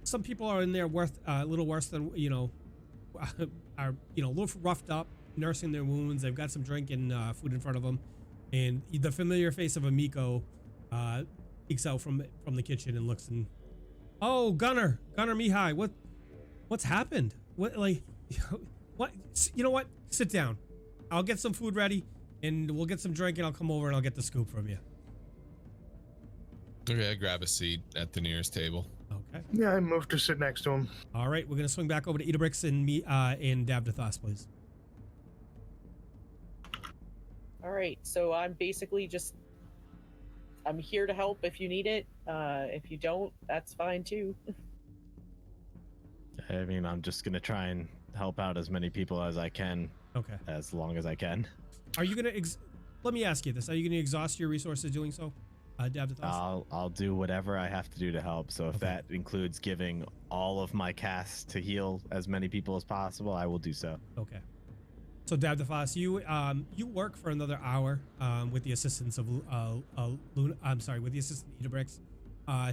some people are in there a little worse than are a little roughed up, nursing their wounds. They've got some drink and food in front of them, and the familiar face of Amiko peeks out from the kitchen and looks and, oh, Gunnar Mihaly, what's happened? What you know what? Sit down. I'll get some food ready, and we'll get some drink, and I'll come over and I'll get the scoop from you. Okay, I grab a seat at the nearest table. Okay. Yeah, I moved to sit next to him. All right, we're gonna swing back over to Idabrix and Davdithas, please. All right, so I'm basically just I'm here to help if you need it. If you don't, that's fine too. I mean, I'm just gonna try and help out as many people as I can, Okay. as long as I can. Are you gonna? Let me ask you this: are you gonna exhaust your resources doing so, Davdithas? I'll do whatever I have to do to help. So if that includes giving all of my casts to heal as many people as possible, I will do so. Okay. So Davdithas, you work for another hour with the assistance of Luna. I'm sorry, with the assistant Idabrix.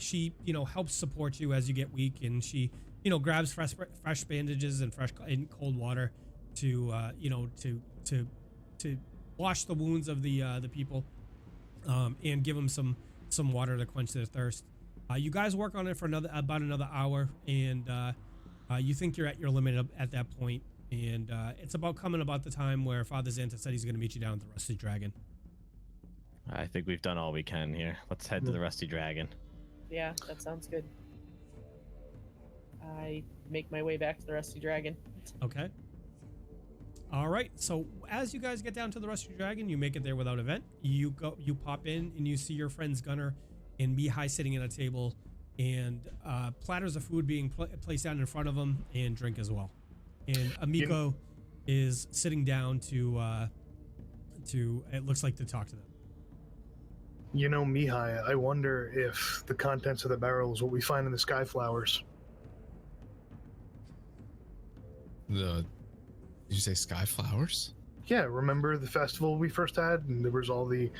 She helps support you as you get weak, and she grabs fresh bandages and cold water to wash the wounds of the people and give them some water to quench their thirst. You guys work on it for about another hour, and you think you're at your limit at that point. And it's coming about the time where Father Xanta said he's going to meet you down at the Rusty Dragon. I think we've done all we can here. Let's head to the Rusty Dragon. Yeah, that sounds good. I make my way back to the Rusty Dragon. Okay. All right. So as you guys get down to the Rusty Dragon, you make it there without event. You pop in and you see your friends Gunnar and Mihaly sitting at a table, and platters of food being placed down in front of them, and drink as well. And Amico is sitting down to it looks like to talk to them. Mihaly, I wonder if the contents of the barrel is what we find in the sky flowers. Did you say sky flowers? Yeah, remember the festival we first had, and there was all the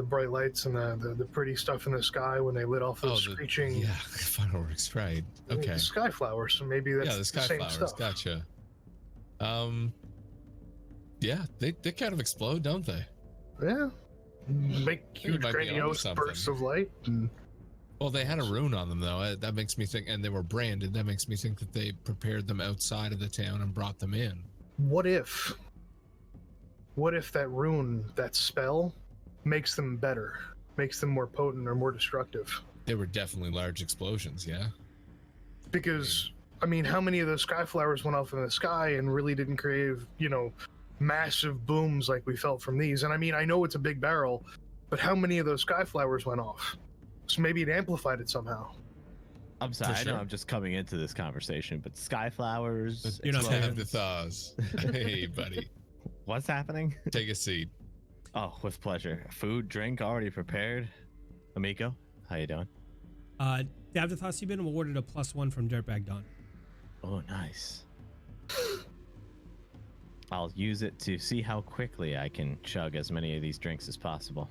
bright lights and the pretty stuff in the sky when they lit off those screeching. Yeah, fireworks, right? Okay. The sky flowers. So maybe that's the sky same flowers. stuff. Gotcha. Yeah, they kind of explode, don't they? Yeah, make huge might be onto grandiose something. bursts of light. And Well, they had a rune on them though. That makes me think, and they were branded. That makes me think that they prepared them outside of the town and brought them in. what if that rune, that spell, makes them better, makes them more potent or more destructive? They were definitely large explosions, yeah. Because I mean, how many of those sky flowers went off in the sky and really didn't create, massive booms like we felt from these? And I mean, I know it's a big barrel, but how many of those sky flowers went off? So maybe it amplified it somehow. I'm sorry, For I know sure. I'm just coming into this conversation, but sky flowers. You're not explosions. saying- The thaws. Hey, buddy, What's happening? take a seat. Oh, with pleasure. Food, drink already prepared. Amico, how you doing? Davdithas, you've been awarded a +1 from Dirtbag Don. Oh, nice. I'll use it to see how quickly I can chug as many of these drinks as possible.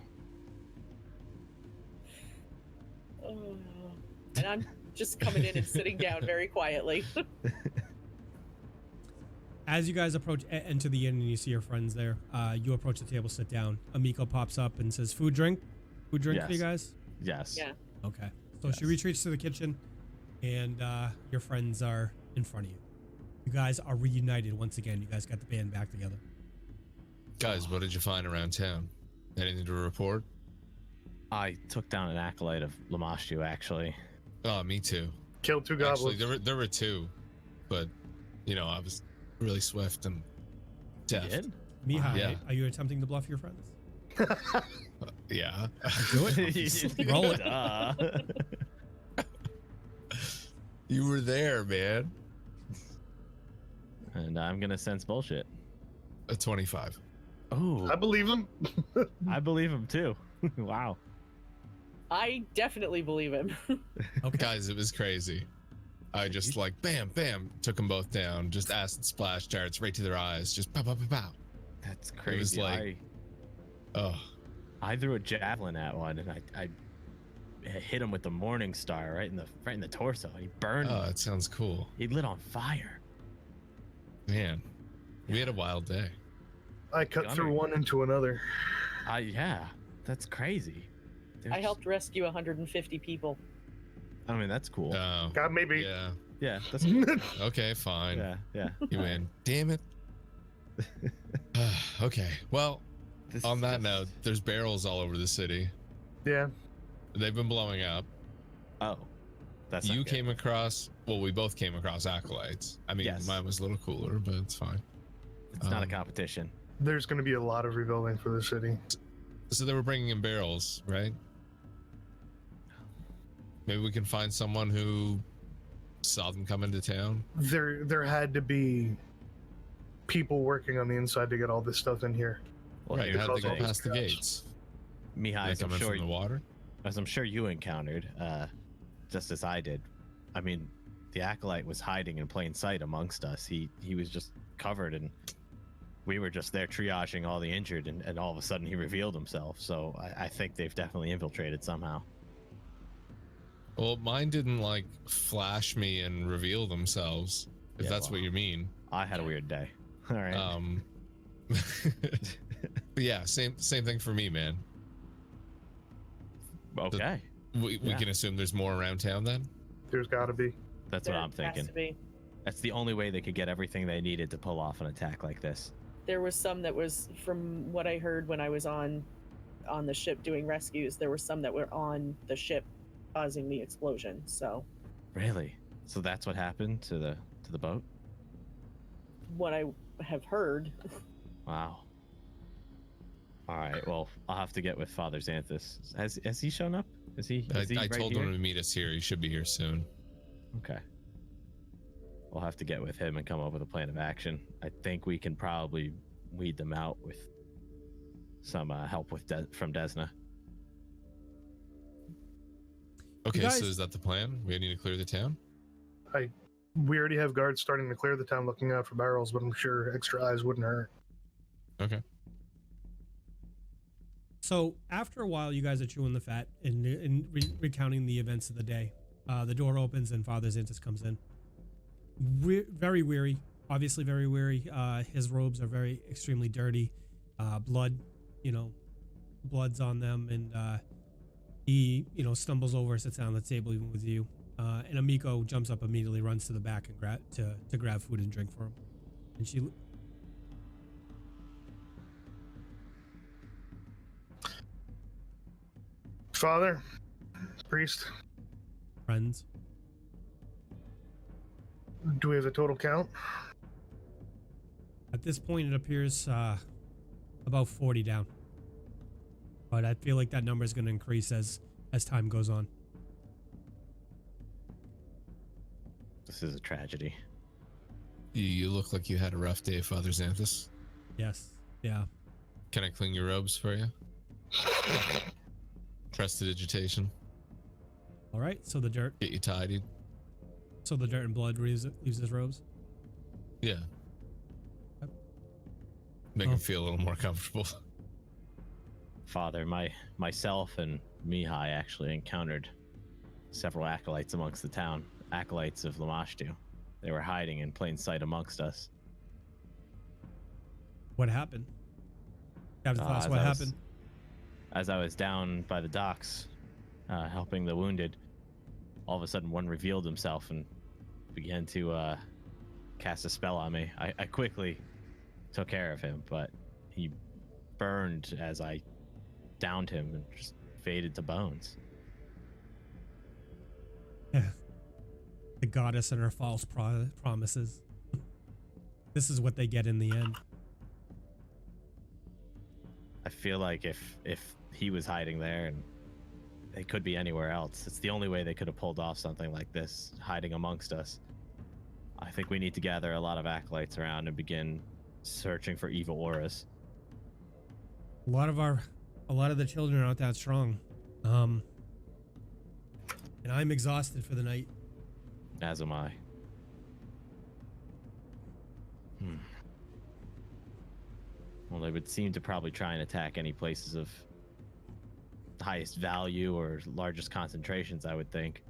And I'm just coming in and sitting down very quietly. As you guys enter the inn and you see your friends there, you approach the table, sit down. Amico pops up and says, food, drink for you Yes. guys? Yes. Yeah. Okay. So she Yes. retreats to the kitchen, and your friends are in front of you. You guys are reunited once again. You guys got the band back together. Guys, what did you find around town? Anything to report? I took down an acolyte of Lamashu, actually. Oh, me too. Killed two Actually, goblins. there were two, but I was really swift and You deft. did? Mihaly, Yeah. are you attempting to bluff your friends? Yeah. Do it. Roll it. Duh. You were there, man. And I'm gonna sense bullshit. A 25. Oh, I believe him. I believe him too. Wow. I definitely believe him. Okay. Guys, it was crazy. I just bam, bam, took them both down. Just acid splash darts right to their eyes. Just pow, pow, pow, pow. That's was crazy. like- Oh, I threw a javelin at one, and I hit him with the Morning Star right in the torso. And he burned. oh, that sounds cool. He lit on fire. Man, we had a wild day. I cut Gunnar. through one into another. Yeah, that's crazy. I helped rescue 150 people. I mean, that's cool. Oh, God, maybe. yeah. Yeah, that's cool. Okay, fine. Yeah. You win. Damn it. Okay, well, on that note, there's barrels all over the city. Yeah. They've been blowing up. Oh, that's not You good. came across, well, we both came across acolytes. I mean, Yes. mine was a little cooler, but it's fine. It's not a competition. There's going to be a lot of rebuilding for the city. So they were bringing in barrels, right? Maybe we can find someone who saw them come into town. There had to be people working on the inside to get all this stuff in here. Well, Right, here's how the did they go thing. past the gates? Mihai, They as I'm come in sure from the water? as I'm sure you encountered, just as I did. I mean, the acolyte was hiding in plain sight amongst us. He was just covered, and we were just there triaging all the injured, and all of a sudden he revealed himself. So I think they've definitely infiltrated somehow. Well, mine didn't like flash me and reveal themselves, if Yeah, that's well, what you mean. I had a weird day. All right. But yeah, same thing for me, man. Okay. We Yeah. can assume there's more around town then? There's got to be. That's There what I'm has thinking. to be. That's the only way they could get everything they needed to pull off an attack like this. There was some that was, from what I heard when I was on the ship doing rescues, there were some that were on the ship causing the explosion. So Really? So that's what happened to the boat? what I have heard, Wow. All right. Well, I'll have to get with Father Xanthus. Has he shown up? Is he I right told here? him to meet us here. He should be here soon. Okay. We'll have to get with him and come up with a plan of action. I think we can probably weed them out with some help with from Desna. Okay, guys- so is that the plan? We need to clear the town? We already have guards starting to clear the town looking out for barrels, but I'm sure extra eyes wouldn't hurt. Okay. So after a while, you guys are chewing the fat and recounting the events of the day. The door opens and Father Xanthus comes in. Very weary, obviously very weary. His robes are very extremely dirty. Blood, blood's on them, and he, stumbles over, sits down at the table even with you. And Amiko jumps up immediately, runs to the back and to grab food and drink for him. And she. Father, priest, Friends. do we have a total count? At this point, it appears about 40 down. But I feel like that number is going to increase as time goes on. This is a tragedy. You look like you had a rough day, Father Xanthus. Yes. Yeah. Can I clean your robes for you? Prestidigitation. All right. So the dirt Get you tidied. and blood leaves his robes. Yeah. Yep. Make Oh. him feel a little more comfortable. Father, myself and Mihai actually encountered several acolytes amongst the town. Acolytes of Lamashtu. They were hiding in plain sight amongst us. What happened? Davdithas, as what I was- happened? As I was down by the docks, helping the wounded, all of a sudden one revealed himself and began to cast a spell on me. I quickly took care of him, but he burned as I downed him and just faded to bones. The goddess and her false promises. This is what they get in the end. I feel like if he was hiding there, and they could be anywhere else, it's the only way they could have pulled off something like this, hiding amongst us. I think we need to gather a lot of acolytes around and begin searching for evil auras. A lot of the children are not that strong. And I'm exhausted for the night. As am I. Well, they would seem to probably try and attack any places of highest value or largest concentrations, I would think.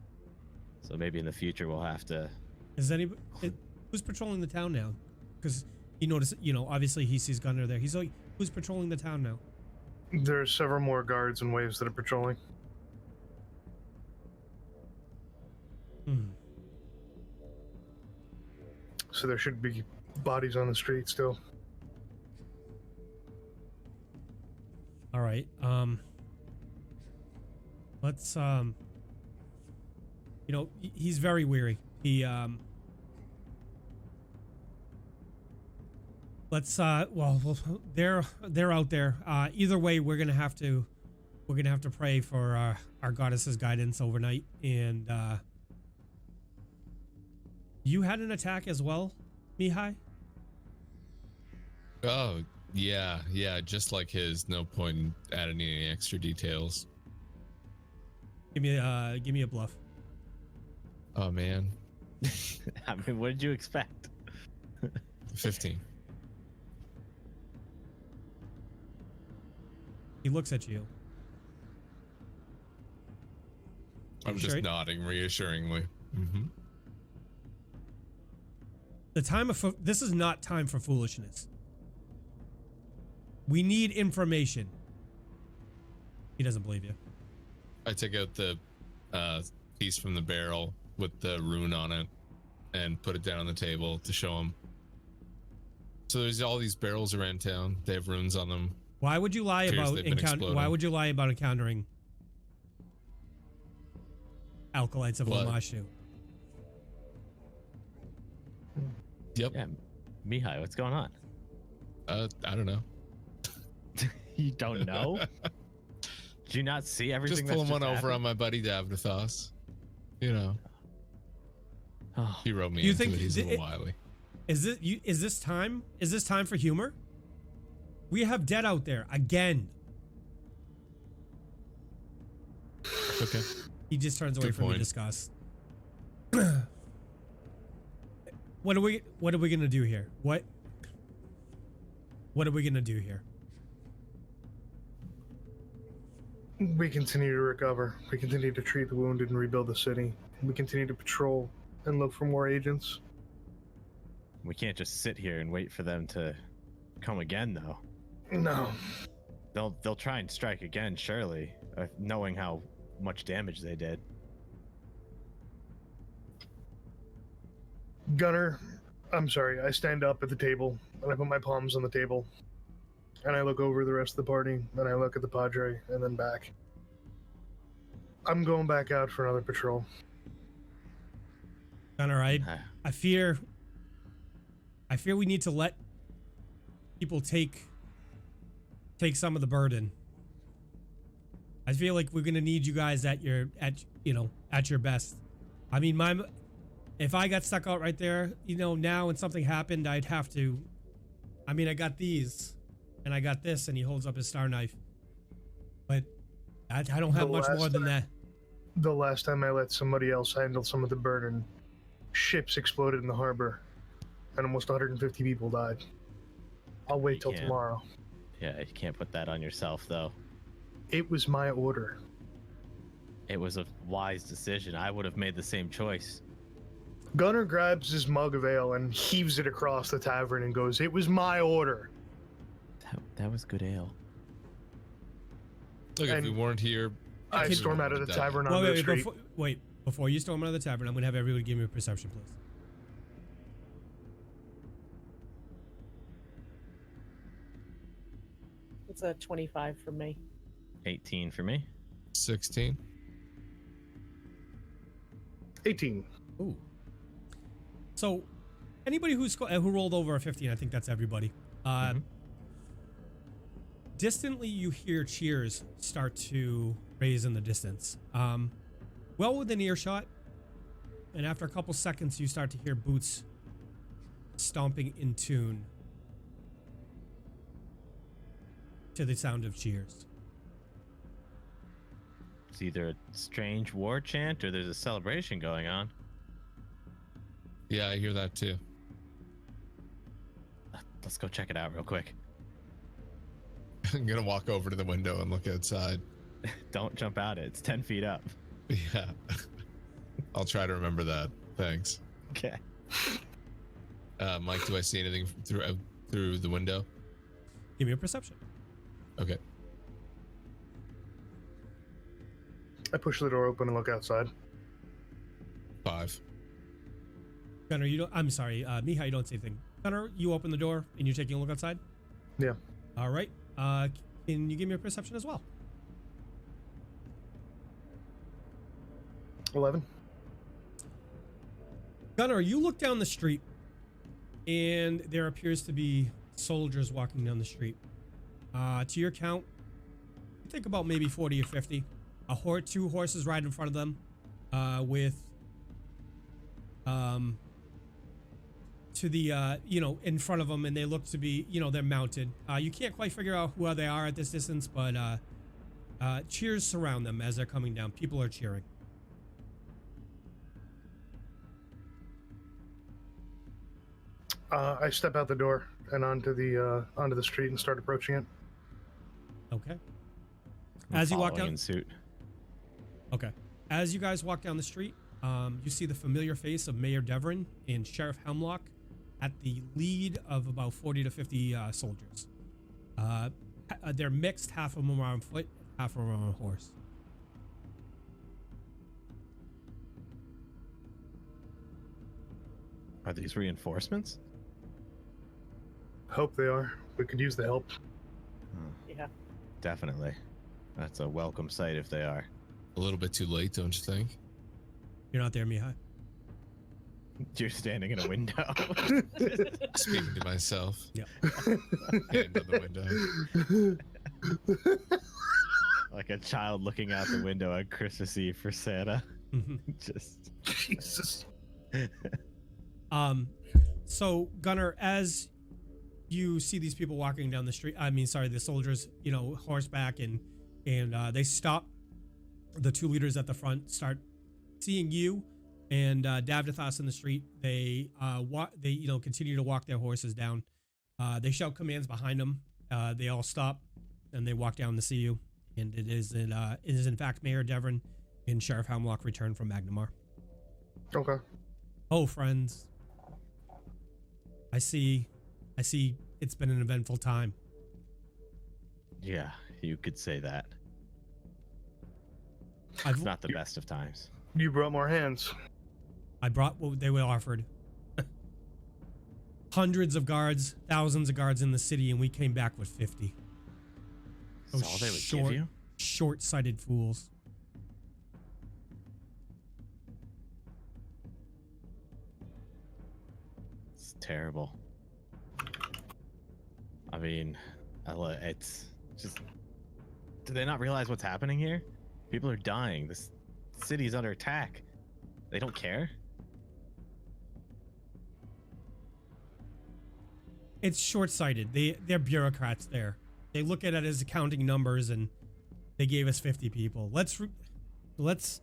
So maybe in the future we'll have to... Who's patrolling the town now? Because he noticed, obviously he sees Gunnar there. He's like, who's patrolling the town now? There's several more guards and waves that are patrolling. So there should be bodies on the street still. All right. Let's he's very weary. He let's they're out there. Either way, we're gonna have to we're gonna have to pray for our goddess's guidance overnight. And you had an attack as well, Mihaly? Oh, yeah, just like his. No point in adding any extra details. Give me a bluff. Oh man. I mean, what did you expect? 15. He looks at you. I'm just nodding reassuringly. Mm-hmm. This is not time for foolishness. We need information. He doesn't believe you. I take out the piece from the barrel with the rune on it and put it down on the table to show him. So there's all these barrels around town. They have runes on them. Why would you lie about Why would you lie about encountering alkalites of Lamashu? Yep. Yeah, Mihaly, what's going on? I don't know. You don't know? Did you not see everything? Just pulling one over on my buddy Davdithas. You know. Oh. He wrote me You into think it. He's a little wily. Is this time? Is this time for humor? We have dead out there again. Okay. He just turns away Good from the point. discuss. What are we gonna do here? What are we gonna do here? We continue to recover. We continue to treat the wounded and rebuild the city. We continue to patrol and look for more agents. We can't just sit here and wait for them to come again, though. No. They'll try and strike again, surely, knowing how much damage they did. Gunnar, I'm sorry. I stand up at the table and I put my palms on the table. And I look over the rest of the party, and I look at the Padre, and then back. I'm going back out for another patrol. Gunnar, I fear we need to let people take some of the burden. I feel like we're gonna need you guys at your best. I mean, if I got stuck out right there, now and something happened, I'd have to. I mean, I got these. And I got this, and he holds up his star knife. But I don't have much more than that. The last time I let somebody else handle some of the burden, ships exploded in the harbor, and almost 150 people died. I'll wait till tomorrow. Yeah, you can't put that on yourself, though. It was my order. It was a wise decision. I would have made the same choice. Gunnar grabs his mug of ale and heaves it across the tavern and goes, "It was my order." That was good ale. Look, if we weren't here, I storm out of the tavern on the street. Before you storm out of the tavern, I'm going to have everybody give me a perception, please. It's a 25 for me. 18 for me. 16. 18. Ooh. So, anybody who rolled over a 15, I think that's everybody. Distantly, you hear cheers start to raise in the distance. Well within earshot, and after a couple seconds, you start to hear boots stomping in tune to the sound of cheers. It's either a strange war chant or there's a celebration going on. Yeah, I hear that too. Let's go check it out real quick. I'm gonna walk over to the window and look outside. Don't jump out it. It's 10 feet up. Yeah. I'll try to remember that. Thanks. Okay. Mike, do I see anything through the window? Give me a perception. Okay. I push the door open and look outside. 5. Gunnar, I'm sorry, Mihaly, you don't say anything. Gunnar, you open the door and you're taking a look outside? Yeah. All right. Can you give me a perception as well? 11. Gunnar, you look down the street, and there appears to be soldiers walking down the street. To your count, I think about maybe 40 or 50. Two horses right in front of them, with to the in front of them, and they look to be, they're mounted. You can't quite figure out who they are at this distance, but cheers surround them as they're coming down. People are cheering. I step out the door and onto the street and start approaching it. Okay. I'm As you walk following down in suit. Okay. As you guys walk down the street, you see the familiar face of Mayor Tavern and Sheriff Hemlock at the lead of about 40 to 50 soldiers. They're mixed, half of them are on foot, half of them are on horse. Are these reinforcements? Hope they are. We could use the help. Yeah. Definitely. That's a welcome sight if they are. A little bit too late, don't you think? You're not there, Mihaly. You're standing in a window. Speaking to myself. Yep. Hand on the window. Like a child looking out the window on Christmas Eve for Santa. Just Jesus. So Gunnar, as you see these people walking down the street, the soldiers, horseback, and they stop. The two leaders at the front start seeing you and Davdithas in the street. They continue to walk their horses down. They shout commands behind them. They all stop and they walk down to see you. And it is in fact Mayor Tavern and Sheriff Hemlock return from Magnamar. Okay. Oh, friends. I see it's been an eventful time. yeah, you could say that. I've Not the best of times. You brought more hands. I brought what they were offered. Hundreds of guards, thousands of guards in the city, and we came back with 50. That's all they would give you? Short-sighted fools. It's terrible. I mean, it's just... Do they not realize what's happening here? People are dying. This city's under attack. They don't care? It's short-sighted. They're bureaucrats there. They look at it as counting numbers, and they gave us 50 people. Let's retire.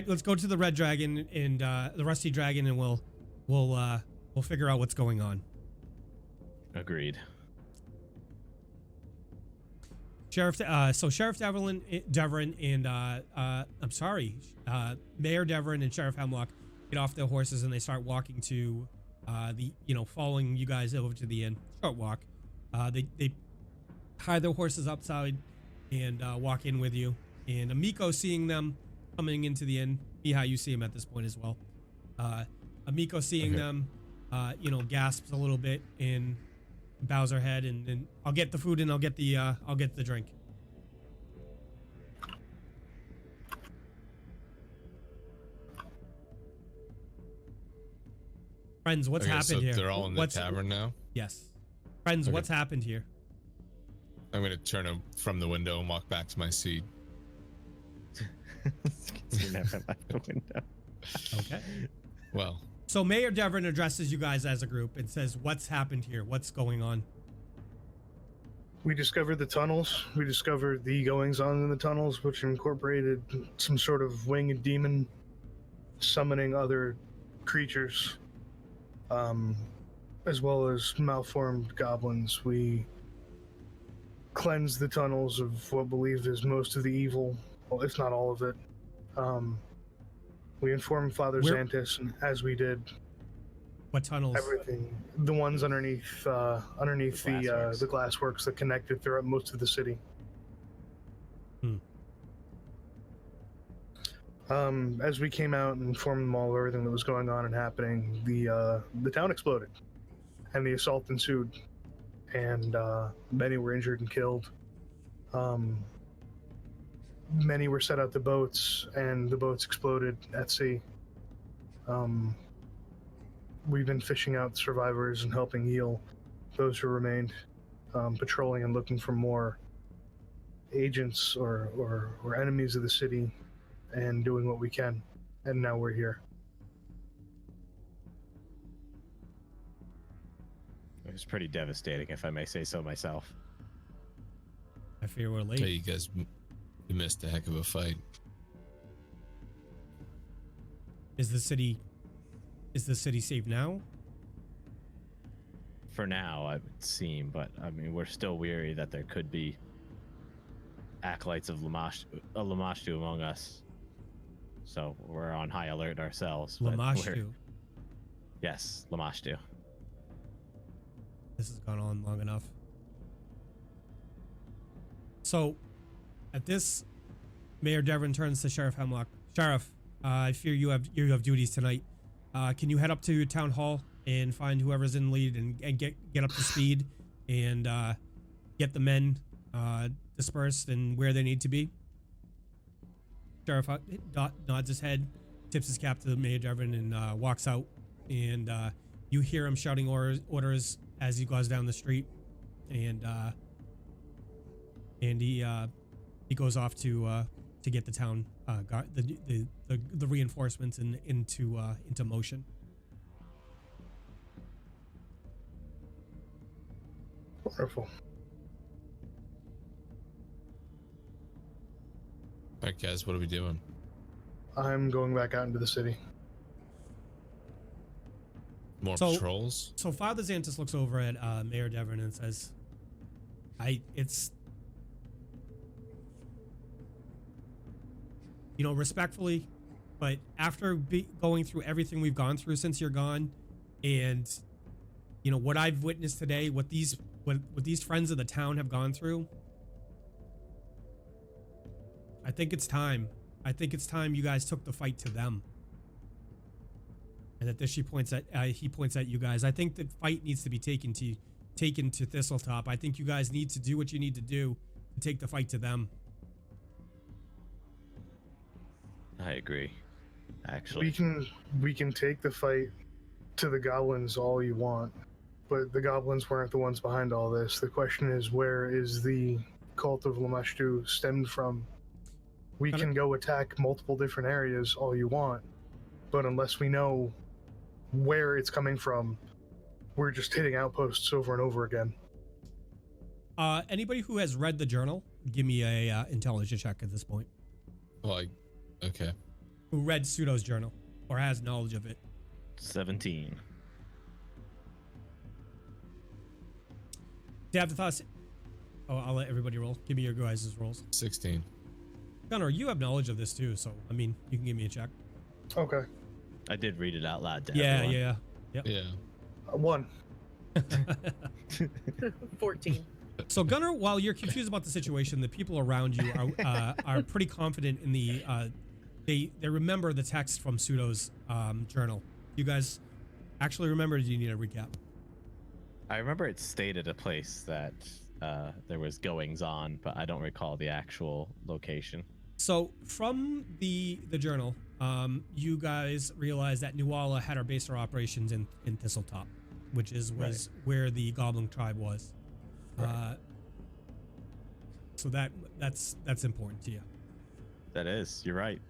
Let's go to the Red Dragon and the Rusty Dragon, and we'll figure out what's going on. Agreed. Sheriff Devlin and Mayor Devlin and Sheriff Hemlock get off their horses and they start walking to following you guys over to the inn. Short walk. They tie their horses outside and walk in with you. And Amiko, seeing them coming into the inn, Mihaly, you see him at this point as well. Amiko, seeing them, gasps a little bit and bows her head, and I'll get the food and I'll get the drink. Friends, what's happened here? They're all in the tavern now? Yes. Friends, what's happened here? I'm going to turn from the window and walk back to my seat. Okay. Well. So Mayor Devon addresses you guys as a group and says, what's happened here? What's going on? We discovered the tunnels. We discovered the goings-on in the tunnels, which incorporated some sort of winged demon summoning other creatures, as well as malformed goblins. We cleansed the tunnels of what believed is most of the evil, well, if not all of it. We informed Father Xantis, and as we did, what tunnels? Everything. The ones underneath the glassworks that connected throughout most of the city. As we came out and informed them all of everything that was going on and happening, the town exploded, and the assault ensued, and many were injured and killed. Many were set out to boats, and the boats exploded at sea. We've been fishing out survivors and helping heal those who remained, patrolling and looking for more agents or enemies of the city and doing what we can. And now we're here. It was pretty devastating, if I may say so myself. I fear we're late. Hey, you guys, you missed a heck of a fight. Is the city safe now? For now, it would seem, but I mean, we're still weary that there could be acolytes of Lamashtu among us. So we're on high alert ourselves. but Lamashtu. Yes, Lamashtu. This has gone on long enough. So, at this, Mayor Devon turns to Sheriff Hemlock. Sheriff, I fear you have duties tonight. Can you head up to town hall and find whoever's in lead and get up to speed and get the men dispersed and where they need to be? Sheriff nods his head, tips his cap to Mayor Devon, and walks out. And you hear him shouting orders as he goes down the street, and he goes off to get the town the reinforcements into motion. Wonderful. All right, guys, what are we doing? I'm going back out into the city. More So- patrols? So Father Xantus looks over at Mayor Devon and says, respectfully, but after going through everything we've gone through since you're gone, and what I've witnessed today, what these friends of the town have gone through, I think it's time. I think it's time you guys took the fight to them. And at this, he points at you guys. I think the fight needs to be taken to Thistletop. I think you guys need to do what you need to do to take the fight to them. I agree. Actually, We can take the fight to the goblins all you want, but the goblins weren't the ones behind all this. The question is, where is the cult of Lamashtu stemmed from? We can go attack multiple different areas all you want, but unless we know where it's coming from, we're just hitting outposts over and over again. Anybody who has read the journal, give me a intelligence check at this point. Okay. Who read Pseudo's journal or has knowledge of it? 17. Davdithas. Oh, I'll let everybody roll. Give me your guys' rolls. 16. Gunnar, you have knowledge of this too, so I mean, you can give me a check. Okay. I did read it out loud to Yeah. everyone. Yeah. 1. 14. So Gunnar, while you're confused about the situation, the people around you are pretty confident in the. They remember the text from Pseudo's journal. You guys actually remember? Or do you need a recap? I remember it stated a place that there was goings on, but I don't recall the actual location. So from the journal, you guys realize that Nuala had our base of operations in Thistletop, which was where the Goblin tribe was. Right. So that's important to you. That is, you're right.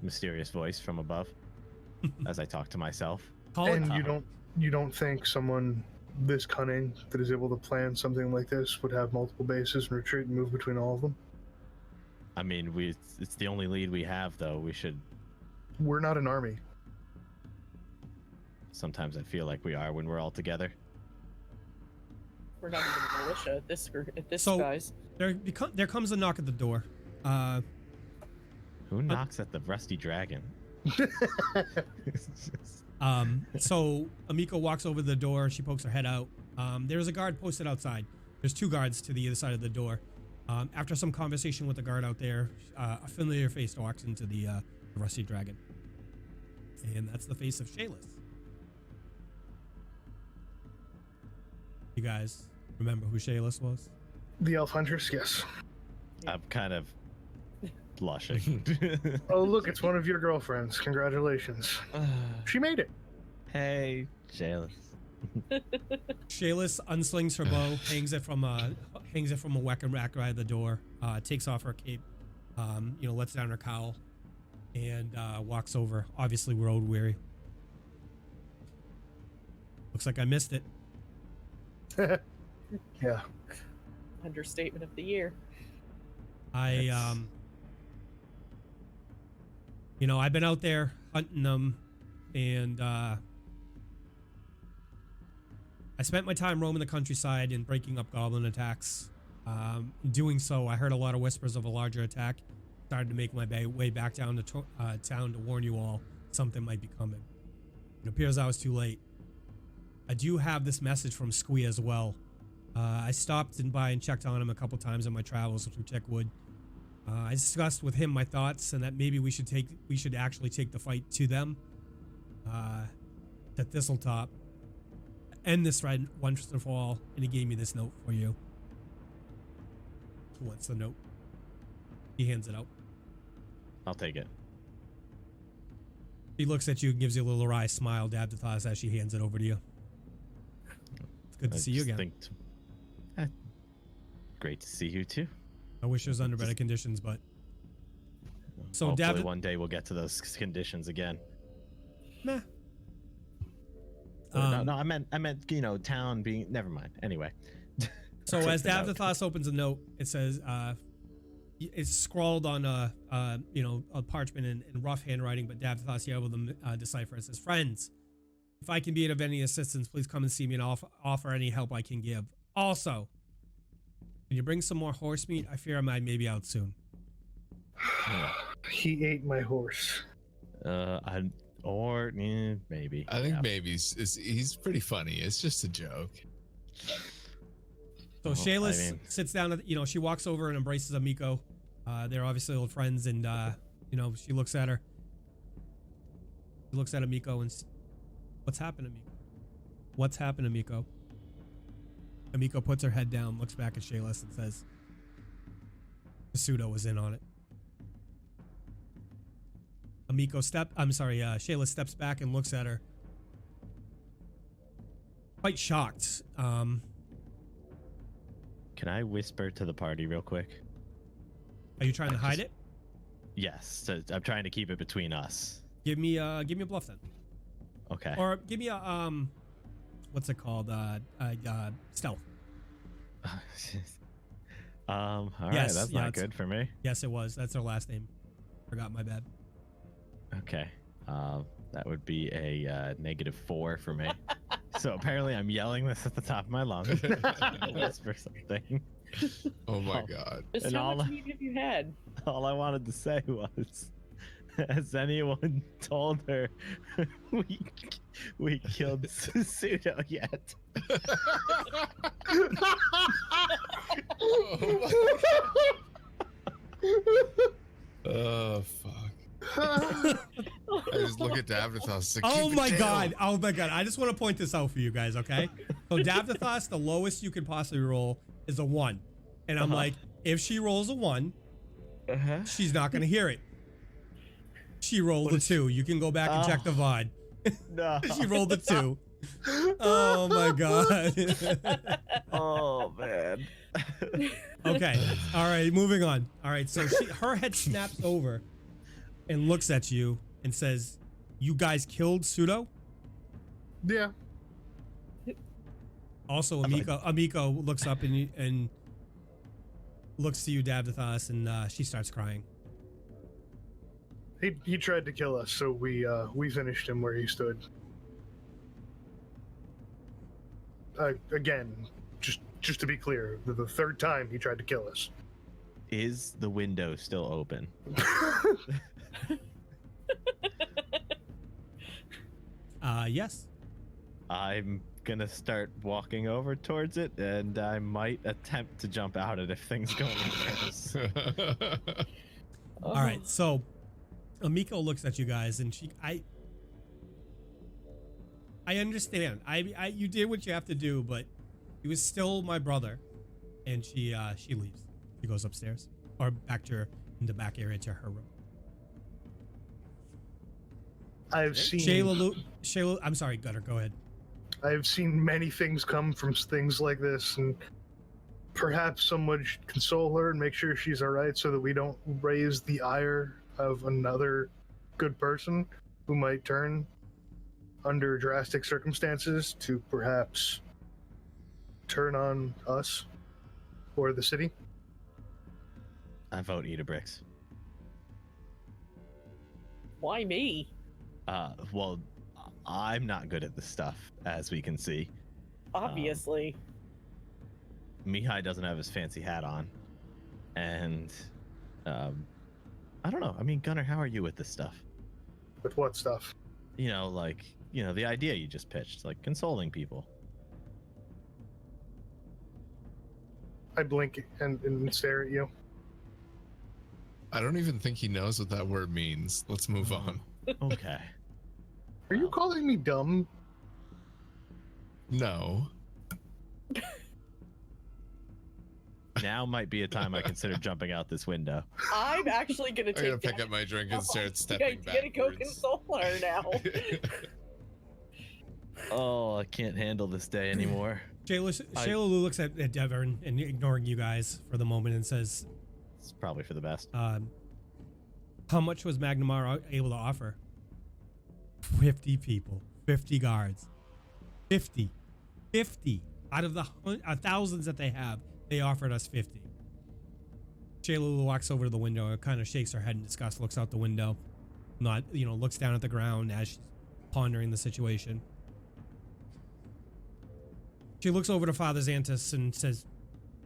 Mysterious voice from above, as I talk to myself. And you don't think someone this cunning that is able to plan something like this would have multiple bases and retreat and move between all of them? I mean, it's the only lead we have, though. We're not an army. Sometimes I feel like we are when we're all together. We're not even a militia at this So- guys. There comes a knock at the door. Who knocks at the rusty dragon? So Amiko walks over the door. She pokes her head out. There's a guard posted outside. There's 2 guards to the other side of the door. After some conversation with the guard out there, a familiar face walks into the rusty dragon. And that's the face of Shayless. You guys remember who Shayless was? The elf huntress, yes. I'm kind of blushing. Oh, look, it's one of your girlfriends. Congratulations. She made it. Hey, jealous. Shayless unslings her bow, hangs it from a weapon rack right at the door, takes off her cape, lets down her cowl, and walks over. Obviously, road weary. Looks like I missed it. Yeah. Understatement of the year. I've been out there hunting them, and I spent my time roaming the countryside and breaking up goblin attacks. In doing so, I heard a lot of whispers of a larger attack. Started to make my way back down to town to warn you all something might be coming. It appears I was too late. I do have this message from Squee as well. I stopped by and checked on him a couple times on my travels through Tickwood. I discussed with him my thoughts and that maybe we should actually take the fight to them, to Thistletop, end this right once and for all. And he gave me this note for you. What's the note? He hands it out. I'll take it. He looks at you and gives you a little wry smile, Davdithas, as she hands it over to you. It's good to see you again. Great to see you too. I wish it was under better conditions, but so hopefully one day we'll get to those conditions again. Nah. No, I meant town being. Never mind. Anyway. So as Davdithas opens a note, it says, it's scrawled on a parchment in rough handwriting, but Davdithas, you're able to decipher. It says, "Friends, if I can be of any assistance, please come and see me and offer any help I can give. Also, can you bring some more horse meat? I fear I might be out soon." He ate my horse. Maybe. I think maybe he's pretty funny. It's just a joke. So Shayless sits down. She walks over and embraces Amiko. They're obviously old friends, and she looks at her. She looks at Amiko and, "What's happened, Amiko? What's happened, Amiko?" Amiko puts her head down, looks back at Shayless, and says, "The pseudo was in on it." Shayless steps back and looks at her, quite shocked. Can I whisper to the party real quick? Are you trying to hide it? Yes, so I'm trying to keep it between us. Give me a bluff then. Okay. Or give me a what's it called? Stealth. All right, Yes, that's not good for me. Yes, it was. That's her last name. Forgot, my bad. Okay. That would be a -4 for me. So apparently I'm yelling this at the top of my lungs. Whisper something. Oh my god. Just And how much meat have you had? All I wanted to say was, has anyone told her we killed Pseudo yet? Oh fuck. I just look at Davdithas. Like, Oh my god! I just want to point this out for you guys, okay? So Davdithas, the lowest you could possibly roll is a 1, and I'm like, if she rolls a 1, she's not gonna hear it. She rolled a 2. You can go back and check the VOD. No. She rolled a 2. Oh my god. Oh man. Okay. All right. Moving on. All right. So her head snaps over and looks at you and says, "You guys killed Pseudo?" Yeah. Also, Amiko looks up and looks to you, Davdithas, and she starts crying. He tried to kill us, so we finished him where he stood. Again, just to be clear, the third time he tried to kill us. Is the window still open? Yes. I'm gonna start walking over towards it, and I might attempt to jump out it if things go reverse. All right. So Amiko looks at you guys, and I understand. You did what you have to do, but he was still my brother, and she leaves. She goes upstairs or back to in the back area to her room. I've seen. Shayla, I'm sorry, Gunnar. Go ahead. I've seen many things come from things like this, and perhaps someone should console her and make sure she's all right so that we don't raise the ire of another good person who might turn under drastic circumstances to perhaps turn on us or the city. I vote Idabrix. Why me? Well, I'm not good at this stuff, as we can see. Obviously. Mihaly doesn't have his fancy hat on. And, I don't know. I mean, Gunnar, how are you with this stuff? With what stuff? You know, like, the idea you just pitched, like consoling people. I blink and stare at you. I don't even think he knows what that word means. Let's move on. Okay. Are you calling me dumb? No. Now might be a time I consider jumping out this window. I'm actually gonna I'm take. gonna pick up my drink and start stepping I'm gonna go backwards. console her now. Oh, I can't handle this day anymore. Shayla looks at Tavern and ignoring you guys for the moment and says, It's probably for the best. how much was Magnamar able to offer? 50 people, 50 guards, 50 out of the thousands that they have. They offered us 50. Shayla walks over to the window and kind of shakes her head in disgust, looks out the window, looks down at the ground as she's pondering the situation. She looks over to Father Xantus and says,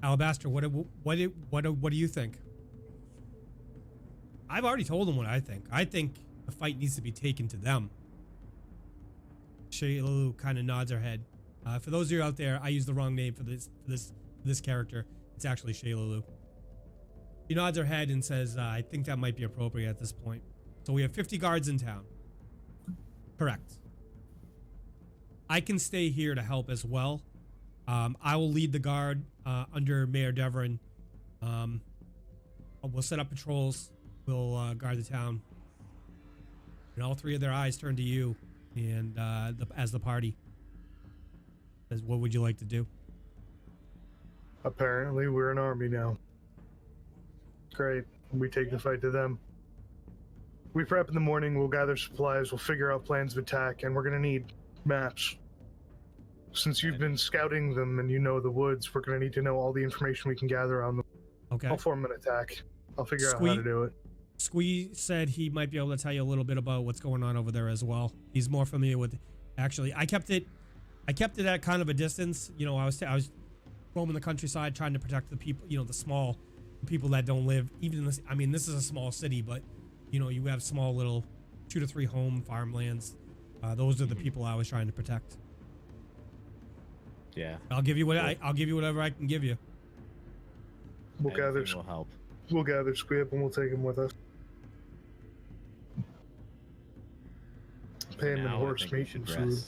Alabaster, what do you think? I've already told them what I think. I think the fight needs to be taken to them. Shayla kind of nods her head. For those of you out there, I used the wrong name for this character. It's actually Shayla. She nods her head and says, I think that might be appropriate at this point. So we have 50 guards in town. Correct. I can stay here to help as well. I will lead the guard under Mayor Devon. We'll set up patrols. We'll guard the town. And all three of their eyes turn to you and as the party. Says, what would you like to do? Apparently, we're an army now. Great. We take the fight to them. We prep in the morning, we'll gather supplies, we'll figure out plans of attack, and we're going to need maps. Since you've been scouting them and you know the woods, we're going to need to know all the information we can gather on them. Okay. I'll form an attack. I'll figure out how to do it. Squee said he might be able to tell you a little bit about what's going on over there as well. He's more familiar with. Actually, I kept it at kind of a distance. I was roaming the countryside trying to protect the people. The small people that don't live even in this. I mean, this is a small city, but you have small little 2 to 3 home farmlands. Those are the people I was trying to protect. Yeah. I'll give you whatever I can give you. We'll gather. Will help. We'll gather Squib and we'll take him with us. Pay him in Now horse I think we meat should and food.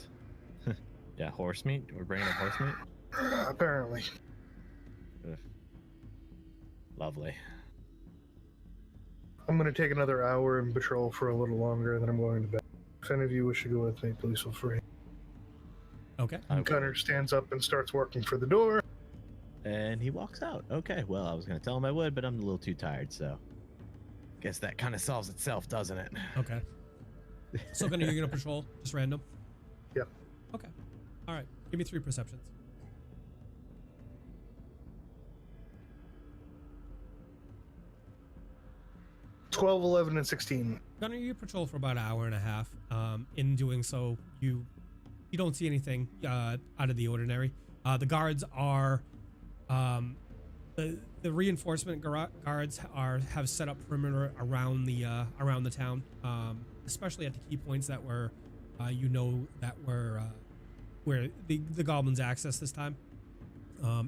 rest. Yeah, horse meat? We're bringing up horse meat? Apparently. Ugh. Lovely. I'm going to take another hour and patrol for a little longer, and then I'm going to bed. If any of you wish to go with me, please feel free. Okay. Gunnar stands up and starts working for the door. And he walks out. Okay, well, I was going to tell him I would, but I'm a little too tired, so. Guess that kind of solves itself, doesn't it? Okay. So, Gunnar, you're gonna patrol just random? Yep. Okay. All right. Give me 3 perceptions. 12, 11, and 16. Gunnar, you patrol for about an hour and a half. In doing so, you don't see anything out of the ordinary. The guards are the reinforcement guards have set up perimeter around the town, especially at the key points that were where the goblins access this time,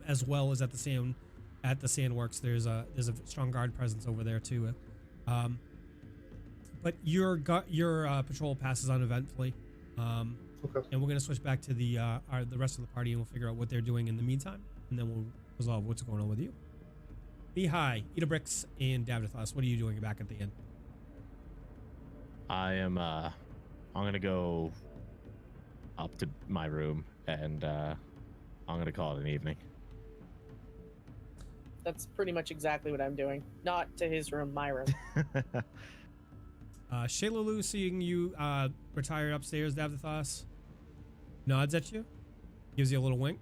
as well as at the sandworks. There's a strong guard presence over there too. But your patrol passes uneventfully. Okay. And we're gonna switch back to the rest of the party, and we'll figure out what they're doing in the meantime, and then we'll resolve what's going on with you. Mihaly, Idabrix, and Davdithas, what are you doing back at the inn? I'm gonna go up to my room and I'm gonna call it an evening. That's pretty much exactly what I'm doing. Not to his room, my room. Shaylalu, seeing you retire upstairs, Davdithas, nods at you, gives you a little wink.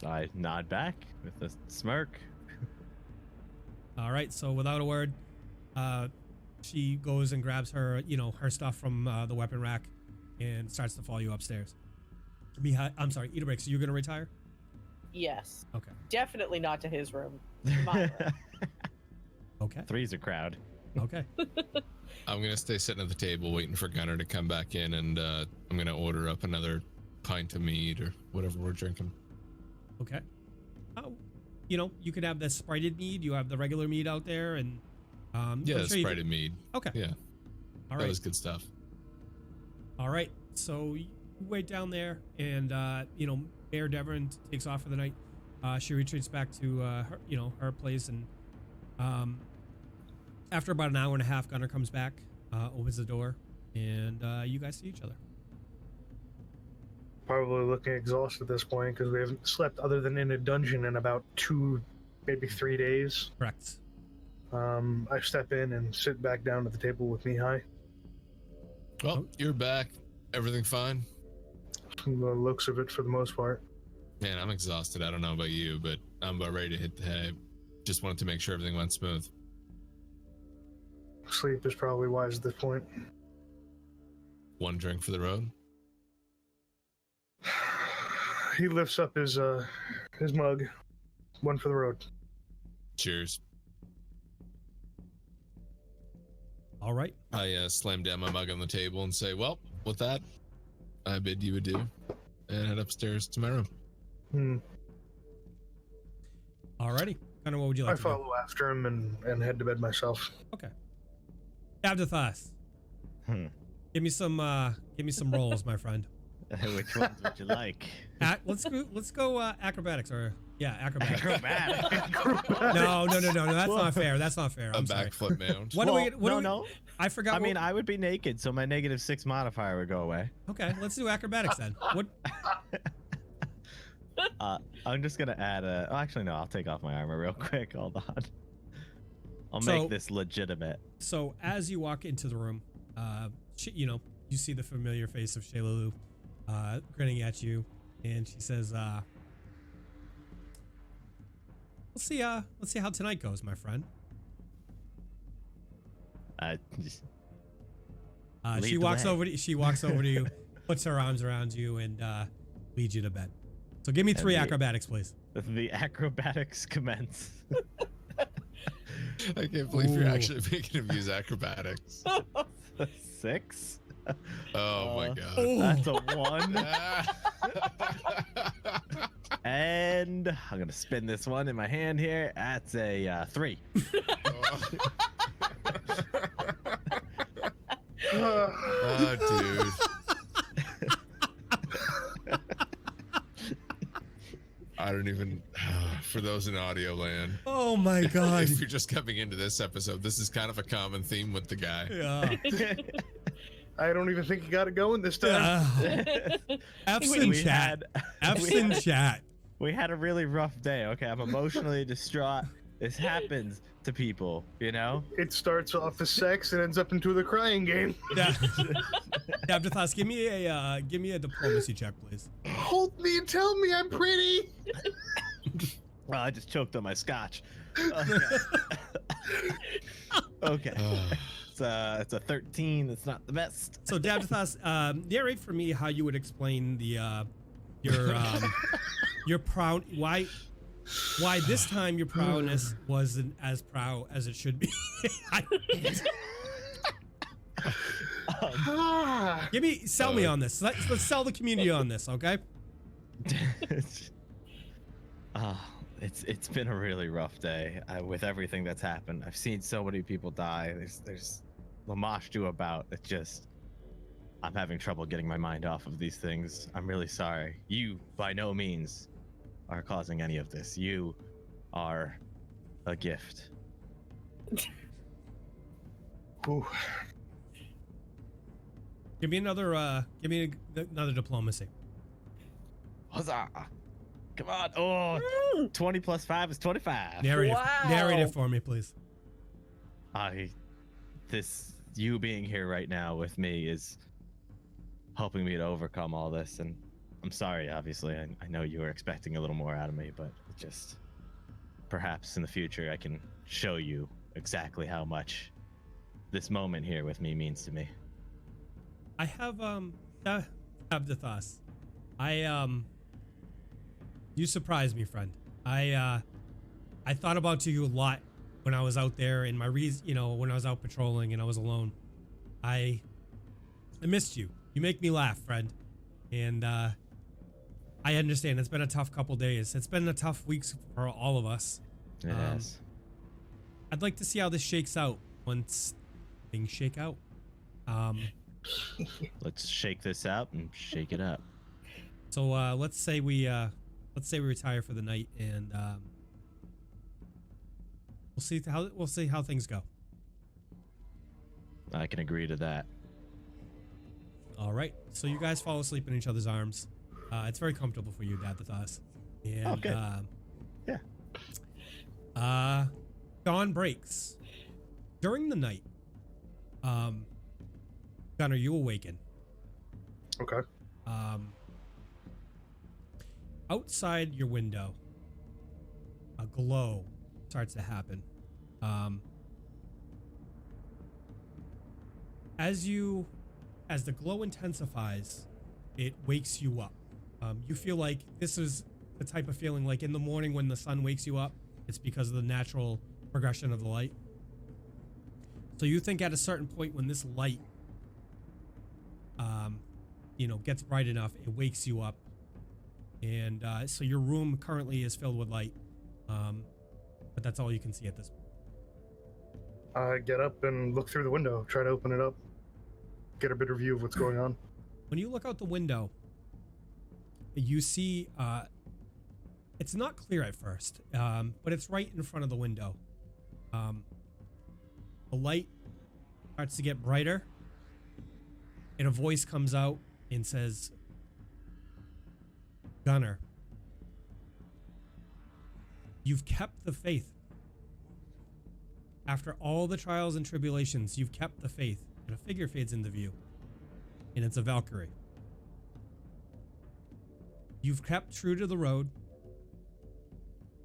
I nod back with a smirk. All right, so without a word, she goes and grabs her, her stuff from the weapon rack and starts to follow you upstairs. I'm sorry, Idabrix, so you're going to retire? Yes. Okay. Definitely not to his room. My room. Okay. Three's a crowd. Okay. I'm gonna stay sitting at the table waiting for Gunnar to come back in, and I'm gonna order up another pint of mead or whatever we're drinking. Okay. You could have the sprited mead. You have the regular mead out there, and Yeah, I'm the sure you sprited mead. Okay. Yeah, All that right. was good stuff. All right. So you wait down there, and Mayor Devon takes off for the night. She retreats back to her place, and after about an hour and a half, Gunnar comes back, opens the door, and you guys see each other. Probably looking exhausted at this point because we haven't slept other than in a dungeon in about 2, maybe 3 days. Correct. I step in and sit back down at the table with Mihaly. Well, you're back. Everything fine? From the looks of it, for the most part. Man, I'm exhausted. I don't know about you, but I'm about ready to hit the hay. Just wanted to make sure everything went smooth. Sleep is probably wise at this point. One drink for the road? He lifts up his mug. One for the road. Cheers. All right. I slam down my mug on the table and say, well, with that, I bid you adieu and head upstairs to my room. Alrighty. Kind of what would you like I to do? follow after him and head to bed myself. Okay. Davdithas. Give me some rolls, my friend. Which ones would you like? Let's go acrobatics acrobatics. Acrobatic. No, that's not fair. That's not fair. A I'm sorry. backflip mount. No. I forgot. I mean, I would be naked, so my -6 modifier would go away. Okay, let's do acrobatics then. What? I'm just gonna add a. Oh, actually, no. I'll take off my armor real quick. Hold on. I'll So- make this legitimate. So as you walk into the room, you see the familiar face of Shaylalu, grinning at you, and she says, let's see how tonight goes, my friend. Lead She the walks way. over to you, puts her arms around you, and leads you to bed. So give me 3 acrobatics, please. The acrobatics commence. I can't believe you're Ooh. actually making him use acrobatics. 6. Oh my god. That's a 1. And I'm gonna spin this one in my hand here. That's a 3. Oh, dude. I don't even. For those in audio land, Oh my god. if you're just coming into this episode, this is kind of a common theme with the guy. Yeah. I don't even think he got it going this time. F's in We chat. had- F's in chat. We had a really rough day. Okay, I'm emotionally distraught. This happens to people, you know? It starts off as sex and ends up into the crying game. Davdithas, give me a diplomacy check, please. Hold me and tell me I'm pretty. Well, I just choked on my scotch. Okay. It's a 13. It's not the best. So Davdithas, narrate for me how you would explain the your proud why this time your prowess wasn't as proud as it should be. Sell me on this. Let's sell the community on this, okay? It's been a really rough day with everything that's happened. I've seen so many people die. There's Lamash do about. It's just I'm having trouble getting my mind off of these things. I'm really sorry. You by no means are causing any of this. You are a gift. Ooh. Give me another diplomacy. Huzzah! Come on. Oh, 20 plus 5 is 25. Narrate Wow. it for me, please. You being here right now with me is helping me to overcome all this, and I'm sorry, obviously. I know you were expecting a little more out of me, but just perhaps in the future I can show you exactly how much this moment here with me means to me. I have Davdithas. You surprised me, friend. I thought about you a lot when I was out there in my when I was out patrolling and I was alone. I missed you. You make me laugh, friend. And I understand it's been a tough couple days. It's been a tough weeks for all of us. It has. I'd like to see how this shakes out once things shake out. Let's shake this out and shake it up. So let's say we retire for the night, and we'll see how things go. I can agree to that. All right. So you guys fall asleep in each other's arms. It's very comfortable for you, Davdithas. And Okay. yeah. Dawn breaks. During the night, Gunnar, you awaken. Okay. Outside your window, a glow starts to happen. As the glow intensifies, it wakes you up. You feel like this is the type of feeling like in the morning when the sun wakes you up. It's because of the natural progression of the light. So you think at a certain point when this light, gets bright enough, it wakes you up. And so your room currently is filled with light, but that's all you can see at this point. I get up and look through the window, try to open it up, get a better view of what's going on. When you look out the window, you see it's not clear at first, but it's right in front of the window. The light starts to get brighter, and a voice comes out and says, Gunnar, you've kept the faith. After all the trials and tribulations, you've kept the faith. And a figure fades into view, and it's a Valkyrie. You've kept true to the road,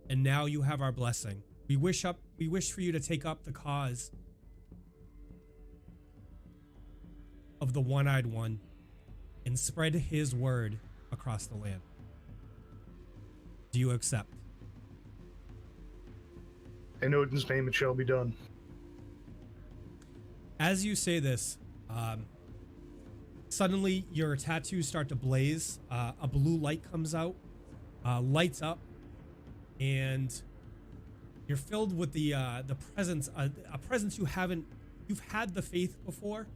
and now you have our blessing. We wish for you to take up the cause of the One-Eyed One and spread his word across the land. Do you accept? In Odin's name it shall be done. As you say this, suddenly your tattoos start to blaze. A blue light comes out, lights up, and you're filled with the presence, a presence you've had the faith before,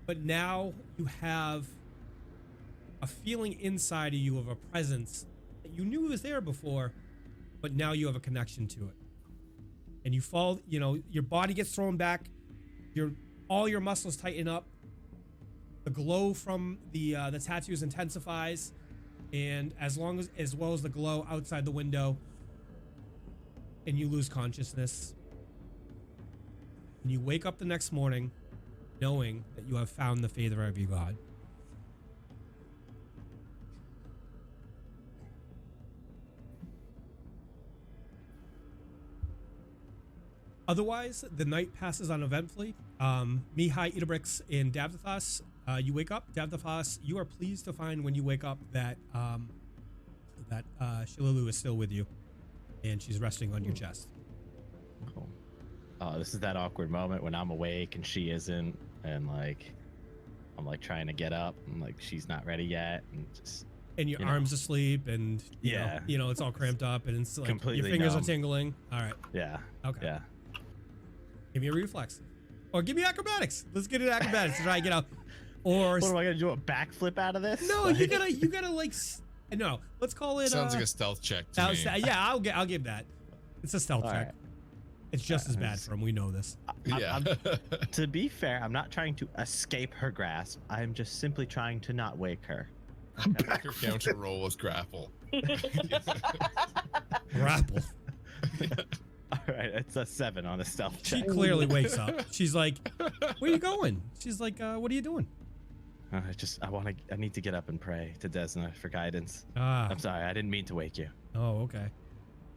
but now you have a feeling inside of you of a presence that you knew was there before, but now you have a connection to it. And you fall, your body gets thrown back, all your muscles tighten up, the glow from the tattoos intensifies, and as well as the glow outside the window, and you lose consciousness. And you wake up the next morning knowing that you have found the favor of your God. Otherwise, the night passes uneventfully. Mihaly, Idabrix, and Davdithas, you wake up. Davdithas, you are pleased to find when you wake up that Shilulu is still with you, and she's resting on your chest. Cool. This is that awkward moment when I'm awake and she isn't, and I'm trying to get up, and she's not ready yet, and your arms asleep, and yeah, it's all cramped up, and it's completely your fingers numb. are tingling. All right. Yeah. Okay. Yeah. Give me a reflex, or give me acrobatics. Let's get it acrobatics to try and get out. Or what am I gonna do? A backflip out of this? No, you gotta no. Let's call it. Sounds like a stealth check to me. Yeah, I'll give that. It's a stealth check. Right. It's just as bad for him. We know this. Yeah. To be fair, I'm not trying to escape her grasp. I'm just simply trying to not wake her. Make her counter roll with grapple. Grapple. All right, it's a 7 on a stealth She check. clearly wakes up. She's like, "Where are you going?" She's like, "What are you doing?" I need to get up and pray to Desna for guidance. Ah. I'm sorry, I didn't mean to wake you. Oh, okay.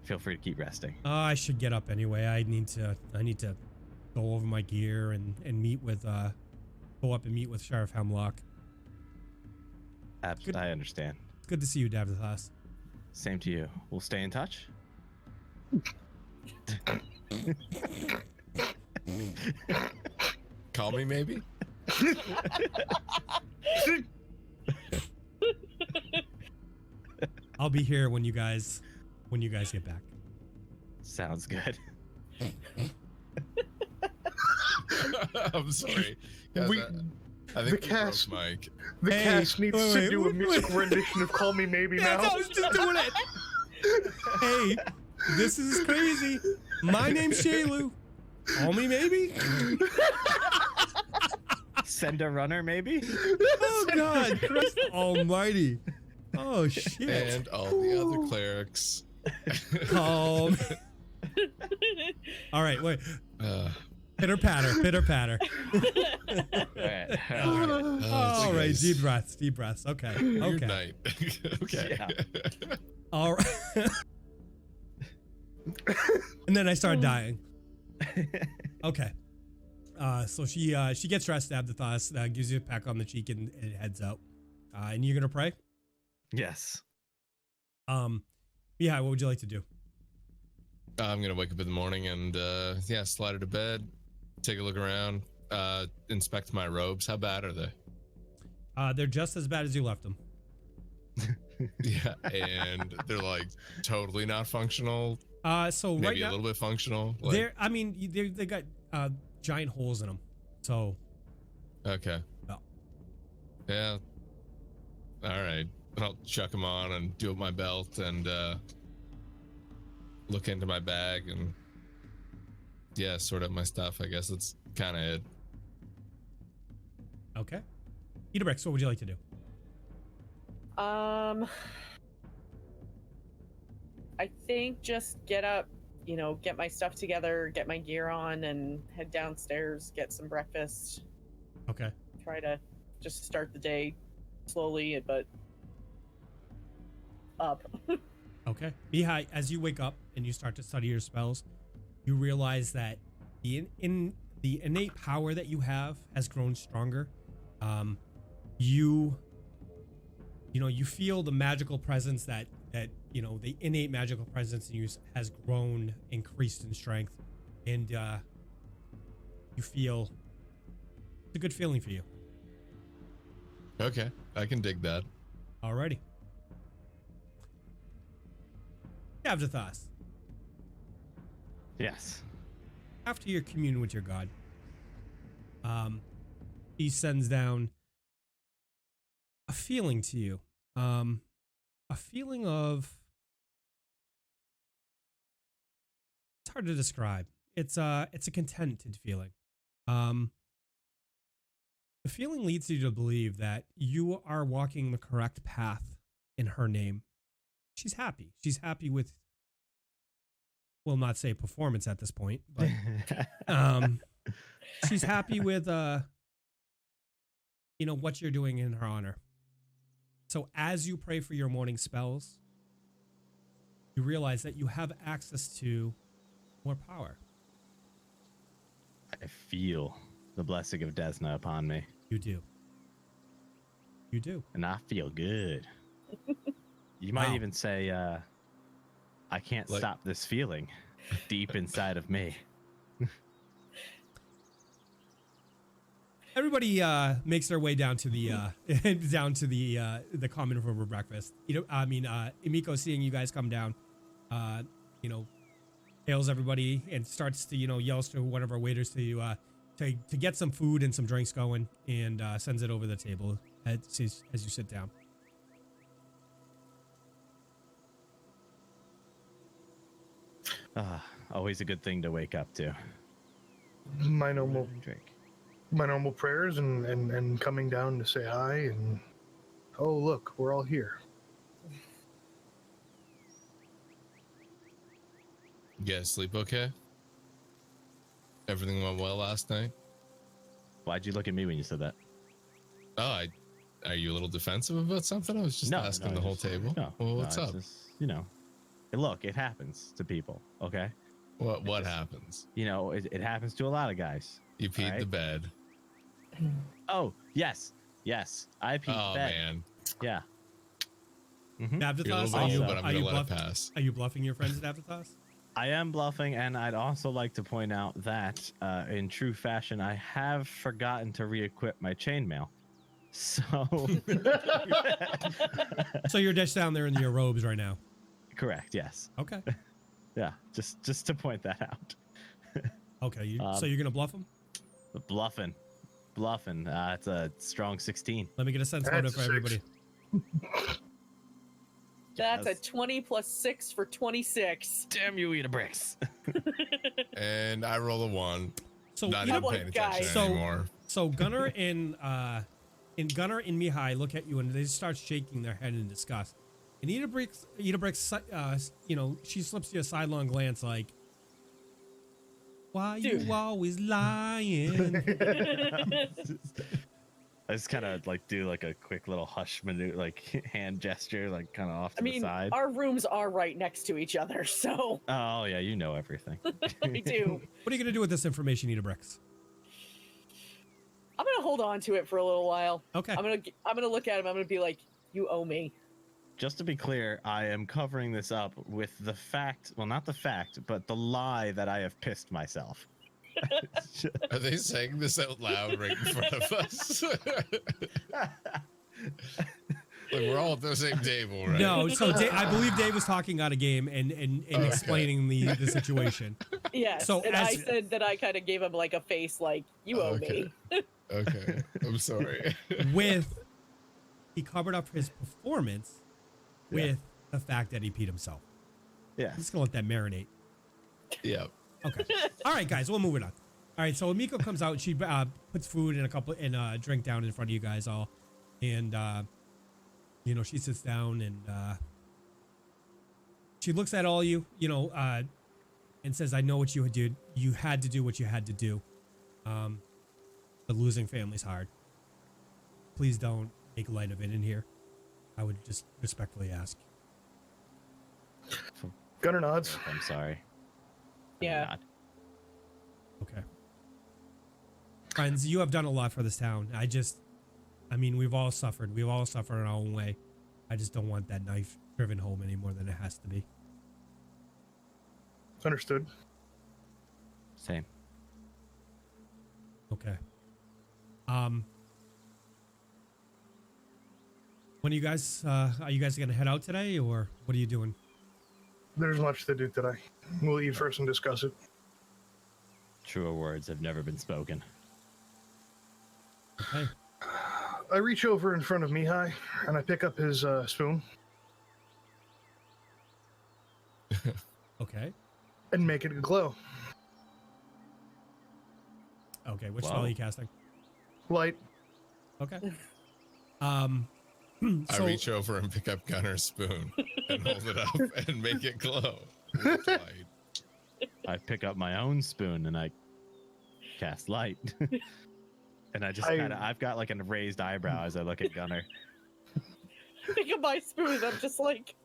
Feel free to keep resting. I should get up anyway. I need to go over my gear and meet with go up and meet with Sheriff Hemlock. I understand. It's good to see you, Davdithas. Same to you. We'll stay in touch. Call me, maybe? I'll be here when you guys get back. Sounds good. I'm sorry. Guys, I think the cast, Mike. the Hey, cast needs wait, to wait, do a wait, music wait. rendition of "Call Me Maybe" Yeah, now. I was just doing it. Hey, this is crazy. My name's Shaylu. Call me maybe. Send a runner, maybe? Oh God, Christ Almighty. Oh shit. And all the other clerics. Calm. All right, wait. Pitter patter, pitter patter. All right, geez. deep breaths, deep breaths. Okay, Weird okay. night. Okay. Yeah. All right. And then I started dying. Okay. So she gets dressed, Davdithas, gives you a peck on the cheek, and heads out. And you're gonna pray. Yes. Yeah. What would you like to do? I'm gonna wake up in the morning and slide her to bed, take a look around, inspect my robes. How bad are they? They're just as bad as you left them. Yeah, and they're like totally not functional. So right Maybe now a little bit functional. Like, they're. I mean, they got giant holes in them. So. okay. Oh. Yeah. All right. I'll chuck them on and do up my belt and look into my bag and sort out my stuff. I guess that's kind of it. Okay. Idabrix, what would you like to do? I think just get up, get my stuff together, get my gear on, and head downstairs, get some breakfast. Okay. Try to just start the day slowly, but up. Okay. Mihaly, as you wake up and you start to study your spells, you realize that the innate power that you have has grown stronger. You feel the magical presence that the innate magical presence in you has grown, increased in strength, and you feel it's a good feeling for you. Okay, I can dig that. Alrighty. Davdithas, Yes. after your communion with your god, he sends down a feeling to you, a feeling of, it's hard to describe. It's a contented feeling. The feeling leads you to believe that you are walking the correct path in her name. She's happy. She's happy with, will not say performance at this point, but she's happy with what you're doing in her honor. So as you pray for your morning spells, you realize that you have access to more power. I feel the blessing of Desna upon me, You do. You do. and I feel good. You might Wow. even say, I can't stop this feeling deep inside of me. Everybody makes their way down to the the common room for breakfast. Emiko, seeing you guys come down, hails everybody and starts to yells to one of our waiters to get some food and some drinks going, and sends it over the table as you sit down. Always a good thing to wake up to. My normal Drink. prayers and coming down to say hi and oh look, we're all here. You guys sleep okay? Everything went well last night? Why'd you look at me when you said that? Oh, are you a little defensive about something? I was just asking the whole table. No, Well, what's it's up? just, look, it happens to people. Okay. What happens? It happens to a lot of guys. You peed right? the bed. Oh, yes. I peed Oh, the bed. man. Yeah. You're a Davdithas, little bit, but I'm going to let it pass. Are you bluffing your friends, Davdithas? I am bluffing, and I'd also like to point out that, in true fashion, I have forgotten to re-equip my chainmail. So, So you're just down there in your robes right now. correct. Yes. Okay. Yeah. Just to point that out. Okay. So you're gonna bluff him? Bluffing. It's a strong 16. Let me get a sense motive for everybody. That's a Yes. 20 plus 6 for 26. Damn you, Idabrix. And I roll a 1. So Not you know, even paying attention So- anymore. so Gunnar and Mihaly look at you and they start shaking their head in disgust. And Idabrix, she slips you a sidelong glance like, "Why Dude. you always lying?" I just kind of do like a quick little hush maneuver, like hand gesture, like kind of off to I mean, the side. our rooms are right next to each other, so Oh yeah, you know everything. I do. What are you gonna do with this information, Idabrix? I'm gonna hold on to it for a little while. Okay. I'm gonna look at him. I'm gonna be like, "You owe me." Just to be clear, I am covering this up with the fact, well, not the fact, but the lie that I have pissed myself. Are they saying this out loud right in front of us? Like we're all at the same table, right? No, so I believe Dave was talking out of game and Okay. explaining the situation. Yes. So and as- I said that I kind of gave him like a face, like, "You owe me." Okay. I'm sorry. He covered up his performance with the fact that he peed himself. Yeah. I'm just gonna let that marinate. Yeah. Okay. All right, guys, we'll move it on. All right, so Amiko comes out. She puts food and a drink down in front of you guys all, and she sits down and she looks at all you, and says, "I know what you did. You had to do what you had to do. But losing family's hard. Please don't make light of it in here. I would just respectfully ask." Gunnar nods. I'm sorry. Yeah. I'm not. Okay. Friends, you have done a lot for this town. We've all suffered. We've all suffered in our own way. I just don't want that knife driven home any more than it has to be. Understood. Same. Okay. When are you guys gonna head out today, or what are you doing? There's much to do today. We'll eat first and discuss it. Truer words have never been spoken. Okay. I reach over in front of Mihaly and I pick up his spoon Okay. and make it glow. Okay. Which Wow. spell are you casting? Light. Okay. I So, reach over and pick up Gunnar's spoon and hold it up and make it glow. With light. I pick up my own spoon and I cast light. And I just I've got like a raised eyebrow as I look at Gunnar. Pick up my spoon. I'm just like,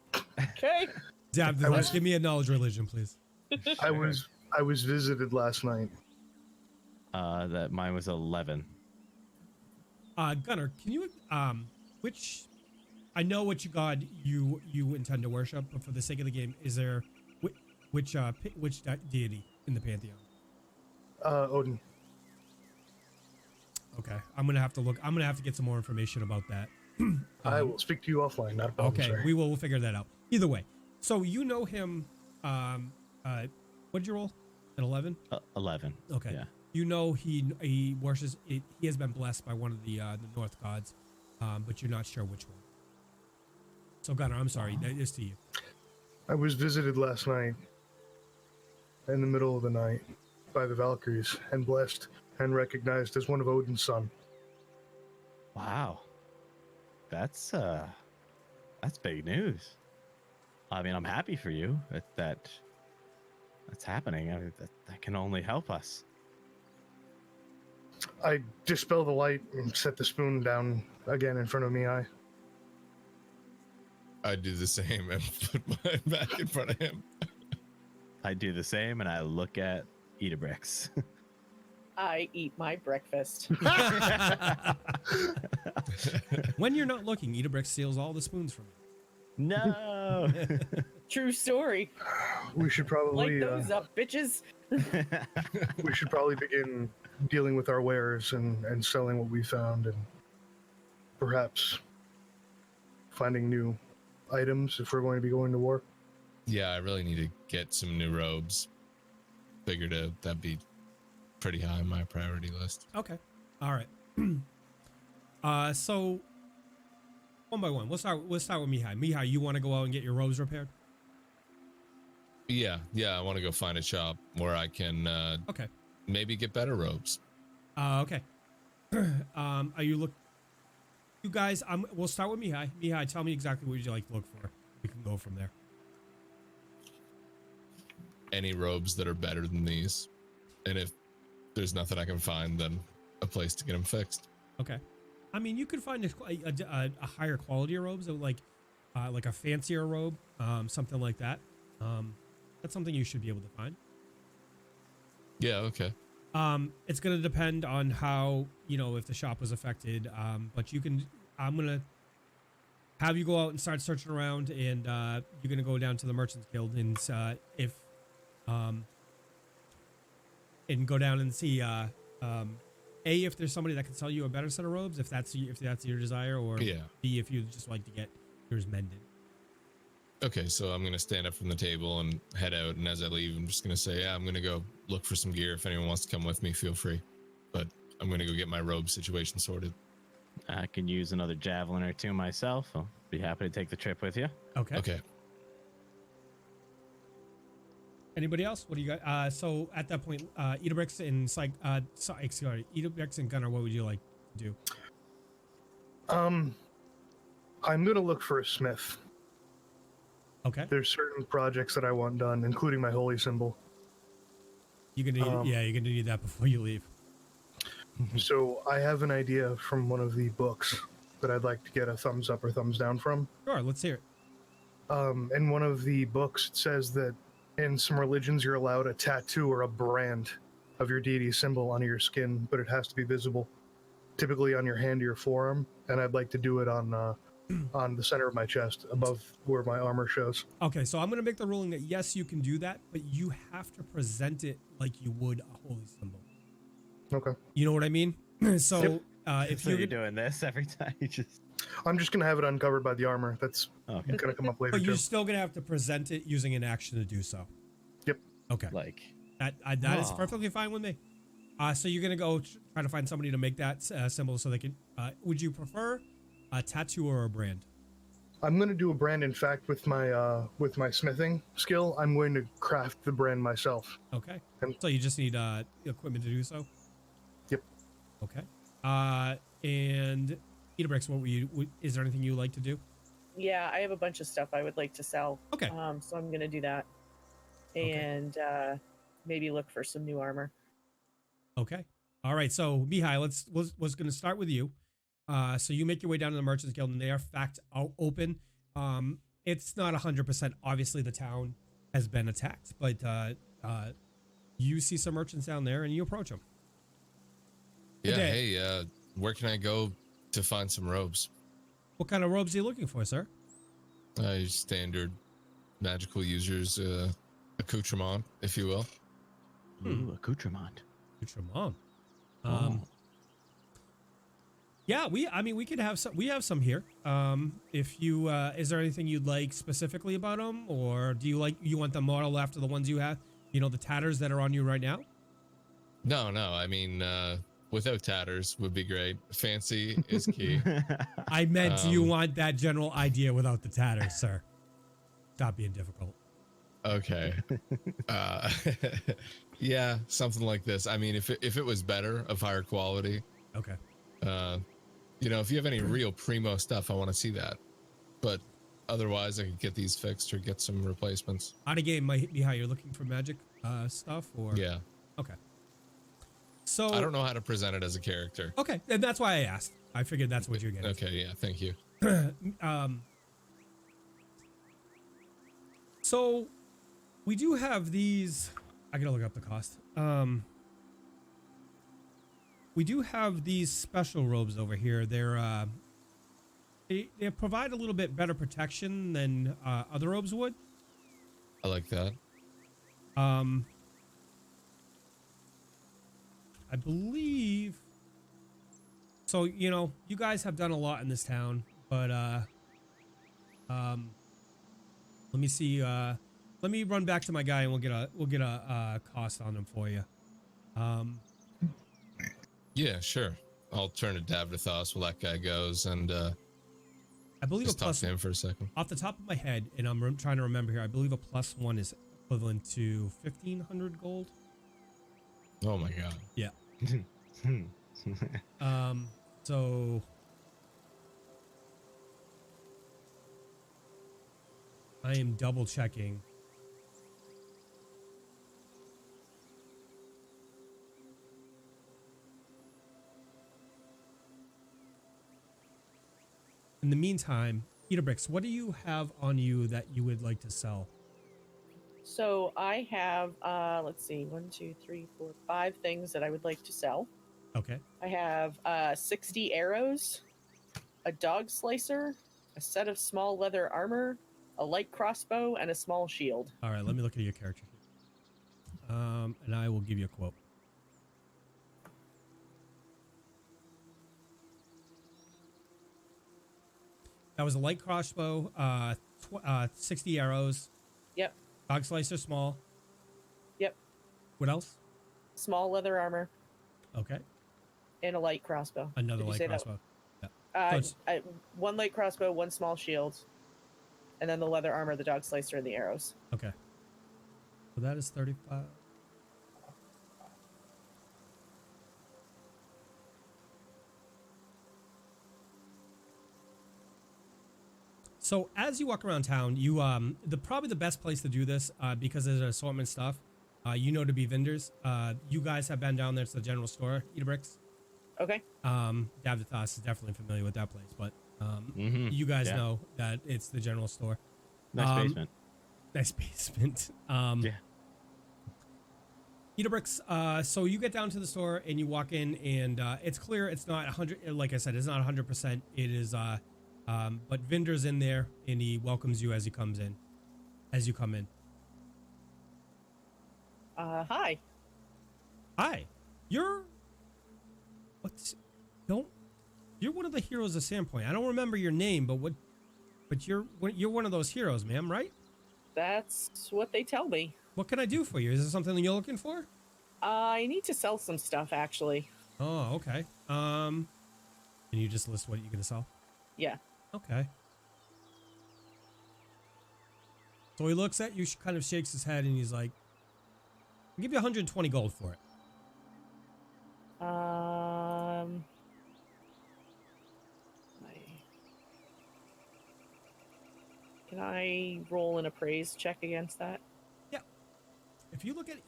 okay. Davdithas, give me a knowledge religion, please. I was visited last night. That mine was 11. Gunnar, can you I know which god you intend to worship, but for the sake of the game, is there which deity in the pantheon? Odin. Okay, I'm gonna have to look. I'm gonna have to get some more information about that. I will speak to you offline. Not a problem, Okay, sir. we'll figure that out. Either way, so you know him. What did you roll? An 11. 11. Okay. Yeah. You know he worships. He has been blessed by one of the North gods, but you're not sure which one. So Gunnar, I'm sorry. That is to you. I was visited last night in the middle of the night by the Valkyries and blessed and recognized as one of Odin's son. Wow. That's big news. I mean, I'm happy for you that's happening. I mean, that can only help us. I dispel the light and set the spoon down again in front of Mihaly. I do the same and put mine back in front of him. I do the same, and I look at Idabrix. I eat my breakfast. When you're not looking, Idabrix steals all the spoons from you. No. True story. We should probably Light those up, bitches. we should probably begin dealing with our wares and selling what we found, and perhaps finding new items if we're going to be going to war. Yeah, I really need to get some new robes. Figured that'd be pretty high on my priority list. Okay. All right. So one by one, we'll start with Mihaly. Mihaly, you want to go out and get your robes repaired? Yeah, I want to go find a shop where I can Okay. maybe get better robes. Okay. Are you guys? We'll start with Mihaly. Mihaly, tell me exactly what you'd like to look for. We can go from there. Any robes that are better than these, and if there's nothing I can find, then a place to get them fixed. Okay. I mean, you could find a higher quality of robes, like a fancier robe, something like that. That's something you should be able to find. Yeah, okay. It's going to depend on how, if the shop was affected. But I'm going to have you go out and start searching around, and you're going to go down to the Merchants Guild and go down and see, if there's somebody that can sell you a better set of robes, if that's your desire, or Yeah. B, if you'd just like to get yours mended. Okay, so I'm going to stand up from the table and head out, and as I leave, I'm just going to say, yeah, I'm going to go look for some gear. If anyone wants to come with me, feel free. But I'm going to go get my robe situation sorted. I can use another javelin or two myself. I'll be happy to take the trip with you. Okay. Okay. Anybody else? What do you got? So at that point, Idabrix and Idabrix and Gunnar, what would you like to do? I'm gonna look for a smith. Okay. There's certain projects that I want done, including my holy symbol. You're gonna need that before you leave. So I have an idea from one of the books that I'd like to get a thumbs up or thumbs down from. Sure, let's hear it. In one of the books, it says that in some religions you're allowed a tattoo or a brand of your deity symbol on your skin, but it has to be visible, typically on your hand or your forearm. And I'd like to do it on the center of my chest, above where my armor shows. Okay, so I'm gonna make the ruling that yes, you can do that, but you have to present it like you would a holy symbol. Okay. You know what I mean? So if So you're you're doing this every time, you just. I'm just gonna have it uncovered by the armor. That's Okay. gonna come up later. but you're too. still gonna have to present it using an action to do so. Yep. Okay. Like. That is perfectly fine with me. So you're gonna go try to find somebody to make that symbol so they can. Would you prefer a tattoo or a brand? I'm going to do a brand. In fact, with my smithing skill, I'm going to craft the brand myself. Okay. And- So you just need equipment to do so. Yep. Okay. And Idabrix, is there anything you like to do? Yeah, I have a bunch of stuff I would like to sell. Okay. So I'm gonna do that, and maybe look for some new armor. Okay. All right. So Mihaly, was going to start with you. So you make your way down to the Merchants Guild, and they are open. It's not 100%. Obviously, the town has been attacked, but you see some merchants down there, and you approach them. Yeah, Okay. hey, where can I go to find some robes? What kind of robes are you looking for, sir? Standard magical users accoutrement, if you will. Ooh, accoutrement. Accoutrement. Oh. Yeah, we could have some. We have some here. If you, is there anything you'd like specifically about them, or do you want them modeled after the ones you have? You know, the tatters that are on you right now. No, I mean, without tatters would be great. Fancy is key. I meant, do you want that general idea without the tatters, sir? Stop being difficult. Okay. Uh, yeah, something like this. I mean, if it was better, of higher quality, Okay. you know, if you have any real primo stuff, I want to see that. But otherwise, I could get these fixed or get some replacements. Out of game, Mihaly, you're looking for magic stuff, or Yeah. Okay. So I don't know how to present it as a character. Okay, and that's why I asked. I figured that's what you're getting. Okay, yeah, thank you. So we do have these. I gotta look up the cost. We do have these special robes over here. They're they provide a little bit better protection than other robes would. I like that. I believe. So, you know, you guys have done a lot in this town, but let me see. Let me run back to my guy and we'll get a cost on him for you. Yeah, sure. I'll turn to Davdithas while that guy goes and I believe just a plus talk to him for a second. off the top of my head, and I'm trying to remember here. I believe a +1 is equivalent to 1,500 gold. Oh my god. Yeah. So I am double checking. In the meantime, Idabrix, what do you have on you that you would like to sell? So I have, let's see, 1, 2, 3, 4, 5 things that I would like to sell. Okay. I have 60 arrows, a dog slicer, a set of small leather armor, a light crossbow, and a small shield. All right, let me look at your character sheet. And I will give you a quote. That was a light crossbow, 60 arrows. Yep. Dog slicer, small. Yep. What else? Small leather armor Okay. and a light crossbow. Another Did you light say that? crossbow. One light crossbow, one small shield, and then the leather armor, the dog slicer, and the arrows. Okay. So that is 35. So as you walk around town, you probably the best place to do this because there's assortment stuff. You know, to be vendors. You guys have been down there to the general store, Idabrix. Okay. Davdithas is definitely familiar with that place, but you guys know that it's the general store. Nice basement. Nice basement. Yeah. Idabrix, so you get down to the store and you walk in, and it's clear it's not 100. Like I said, it's not 100%. It is, but Vinder's in there, and he welcomes you as he comes in. As you come in. Hi. Hi. You're one of the heroes of Sandpoint. I don't remember your name, but you're one of those heroes, ma'am, right? That's what they tell me. What can I do for you? Is there something you're looking for? I need to sell some stuff, actually. Oh, okay. Can you just list what you're gonna sell? Yeah. Okay. So he looks at you, kind of shakes his head, and he's like, "I'll give you 120 gold for it." Can I roll an appraise check against that? Yeah. If you look at,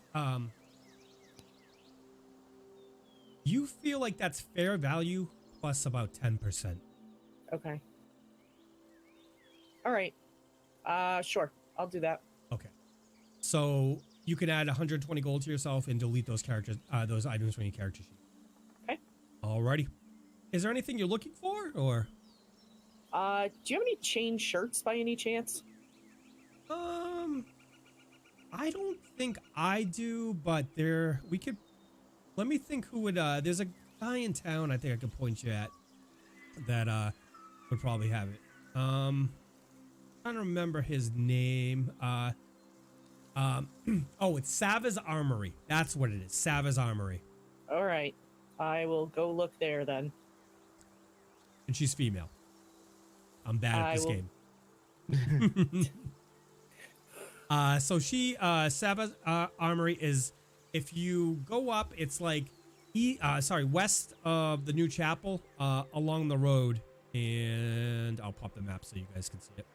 you feel like that's fair value plus about 10%. Okay. All right. Sure. I'll do that. Okay. So you can add 120 gold to yourself and delete those characters, those items from your character sheet. Okay. Alrighty. Is there anything you're looking for, or? Do you have any chain shirts by any chance? I don't think I do, but let me think who would, there's a guy in town I think I could point you at that, would probably have it. Trying to remember his name. Oh, it's Sava's Armory. That's what it is. Sava's Armory. All right. I will go look there then. And she's female. I'm bad at this game. So Sava's armory is, if you go up, it's like west of the new chapel, along the road, and I'll pop the map so you guys can see it.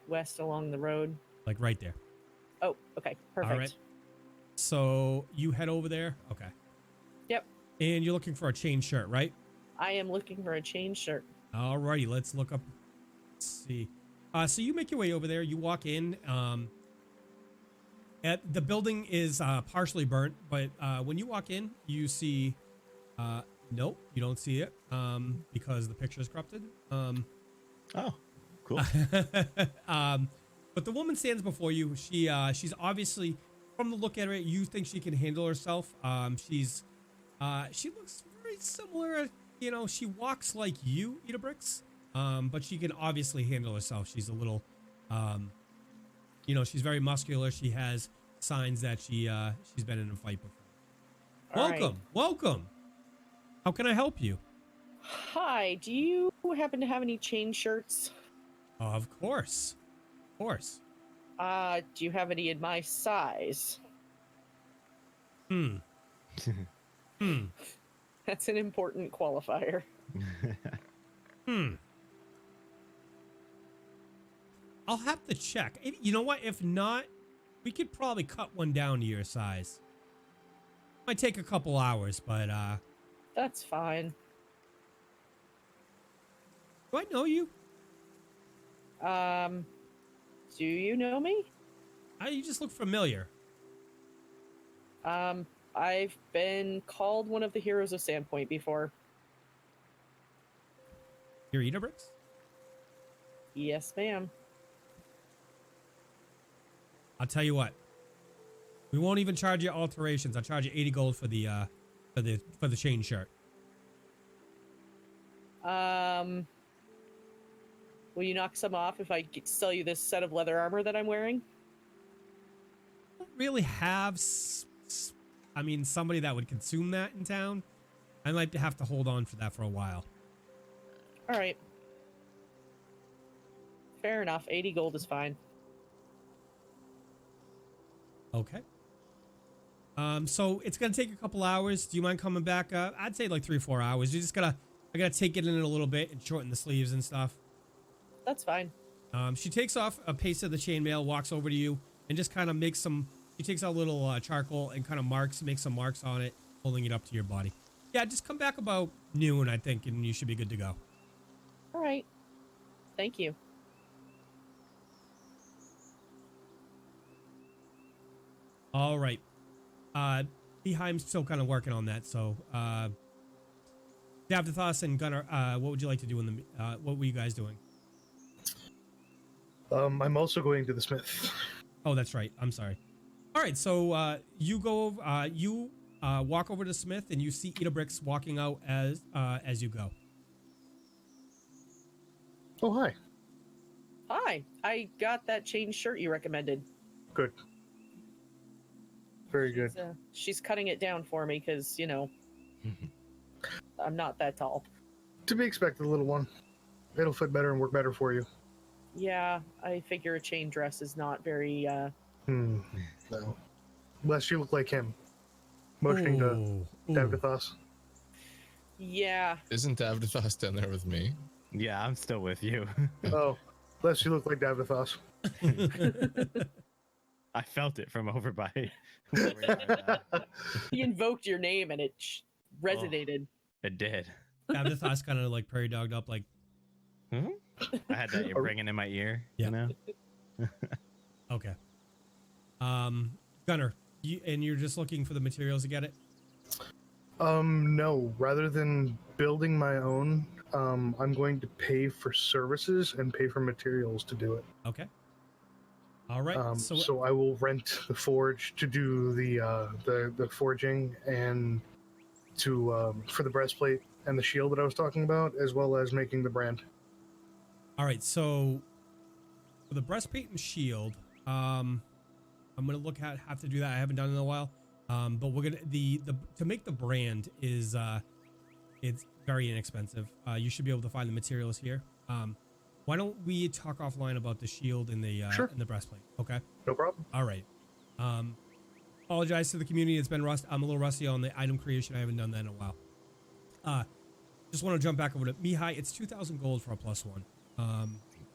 West along the road. Like right there. Oh, okay, perfect. All right. So you head over there. Okay. Yep. And you're looking for a chain shirt, right? I am looking for a chain shirt. Alrighty, let's look up. Let's see. So you make your way over there. You walk in. The building is partially burnt, but when you walk in, you see. Nope, you don't see it because the picture is corrupted. Oh, cool. But the woman stands before you. She's obviously, from the look at her, you think she can handle herself. She looks very similar. You know, she walks like you, Idabrix, but she can obviously handle herself. She's a little, you know, she's very muscular. She has signs that she's been in a fight before. All Welcome, right. welcome. How can I help you? Hi, do you happen to have any chain shirts? Of course, of course. Do you have any in my size? Hmm. That's an important qualifier. I'll have to check. You know what? If not, we could probably cut one down to your size. Might take a couple hours, but That's fine. do I know you? Do you know me? You just look familiar. I've been called one of the heroes of Sandpoint before. You're Idabrix? Yes, ma'am. I'll tell you what. We won't even charge you alterations. I'll charge you 80 gold for the chain shirt. Will you knock some off if I sell you this set of leather armor that I'm wearing? I don't really have somebody that would consume that in town. I might have to hold on for that for a while. All right. Fair enough. 80 gold is fine. Okay. So it's gonna take a couple hours. Do you mind coming back? I'd say like 3 or 4 hours. I gotta take it in a little bit and shorten the sleeves and stuff. That's fine. She takes off a piece of the chainmail, walks over to you, and just kind of makes some. She takes out a little charcoal and kind of makes some marks on it, holding it up to your body. Yeah, just come back about noon, I think, and you should be good to go. All right. Thank you. All right. Beheim's still kind of working on that, so Davdithas and Gunnar, what would you like to do what were you guys doing? I'm also going to the smith. Oh, that's right. I'm sorry. All right, so you go, walk over to Smith, and you see Idabrix walking out as you go. Oh, hi. Hi. I got that chain shirt you recommended. Good. Very good. She's cutting it down for me because, you know, I'm not that tall. To be expected, little one. It'll fit better and work better for you. Yeah, I figure a chain dress is not very, No. Unless you look like him. Motioning to Davdithas. Yeah. Isn't Davdithas down there with me? Yeah, I'm still with you. Oh, unless you look like Davdithas. I felt it from over by. He invoked your name and it resonated. It did. Davdithas kind of like prairie dogged up, like. I had that ringing in my ear. Yeah. You know. Okay. Gunnar, you're just looking for the materials to get it? No. Rather than building my own, I'm going to pay for services and pay for materials to do it. Okay. All right. So I will rent the forge to do the forging and to for the breastplate and the shield that I was talking about, as well as making the brand. All right. So for the breastplate and shield, I'm gonna have to do that. I haven't done it in a while. But we're gonna to make the brand is it's very inexpensive. You should be able to find the materials here. Why don't we talk offline about the shield and the Sure. and the breastplate? Okay. No problem. All right. Apologize to the community. It's been I'm a little rusty on the item creation. I haven't done that in a while. Just want to jump back over to Mihaly. It's 2,000 gold for a +1.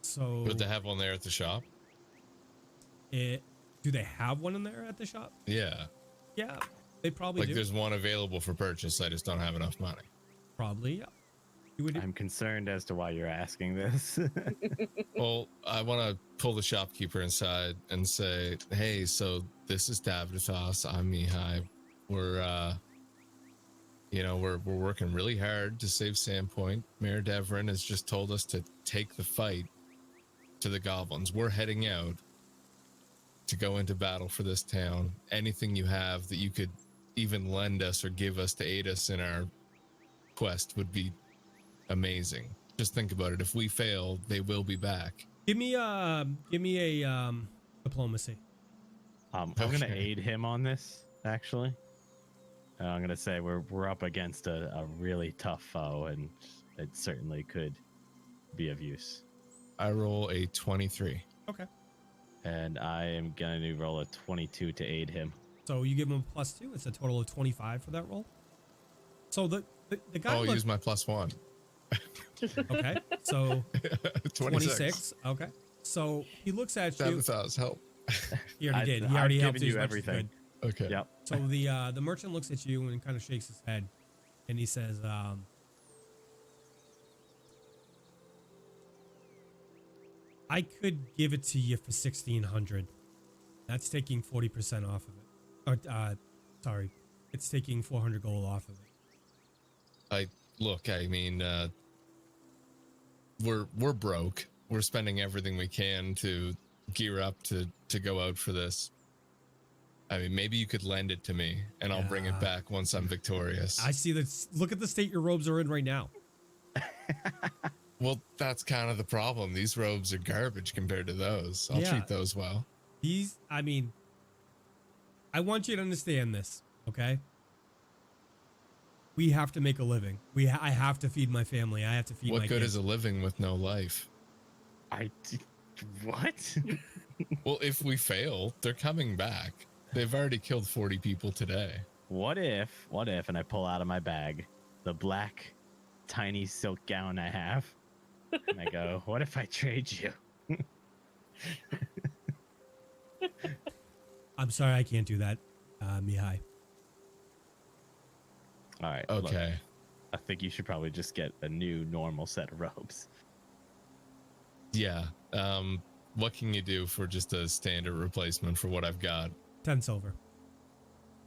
So Would they have one there at the shop? Do they have one in there at the shop? Yeah. Yeah, they probably Like do. there's one available for purchase. I just don't have enough money. Probably. Yeah. You would. I'm concerned as to why you're asking this. Well, I want to pull the shopkeeper inside and say, "Hey, so this is Davdithas. I'm Mihaly. We're working really hard to save Sandpoint. Mayor Tavern has just told us to take the fight to the goblins. We're heading out to go into battle for this town. Anything you have that you could even lend us or give us to aid us in our quest would be amazing. Just think about it. If we fail, they will be back." Give me a diplomacy. I'm gonna Okay. aid him on this. Actually, I'm gonna say we're up against a really tough foe, and it certainly could be of use. I roll a 23. Okay. And I am going to roll a 22 to aid him. So you give him a +2. It's a total of 25 for that roll. So the guy. I'll use my +1. Okay. So 26. 26. Okay. So he looks at you. Davdithas, help. He already did. He I've already helped given you you as much as he everything. could. Okay. Yep. So the merchant looks at you and kind of shakes his head, and he says, "I could give it to you for 1,600. That's taking 40% off of it. Or, sorry, it's taking 400 gold off of it." I mean, we're broke. We're spending everything we can to gear up to go out for this. I mean, maybe you could lend it to me, and I'll bring it back once I'm victorious. I see that. Look at the state your robes are in right now. Well, that's kind of the problem. These robes are garbage compared to those. I'll Yeah. treat those well. I mean, I want you to understand this, okay? We have to make a living. I have to feed my family. I have to feed my What good kids. is a living with no life? What? Well, if we fail, they're coming back. They've already killed 40 people today. What if, and I pull out of my bag the black, tiny silk gown I have, and I go, what if I trade you? I'm sorry, I can't do that, Mihaly. All right. look, Okay. I think you should probably just get a new normal set of robes. Yeah. What can you do for just a standard replacement for what I've got? 10 silver.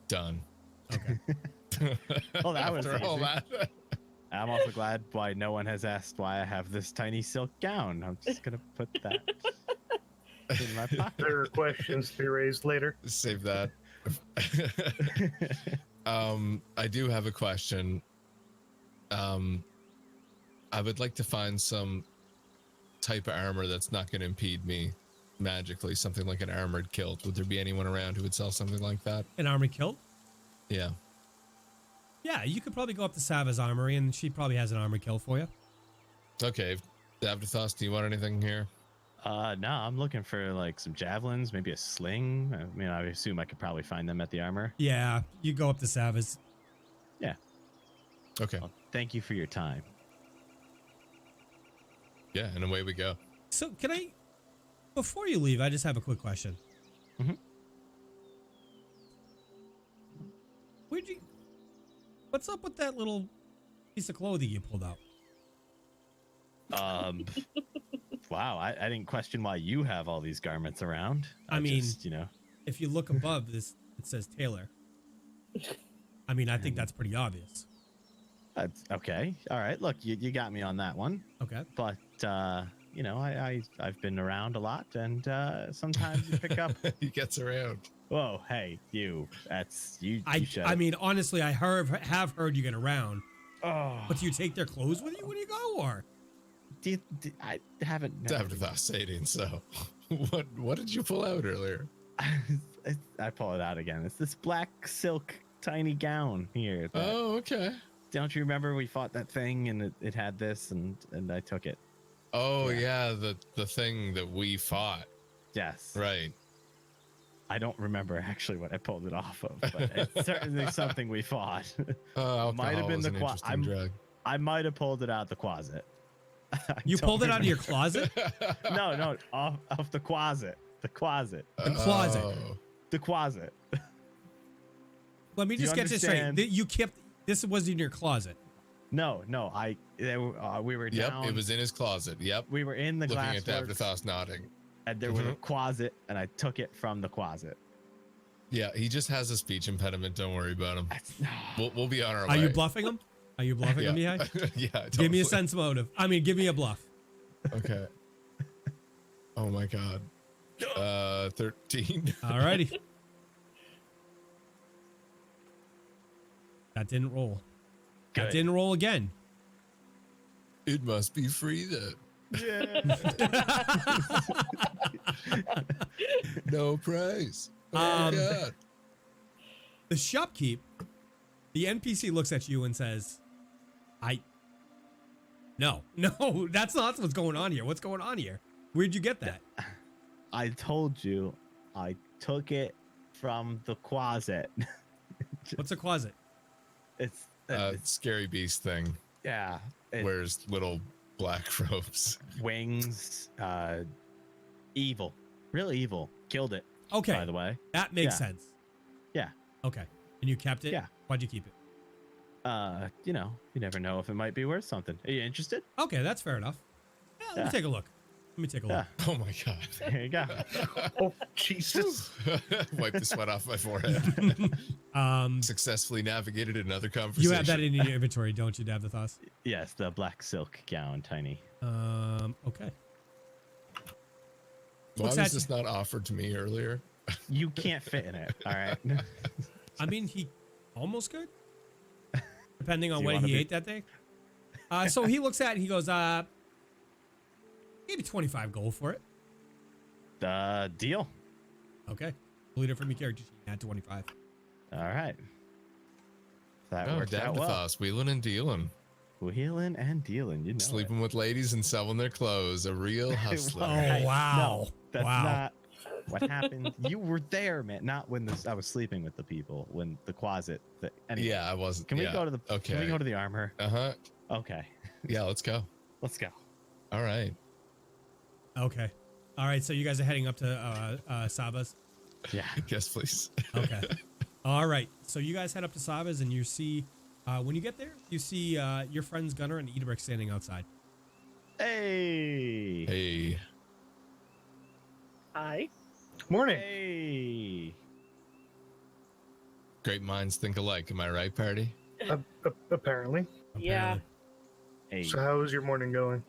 Done. Okay. Oh, that was After all easy. that. I'm also glad why no one has asked why I have this tiny silk gown. I'm just gonna put that in my pocket. There are questions to be raised later. Save that. I do have a question. I would like to find some type of armor that's not going to impede me magically, something like an armored kilt. Would there be anyone around who would sell something like that? An armored kilt? Yeah. Yeah, you could probably go up to Sava's armory, and she probably has an armored kilt for you. Okay. Davdithas, do you want anything here? No, I'm looking for like some javelins, maybe a sling. I mean, I assume I could probably find them at the armor. Yeah, you go up to Sava's. Yeah. Okay. Well, thank you for your time. Yeah, and away we go. So can I, before you leave, I just have a quick question. Mhm. What's up with that little piece of clothing you pulled out? Wow, I didn't question why you have all these garments around. I mean, just, If you look above this, it says Taylor. I mean, I think that's pretty obvious. that's okay. All right, look, you got me on that one. Okay. But I've been around a lot, and sometimes you pick up. He gets around. Whoa, hey, you! That's you. I mean, honestly, I have heard you get around. Oh, But do you take their clothes with you when you go, or? I haven't. Davdithas saying so. What did you pull out earlier? I pull it out again. It's this black silk tiny gown here. Oh, okay. Don't you remember we fought that thing and it had this and I took it? Oh Yeah. yeah, the thing that we fought. Yes. Right. I don't remember actually what I pulled it off of, but it's certainly something we fought. Alcohol Might have been is the an interesting drug. I might have pulled it out of the closet. I You don't pulled it out of your remember. closet? No, off the closet. The closet. The closet. Oh. The closet. Let me Do you just get this straight. understand? You kept this was in your closet. No, we were Yep, down. it was in his closet. Yep. We were in the Looking at glassworks, Davdithas nodding. and there was a closet, and I took it from the closet. Yeah, he just has a speech impediment. Don't worry about him. We'll be on our way. Are you bluffing him? Are you bluffing him, Yeah. Mihai? Yeah. Give me a totally. sense motive. I mean, give me a bluff. Okay. Oh my god. 13. Alrighty. That didn't roll. That Good. didn't roll again. It must be free then. No price. Oh my god. The shopkeep, the NPC looks at you and says, No, that's not what's going on here. What's going on here? Where'd you get that? I told you, I took it from the closet. What's a closet? It's Scary beast thing. yeah. Wears little black robes. Wings. Evil. Real evil. Killed it. Okay, By the way. that makes Yeah. sense. Yeah. Okay, and you kept it? Yeah. Why'd you keep it? You never know if it might be worth something. Are you interested? Okay, that's fair enough. Yeah, let me Yeah. take a look. Let me take a look. Yeah. Oh my god. There you go. Oh, Jesus. Wipe the sweat off my forehead. Successfully navigated another conversation. You have that in your inventory, don't you, Davdithas? Yes, the black silk gown, Tiny. Okay. Why Looks was at- this not offered to me earlier? You can't fit in it. All right. I mean, he almost could, depending on Do you what wanna he be- ate that day. So he looks at it and he goes, maybe 25 gold for it. Deal. Okay. Delete it from your character sheet. Add 25. All right. That Oh, worked out well. Davdithas, wheeling and dealing. Wheeling and dealing. You know. Sleeping with ladies and selling their clothes. A real hustler. Oh, Hey, wow. No, that's Wow. not what happened. You were there, man. Not when I was sleeping with the people. When the closet. Anyway, Yeah, I wasn't. Can we yeah. go to the? Okay. Can we go to the armor? Uh-huh. Okay. Yeah, let's go. Let's go. All right. Okay. All right. So you guys are heading up to Saba's. Yeah. Yes, please. Okay. All right. So you guys head up to Saba's and you see, when you get there, you see your friends Gunnar and Idabrix standing outside. Hey. Hey. Hi. Morning. Hey. Great minds think alike. Am I right, party? Apparently. Yeah. Apparently. Hey. So how is your morning going?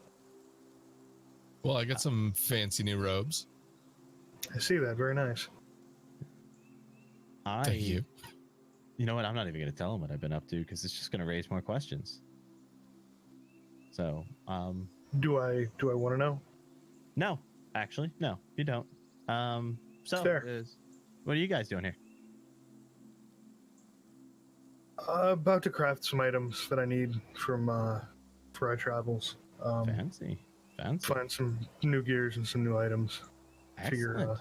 Well, I got some fancy new robes. I see that. Very nice. Thank you. You know what? I'm not even going to tell him what I've been up to because it's just going to raise more questions. So, Do I want to know? no, actually, no, you don't. So, Fair. what are you guys doing here? About to craft some items that I need from for our travels. Fancy. Find some new gears and some new items. Excellent.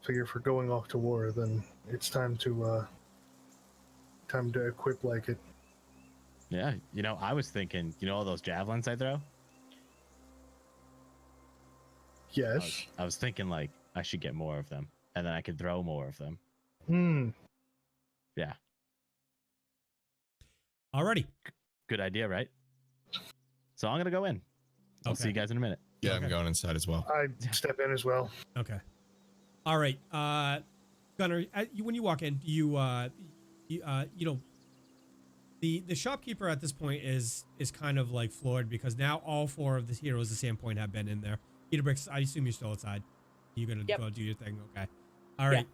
Figure for going off to war, then it's time to equip like it. Yeah, I was thinking, all those javelins I throw? Yes. I was thinking, like, I should get more of them, and then I could throw more of them. Yeah. Alrighty. Good idea, right? So I'm going to go in. I'll see you guys in a minute. Yeah, Okay. I'm going inside as well. I step in as well. Okay. All right. Gunnar, when you walk in, the shopkeeper at this point is kind of like floored because now all four of the heroes of Sandpoint have been in there. Idabrix, I assume you're still outside. You're gonna Yep. go do your thing. Okay. All right.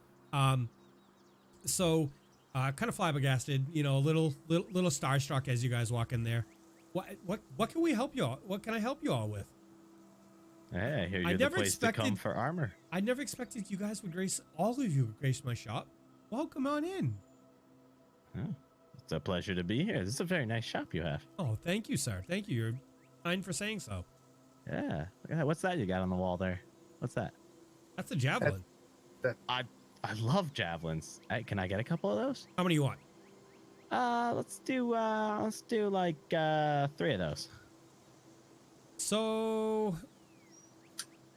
So, kind of flabbergasted, a little starstruck as you guys walk in there. What can we help you all? What can I help you all with? Hey, here I you're the never place to come expected- for armor. I never expected you guys would all of you would grace my shop. Welcome on in. Oh, it's a pleasure to be here. This is a very nice shop you have. Oh, thank you, sir. Thank you. You're kind for saying so. Yeah. Look at that. What's that you got on the wall there? What's that? That's a javelin. I love javelins. Can I get a couple of those? How many you want? Let's do like 3 of those. So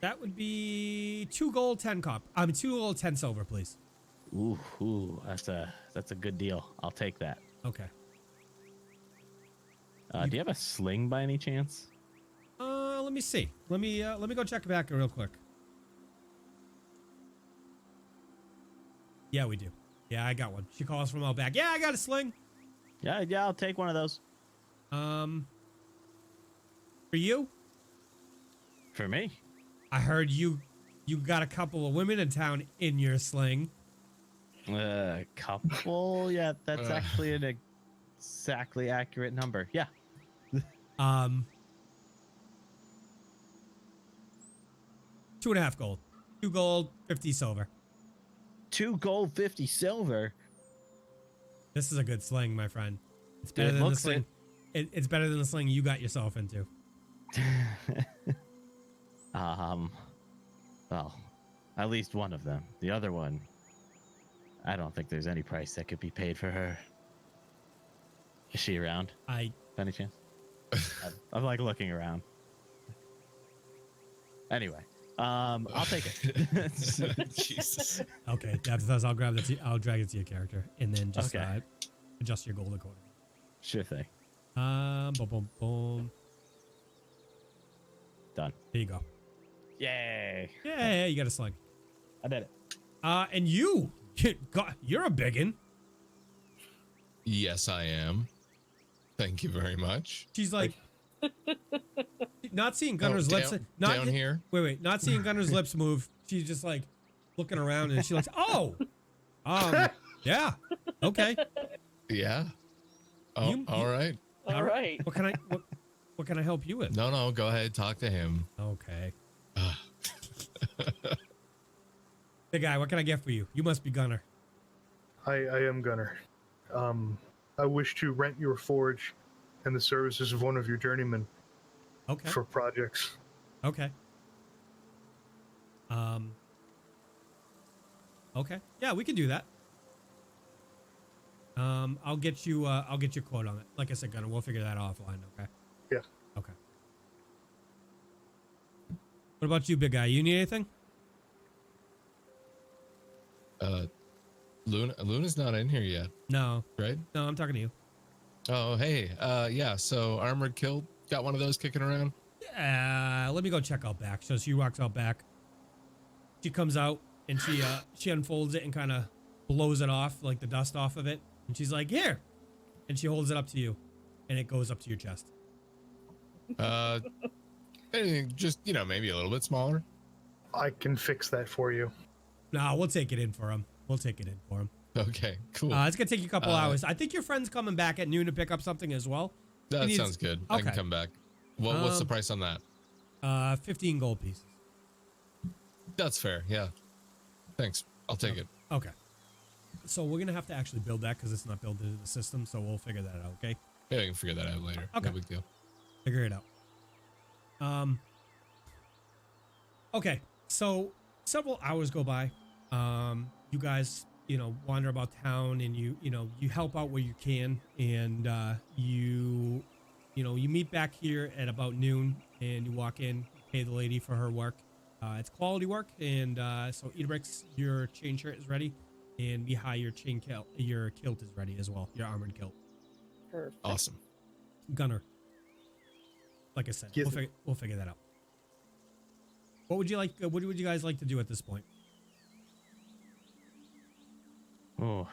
that would be 2 gold, 10 cop. 2 gold, 10 silver, please. Ooh, that's a good deal. I'll take that. Okay. Do you have a sling by any chance? Let me see. Let me go check back real quick. Yeah, we do. Yeah, I got one. She calls from out back. Yeah, I got a sling. Yeah, I'll take one of those. For you? For me? I heard you got a couple of women in town in your sling. Couple? Yeah, that's actually an exactly accurate number. Yeah. 2.5 gold. 2 gold, 50 silver. 2 gold, 50 silver. This is a good sling, my friend. It's Dude, better than the looks sling. It's better than the sling you got yourself into. Well, at least one of them. The other one, I don't think there's any price that could be paid for her. Is she around? I By any chance? I'm like looking around. Anyway, I'll take it. Jesus. okay. Davdithas, I'll grab that. I'll drag it to your character, and then just Okay. Adjust your gold accordingly. Sure thing. Boom, boom, boom. Done. There you go. Yay! Yeah, you got a sling. I did it. And you're a biggin. Yes, I am. Thank you very much. She's like, not seeing Gunnar's lips. Down here. Wait. Not seeing Gunnar's lips move. She's just like looking around, and she's like, oh, yeah, okay. Yeah. Oh, all right. All right. What can I help you with? No, go ahead. Talk to him. Okay. Hey guy, what can I get for you? You must be Gunnar. I am Gunnar. I wish to rent your forge and the services of one of your journeymen Okay. for projects. Okay. Okay. Yeah, we can do that. I'll get you a quote on it. Like I said, Gunnar, we'll figure that out offline, okay? Yeah. Okay. What about you, big guy? You need anything? Luna's not in here yet, No. right? No, I'm talking to you. Oh, hey. Yeah, so Armored Kill got one of those kicking around. Let me go check out back. So she walks out back. She comes out and she unfolds it and kind of blows it off, like the dust off of it. And she's like, here. And she holds it up to you. And it goes up to your chest. Anything, just, maybe a little bit smaller. I can fix that for you. No, we'll take it in for him. Okay, cool. It's going to take you a couple hours. I think your friend's coming back at noon to pick up something as well. That sounds good. I can Okay. come back. What's the price on that? 15 gold pieces. That's fair. Yeah. Thanks. I'll take it. Okay. So we're going to have to actually build that because it's not built into the system. So we'll figure that out, okay? Yeah, we can figure that out later. Okay. No big deal. Figure it out. Okay. So several hours go by. You guys, wander about town and you help out where you can. And, you meet back here at about noon and you walk in, pay the lady for her work. It's quality work. And, so Idabrix, your chain shirt is ready. And Mihaly, your kilt is ready as well. Your armored kilt. Perfect. Awesome. Gunnar. Like I said, Yes. we'll figure that out. What would you like? What would you guys like to do at this point? Oh,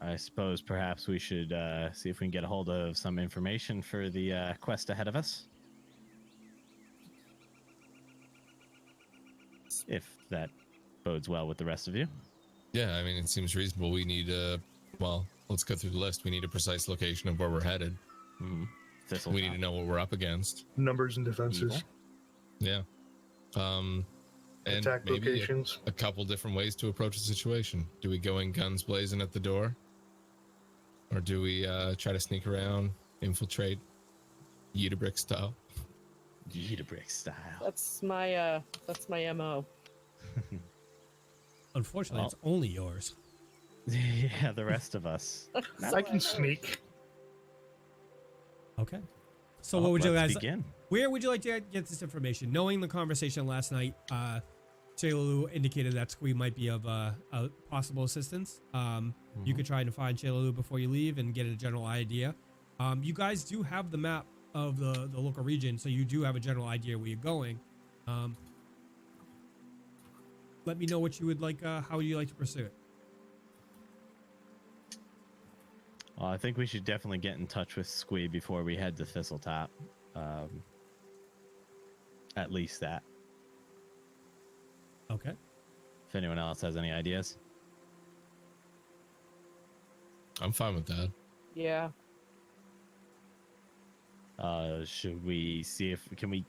I suppose perhaps we should see if we can get a hold of some information for the quest ahead of us. If that bodes well with the rest of you. Yeah, I mean, it seems reasonable. We need let's go through the list. We need a precise location of where we're headed. Mm-hmm. We need to know what we're up against. Numbers and defenses. Yeah. And Attack maybe locations. a couple different ways to approach a situation. Do we go in guns blazing at the door? Or do we try to sneak around, infiltrate, Idabrix style? Idabrix style. That's my MO. Unfortunately, Well. it's only yours. Yeah, the rest of us. I can sneak. Okay. So Well, what would you let's guys begin? Where would you like to get this information? Knowing the conversation last night, Shaylalu indicated that Squee might be of a possible assistance. You could try to find Shaylalu before you leave and get a general idea. You guys do have the map of the local region, so you do have a general idea where you're going. Let me know what you would like. How would you like to pursue it? Well, I think we should definitely get in touch with Squee before we head to Thistletop. At least that. Okay. If anyone else has any ideas. I'm fine with that. Yeah. Should we see if can we?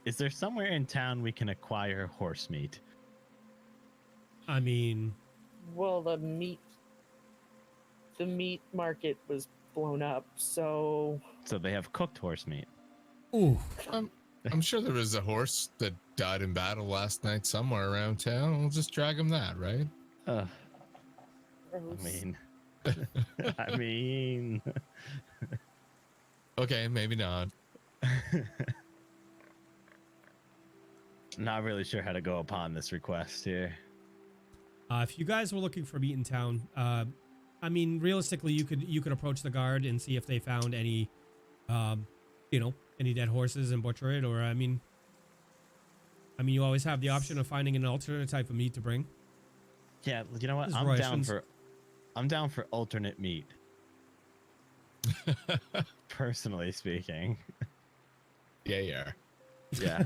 Is there somewhere in town we can acquire horse meat? I mean, Well, the meat market was blown up, so So they have cooked horse meat. ooh, I'm sure there was a horse that died in battle last night somewhere around town. We'll just drag him that, right? I gross. mean, I mean, Okay, maybe not. not really sure how to go upon this request here. if you guys were looking for meat in town, I mean, realistically, you could approach the guard and see if they found any, any dead horses and butcher it. Or I mean, you always have the option of finding an alternate type of meat to bring. Yeah, you know what? There's I'm down for alternate meat. Personally speaking. Yeah. Yeah.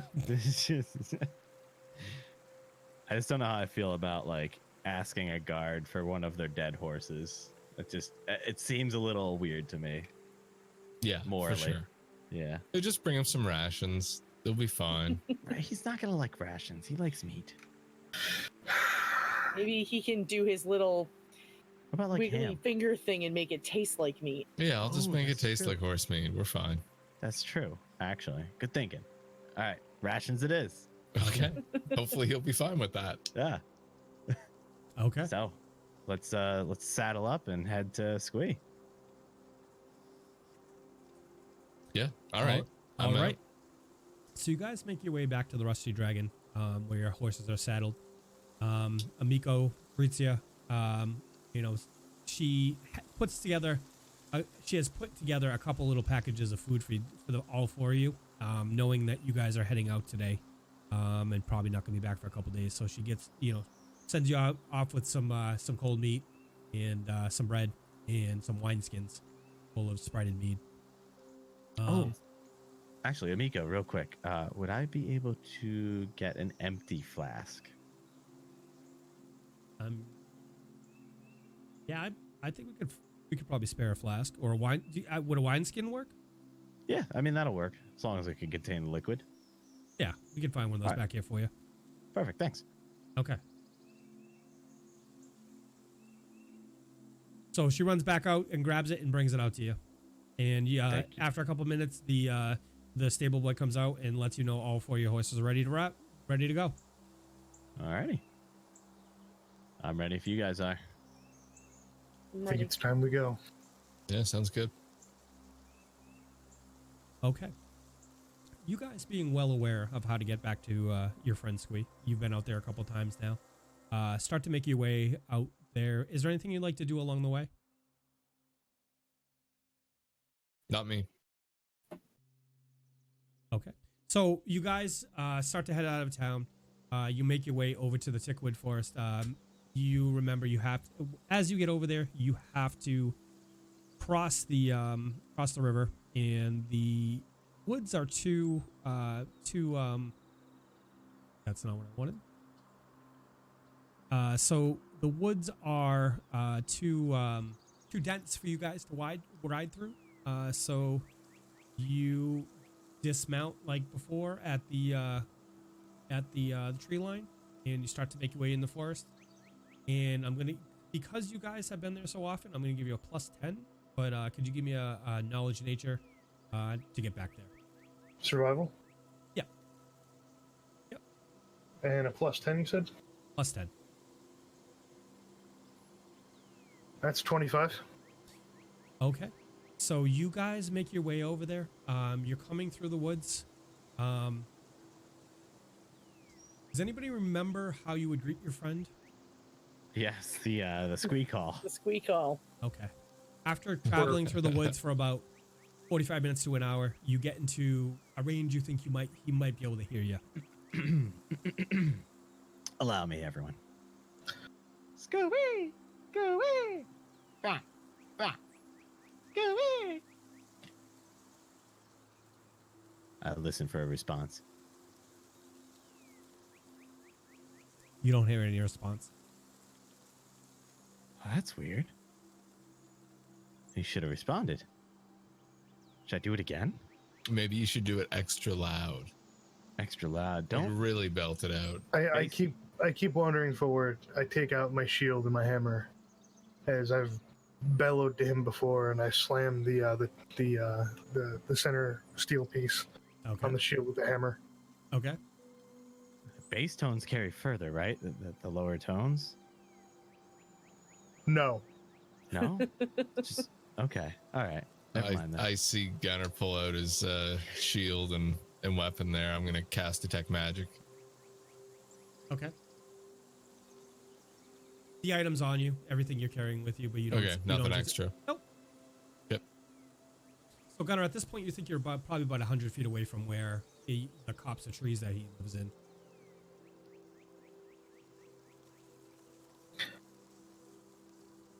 I just don't know how I feel about like asking a guard for one of their dead horses. It seems a little weird to me. Yeah, Morally. for sure. Yeah. They just bring him some rations. They'll be fine. Right, he's not gonna like rations. He likes meat. Maybe he can do his little What about like wiggly ham? finger thing and make it taste like meat. Yeah, I'll just Ooh, make it that's taste true. like horse meat. We're fine. That's true, actually. Good thinking. All right, rations it is. Okay. Hopefully he'll be fine with that. Yeah. Okay. So, let's saddle up and head to Squee. Yeah. All right. All I'm out. right. So you guys make your way back to the Rusty Dragon, where your horses are saddled. Amiko greets you. She puts together. She has put together a couple little packages of food for all four of you, knowing that you guys are heading out today, and probably not going to be back for a couple days. So she gets, sends you off with some cold meat and some bread and some wineskins full of Sprite and mead. Actually, Amiko, real quick, would I be able to get an empty flask? Yeah, I think we could probably spare a flask or a wine. Would a wineskin work? Yeah, I mean that'll work as long as it can contain the liquid. Yeah, we can find one of those All right. back here for you. Perfect, thanks. Okay. So she runs back out and grabs it and brings it out to you. And Thank you. after a couple minutes, the stable boy comes out and lets you know all four of your horses are ready to go. Alrighty. I'm ready if you guys are. I think it's time we go. Yeah, sounds good. Okay. You guys being well aware of how to get back to your friend Squee, you've been out there a couple times now. Start to make your way out there. Is there anything you'd like to do along the way? Not me. Okay. So you guys start to head out of town. You make your way over to the Tickwood Forest. You remember as you get over there, you have to cross the river, and the woods are too that's not what I wanted. So the woods are too dense for you guys to ride through. So you dismount like before at the tree line, and you start to make your way in the forest. And because you guys have been there so often, I'm gonna give you a +10. But could you give me a knowledge nature to get back there? Survival? And a +10, you said? +10. That's 25. Okay. So you guys make your way over there. You're coming through the woods. Does anybody remember how you would greet your friend? Yes, the squeak call. The squeak call. Okay. After traveling through the woods for about 45 minutes to an hour, you get into a range you think he might be able to hear you. Allow me, everyone. Scooby! Scooby! Bah! Bah! Scooby! I listen for a response. You don't hear any response. Oh, that's weird. He should have responded. Should I do it again? Maybe you should do it extra loud. Extra loud. Don't Don't. really belt it out. I keep wandering forward. I take out my shield and my hammer, as I've bellowed to him before, and I slam the center steel piece Okay. on the shield with the hammer. Okay. Bass tones carry further, right? The lower tones? No. No? Just okay. All right. Never mind that. I see Gunnar pull out his shield and weapon there. I'm gonna cast Detect Magic. Okay. The item's on you, everything you're carrying with you, but you don't. Okay, you nothing don't extra. Nope. Yep. So Gunnar, at this point, you think you're probably about 100 feet away from where the copse of trees that he lives in.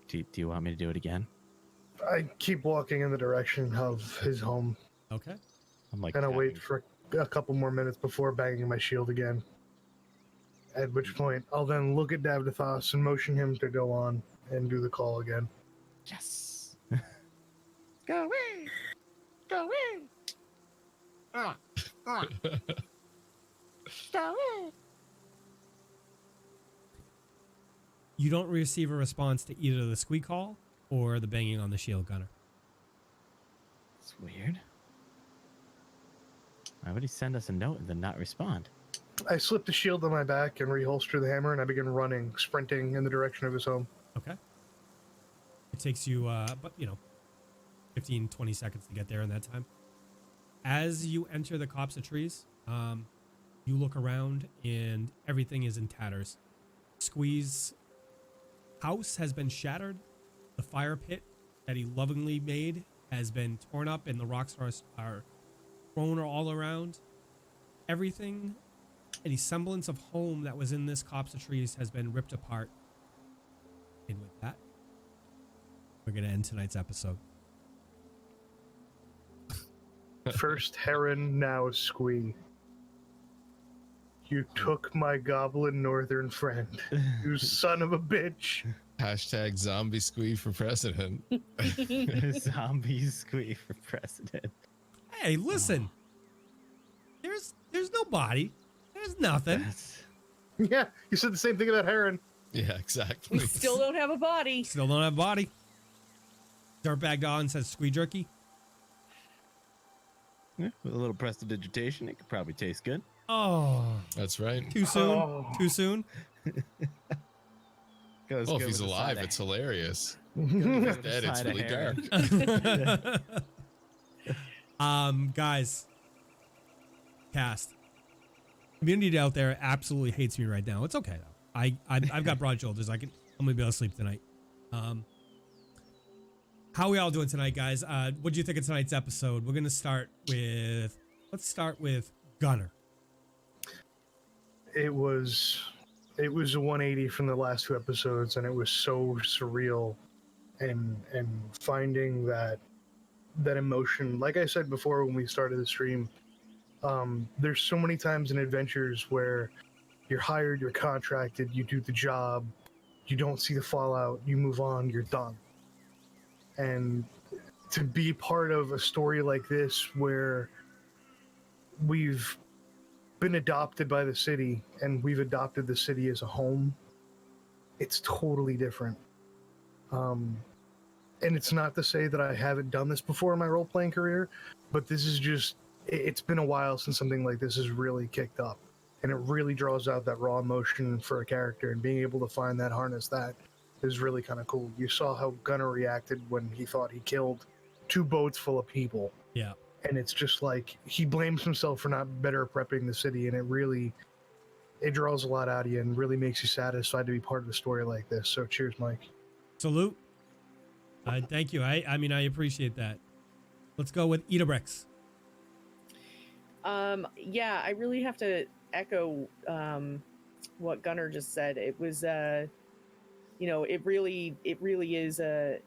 Do you want me to do it again? I keep walking in the direction of his home, Okay. I'm like, and I wait tapping- for a couple more minutes before banging my shield again. At which point, I'll then look at Davdithas and motion him to go on and do the call again. Yes. Scooby! Scooby! Ah! Ah! Scooby! You don't receive a response to either the squeak call or the banging on the shield, Gunnar. It's weird. Why would he send us a note and then not respond? I slip the shield on my back and reholster the hammer, and I begin running, sprinting in the direction of his home. Okay. It takes you, 15, 20 seconds to get there in that time. As you enter the copse of trees, you look around and everything is in tatters. Squee's house has been shattered. The fire pit that he lovingly made has been torn up, and the rocks are thrown all around. Everything, any semblance of home that was in this copse of trees has been ripped apart. And with that, we're going to end tonight's episode. First Haeren, now Squee. You took my goblin northern friend, you son of a bitch. Hashtag zombie squee for president. Zombies squeak for president. Hey, listen. There's no body. There's nothing. That's Yeah, you said the same thing about Haeren. Yeah, exactly. We still don't have a body. Still don't have a body. Dirtbag Don says squee jerky. yeah, with a little prestidigitation, it could probably taste good. Oh, That's right. too soon. Oh. Too soon. Goes Oh, if good he's with a alive, side it's of- hilarious. goes good with a Dead, it's side of really Haeren. dark. Guys, cast. Community out there absolutely hates me right now. It's okay though. I've got broad shoulders. I'm gonna be able to sleep tonight. How we all doing tonight, guys? What do you think of tonight's episode? We're gonna start with. Let's start with Gunnar. It was a 180 from the last two episodes, and it was so surreal, and finding that emotion. Like I said before when we started the stream, there's so many times in adventures where you're hired, you're contracted, you do the job, you don't see the fallout, you move on, you're done. And to be part of a story like this where we've been adopted by the city and we've adopted the city as a home, it's totally different. And it's not to say that I haven't done this before in my role-playing career, but this is just, it's been a while since something like this has really kicked up. and it really draws out that raw emotion for a character, and being able to find that harness that is really kind of cool. You saw how Gunnar reacted when he thought he killed 2 boats full of people. Yeah. And it's just like he blames himself for not better prepping the city, and it draws a lot out of you and really makes you satisfied to be part of a story like this. So cheers, Mike. Salute. Thank you. I mean, I appreciate that. Let's go with Idabrix. Yeah, I really have to echo what Gunnar just said. It was you know, it really is a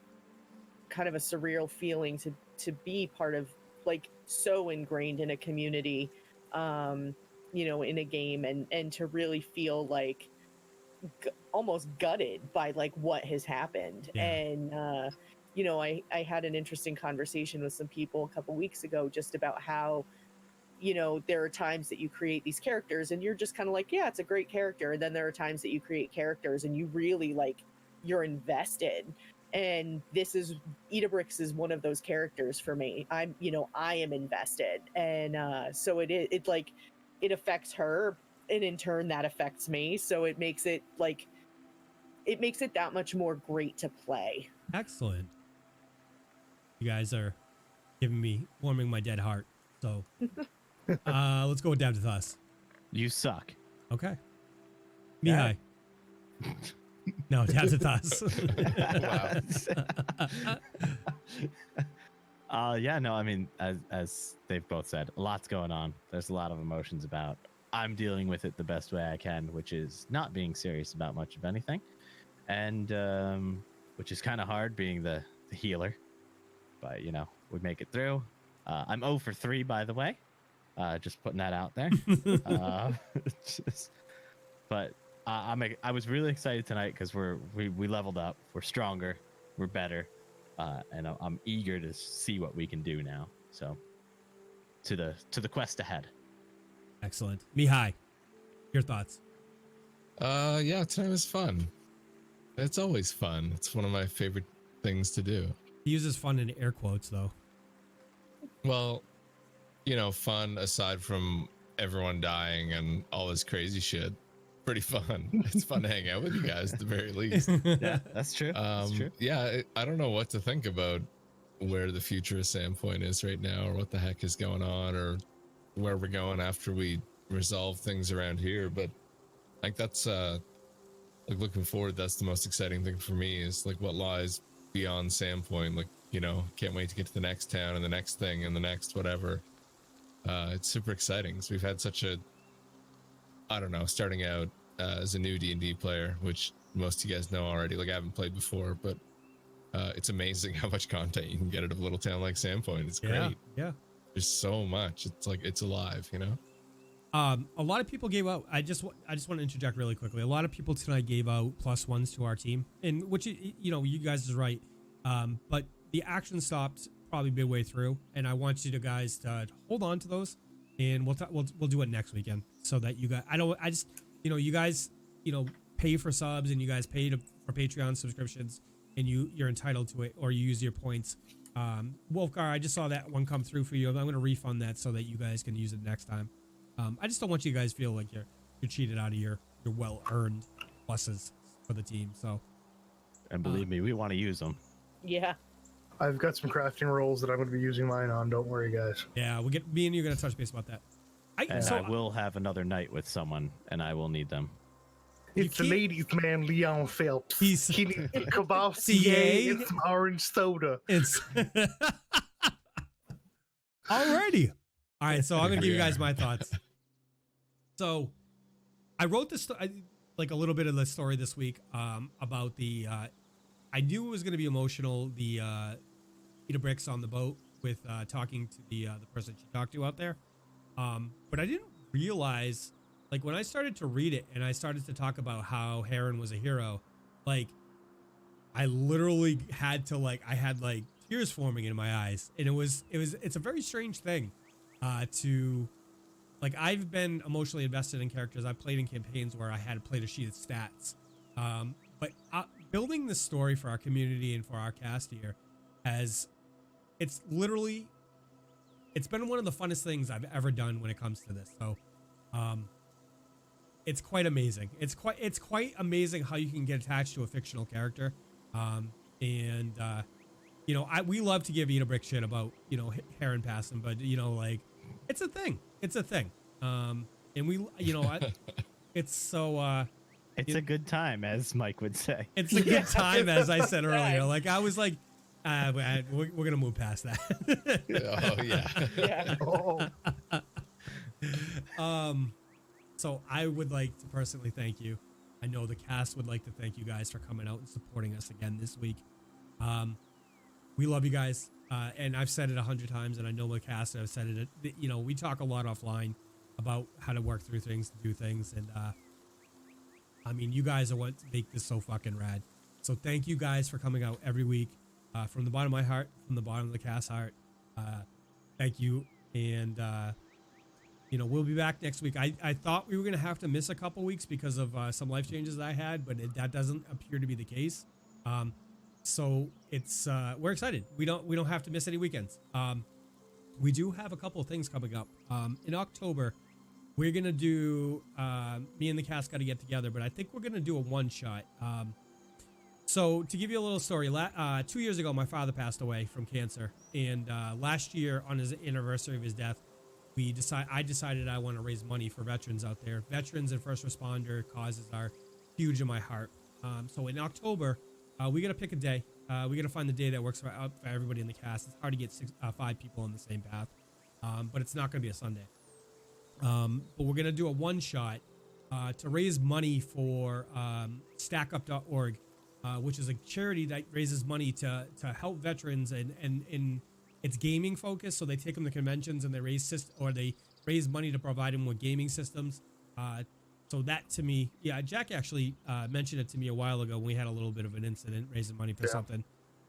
kind of a surreal feeling to be part of, like, so ingrained in a community, you know, in a game, and to really feel like almost gutted by like what has happened. Yeah. And you know, I had an interesting conversation with some people a couple weeks ago just about how, you know, there are times that you create these characters and you're just kind of like, yeah, it's a great character. And then there are times that you create characters and you really like, you're invested. And Idabrix is one of those characters for me. I am invested. And so it like, it affects her, and in turn that affects me. So it makes it that much more great to play. Excellent. You guys are warming my dead heart. So let's go with Davdithas. You suck. Okay. Mihaly. No, Davdithas. Wow. Yeah, no, I mean, as they've both said, a lot's going on. There's a lot of emotions about. I'm dealing with it the best way I can, which is not being serious about much of anything, and which is kind of hard being the healer. But you know, we make it through. I'm 0 for 3, by the way. Just putting that out there. But I was really excited tonight because we leveled up. We're stronger. We're better. And I'm eager to see what we can do now. So, to the quest ahead. Excellent. Mihaly, your thoughts? Yeah, tonight was fun. It's always fun. It's one of my favorite things to do. He uses fun in air quotes, though. Well, you know, fun aside from everyone dying and all this crazy shit. Pretty fun. It's fun to hang out with you guys at the very least. Yeah, that's true. That's true. Yeah, I don't know what to think about where the future of Sandpoint is right now, or what the heck is going on, or where we're going after we resolve things around here. But like that's like looking forward, that's the most exciting thing for me, is like what lies beyond Sandpoint. Like, you know, can't wait to get to the next town and the next thing and the next whatever. It's super exciting. So we've had such a, I don't know, starting out as a new D&D player, which most of you guys know already. Like, I haven't played before, but it's amazing how much content you can get out of a little town like Sandpoint. It's great. Yeah. There's so much. It's like, it's alive, you know? A lot of people gave out. I just want to interject really quickly. A lot of people tonight gave out +1s to our team, and which, you know, you guys is right. But the action stopped probably midway through, and I want you to guys to hold on to those, and we'll do it next weekend, so that you guys. You guys, pay for subs, and you guys pay for Patreon subscriptions, and you're entitled to it, or you use your points. Wolfgar, I just saw that one come through for you. I'm going to refund that so that you guys can use it next time. I just don't want you guys to feel like you're cheated out of your well-earned pluses for the team. So, and believe me, we want to use them. Yeah. I've got some crafting rolls that I'm going to be using mine on. Don't worry, guys. Yeah, me and you are going to touch base about that. I will have another night with someone, and I will need them. It's the ladies' man, Leon Phelps. He needs a kebab CA and some orange soda. It's alrighty. All right, so I'm going to give you guys my thoughts. So I wrote this, like a little bit of the story this week about the, I knew it was going to be emotional, the Idabrix on the boat with talking to the person she talked to out there. But I didn't realize, like, when I started to read it and I started to talk about how Haeren was a hero, like, I literally had to, like, I had like tears forming in my eyes. And it's a very strange thing to, like, I've been emotionally invested in characters. I've played in campaigns where I had played a sheet of stats. But building this story for our community and for our cast here it's been one of the funnest things I've ever done when it comes to this. So it's quite amazing. It's quite amazing how you can get attached to a fictional character. You know, we love to give Idabrix shit about, you know, Haeren passing, but you know, like, it's a thing. It's a thing. And we, you know, it's so. It's a good time, as Mike would say. It's a good time, as I said earlier. Like, I was like, we're gonna move past that. Oh yeah. Oh, So I would like to personally thank you. I know the cast would like to thank you guys for coming out and supporting us again this week. We love you guys, and I've said it 100 times, and I know the cast have said it. You know, we talk a lot offline about how to work through things, to do things, and I mean, you guys are what make this so fucking rad. So thank you guys for coming out every week, from the bottom of my heart, from the bottom of the cast heart. Thank you, and you know, we'll be back next week. I thought we were gonna have to miss a couple weeks because of some life changes that I had, but that doesn't appear to be the case. So it's we're excited. We don't have to miss any weekends. We do have a couple of things coming up. In October, we're gonna do me and the cast got to get together, but I think we're gonna do a one shot. So to give you a little story, 2 years ago, my father passed away from cancer, and last year on his anniversary of his death, I decided I want to raise money for veterans out there. Veterans and first responder causes are huge in my heart. So in October, we got to pick a day. We got to find the day that works for everybody in the cast. It's hard to get 5 people on the same path, but it's not going to be a Sunday. But we're going to do a one shot to raise money for StackUp.org, which is a charity that raises money to help veterans and it's gaming focused. So they take them to conventions and they raise money to provide them with gaming systems. So that to me, yeah, Jack actually mentioned it to me a while ago when we had a little bit of an incident raising money for something.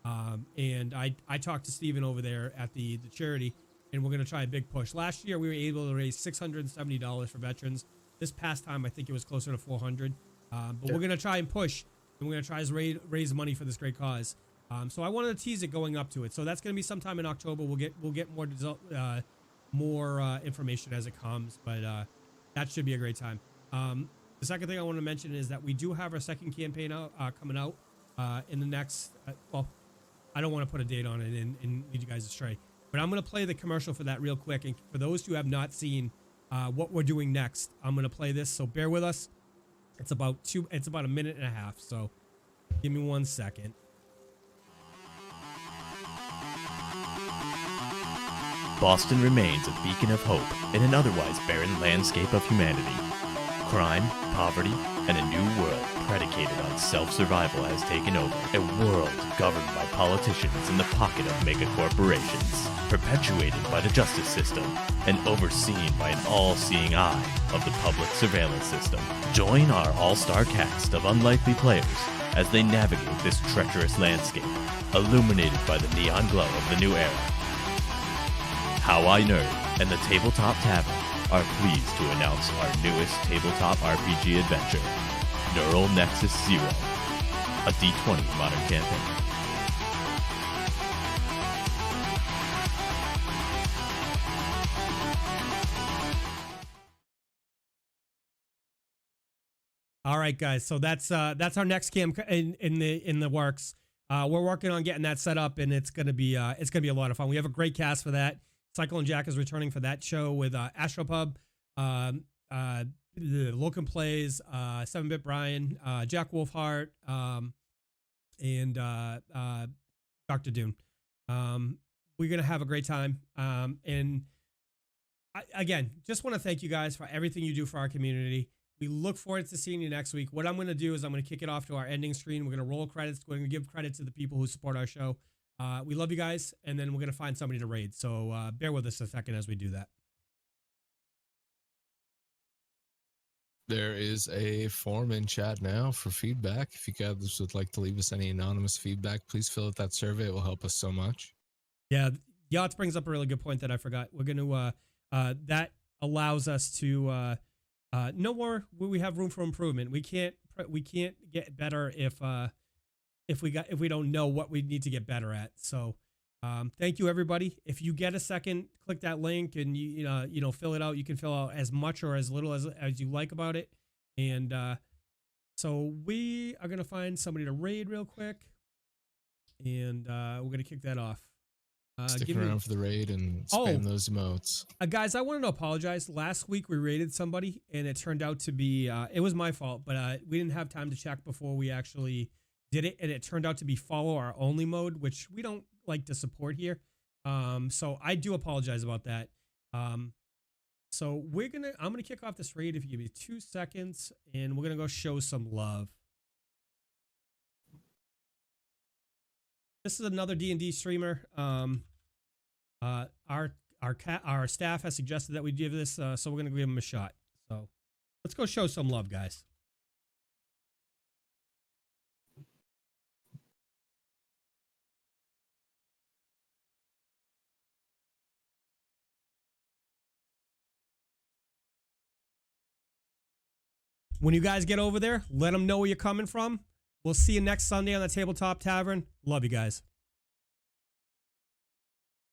And I talked to Steven over there at the charity, and we're going to try a big push. Last year, we were able to raise $670 for veterans. This past time, I think it was closer to $400. But we're going to try and push, and we're going to try to raise money for this great cause. So I wanted to tease it going up to it. So that's going to be sometime in October. We'll get more information as it comes, but that should be a great time. The second thing I want to mention is that we do have our second campaign out coming out in the next. Well, I don't want to put a date on it and lead you guys astray, but I'm going to play the commercial for that real quick. And for those who have not seen what we're doing next, I'm going to play this. So bear with us. It's about a minute and a half. So give me 1 second. Boston remains a beacon of hope in an otherwise barren landscape of humanity. Crime, poverty, and a new world predicated on self-survival has taken over. A world governed by politicians in the pocket of mega-corporations, perpetuated by the justice system, and overseen by an all-seeing eye of the public surveillance system. Join our all-star cast of unlikely players as they navigate this treacherous landscape, illuminated by the neon glow of the new era. How I Nerd and the Tabletop Tavern are pleased to announce our newest tabletop RPG adventure, Neural Nexus Zero, a D20 modern campaign. All right, guys. So that's our next camp in the works. We're working on getting that set up, and it's gonna be a lot of fun. We have a great cast for that. Cycle and Jack is returning for that show with Astropub, Locan Plays, 7-Bit Brian, Jack Wolfhart, and Dr. Dune. We're gonna have a great time. And again, just want to thank you guys for everything you do for our community. We look forward to seeing you next week. What I'm going to do is I'm going to kick it off to our ending screen. We're going to roll credits. We're going to give credit to the people who support our show. We love you guys, and then we're going to find somebody to raid. So bear with us a second as we do that. There is a form in chat now for feedback. If you guys would like to leave us any anonymous feedback, please fill out that survey. It will help us so much. Yeah, Yachts brings up a really good point that I forgot. We're going to that allows us to no more. We have room for improvement. We can't get better if we don't know what we need to get better at. So thank you, everybody. If you get a second, click that link and you know fill it out. You can fill out as much or as little as you like about it, And so we are gonna find somebody to raid real quick, and we're gonna kick that off. Stick around for the raid and spam those emotes. Guys, I wanted to apologize. Last week we raided somebody, and it turned out to be it was my fault, but we didn't have time to check before we actually did it, and it turned out to be follow our only mode, which we don't like to support here. So I do apologize about that. So I'm gonna kick off this raid if you give me 2 seconds, and we're gonna go show some love. This is another D&D streamer. Our staff has suggested that we give this, so we're gonna give him a shot. So let's go show some love, guys. When you guys get over there, let them know where you're coming from. We'll see you next Sunday on the Tabletop Tavern. Love you guys.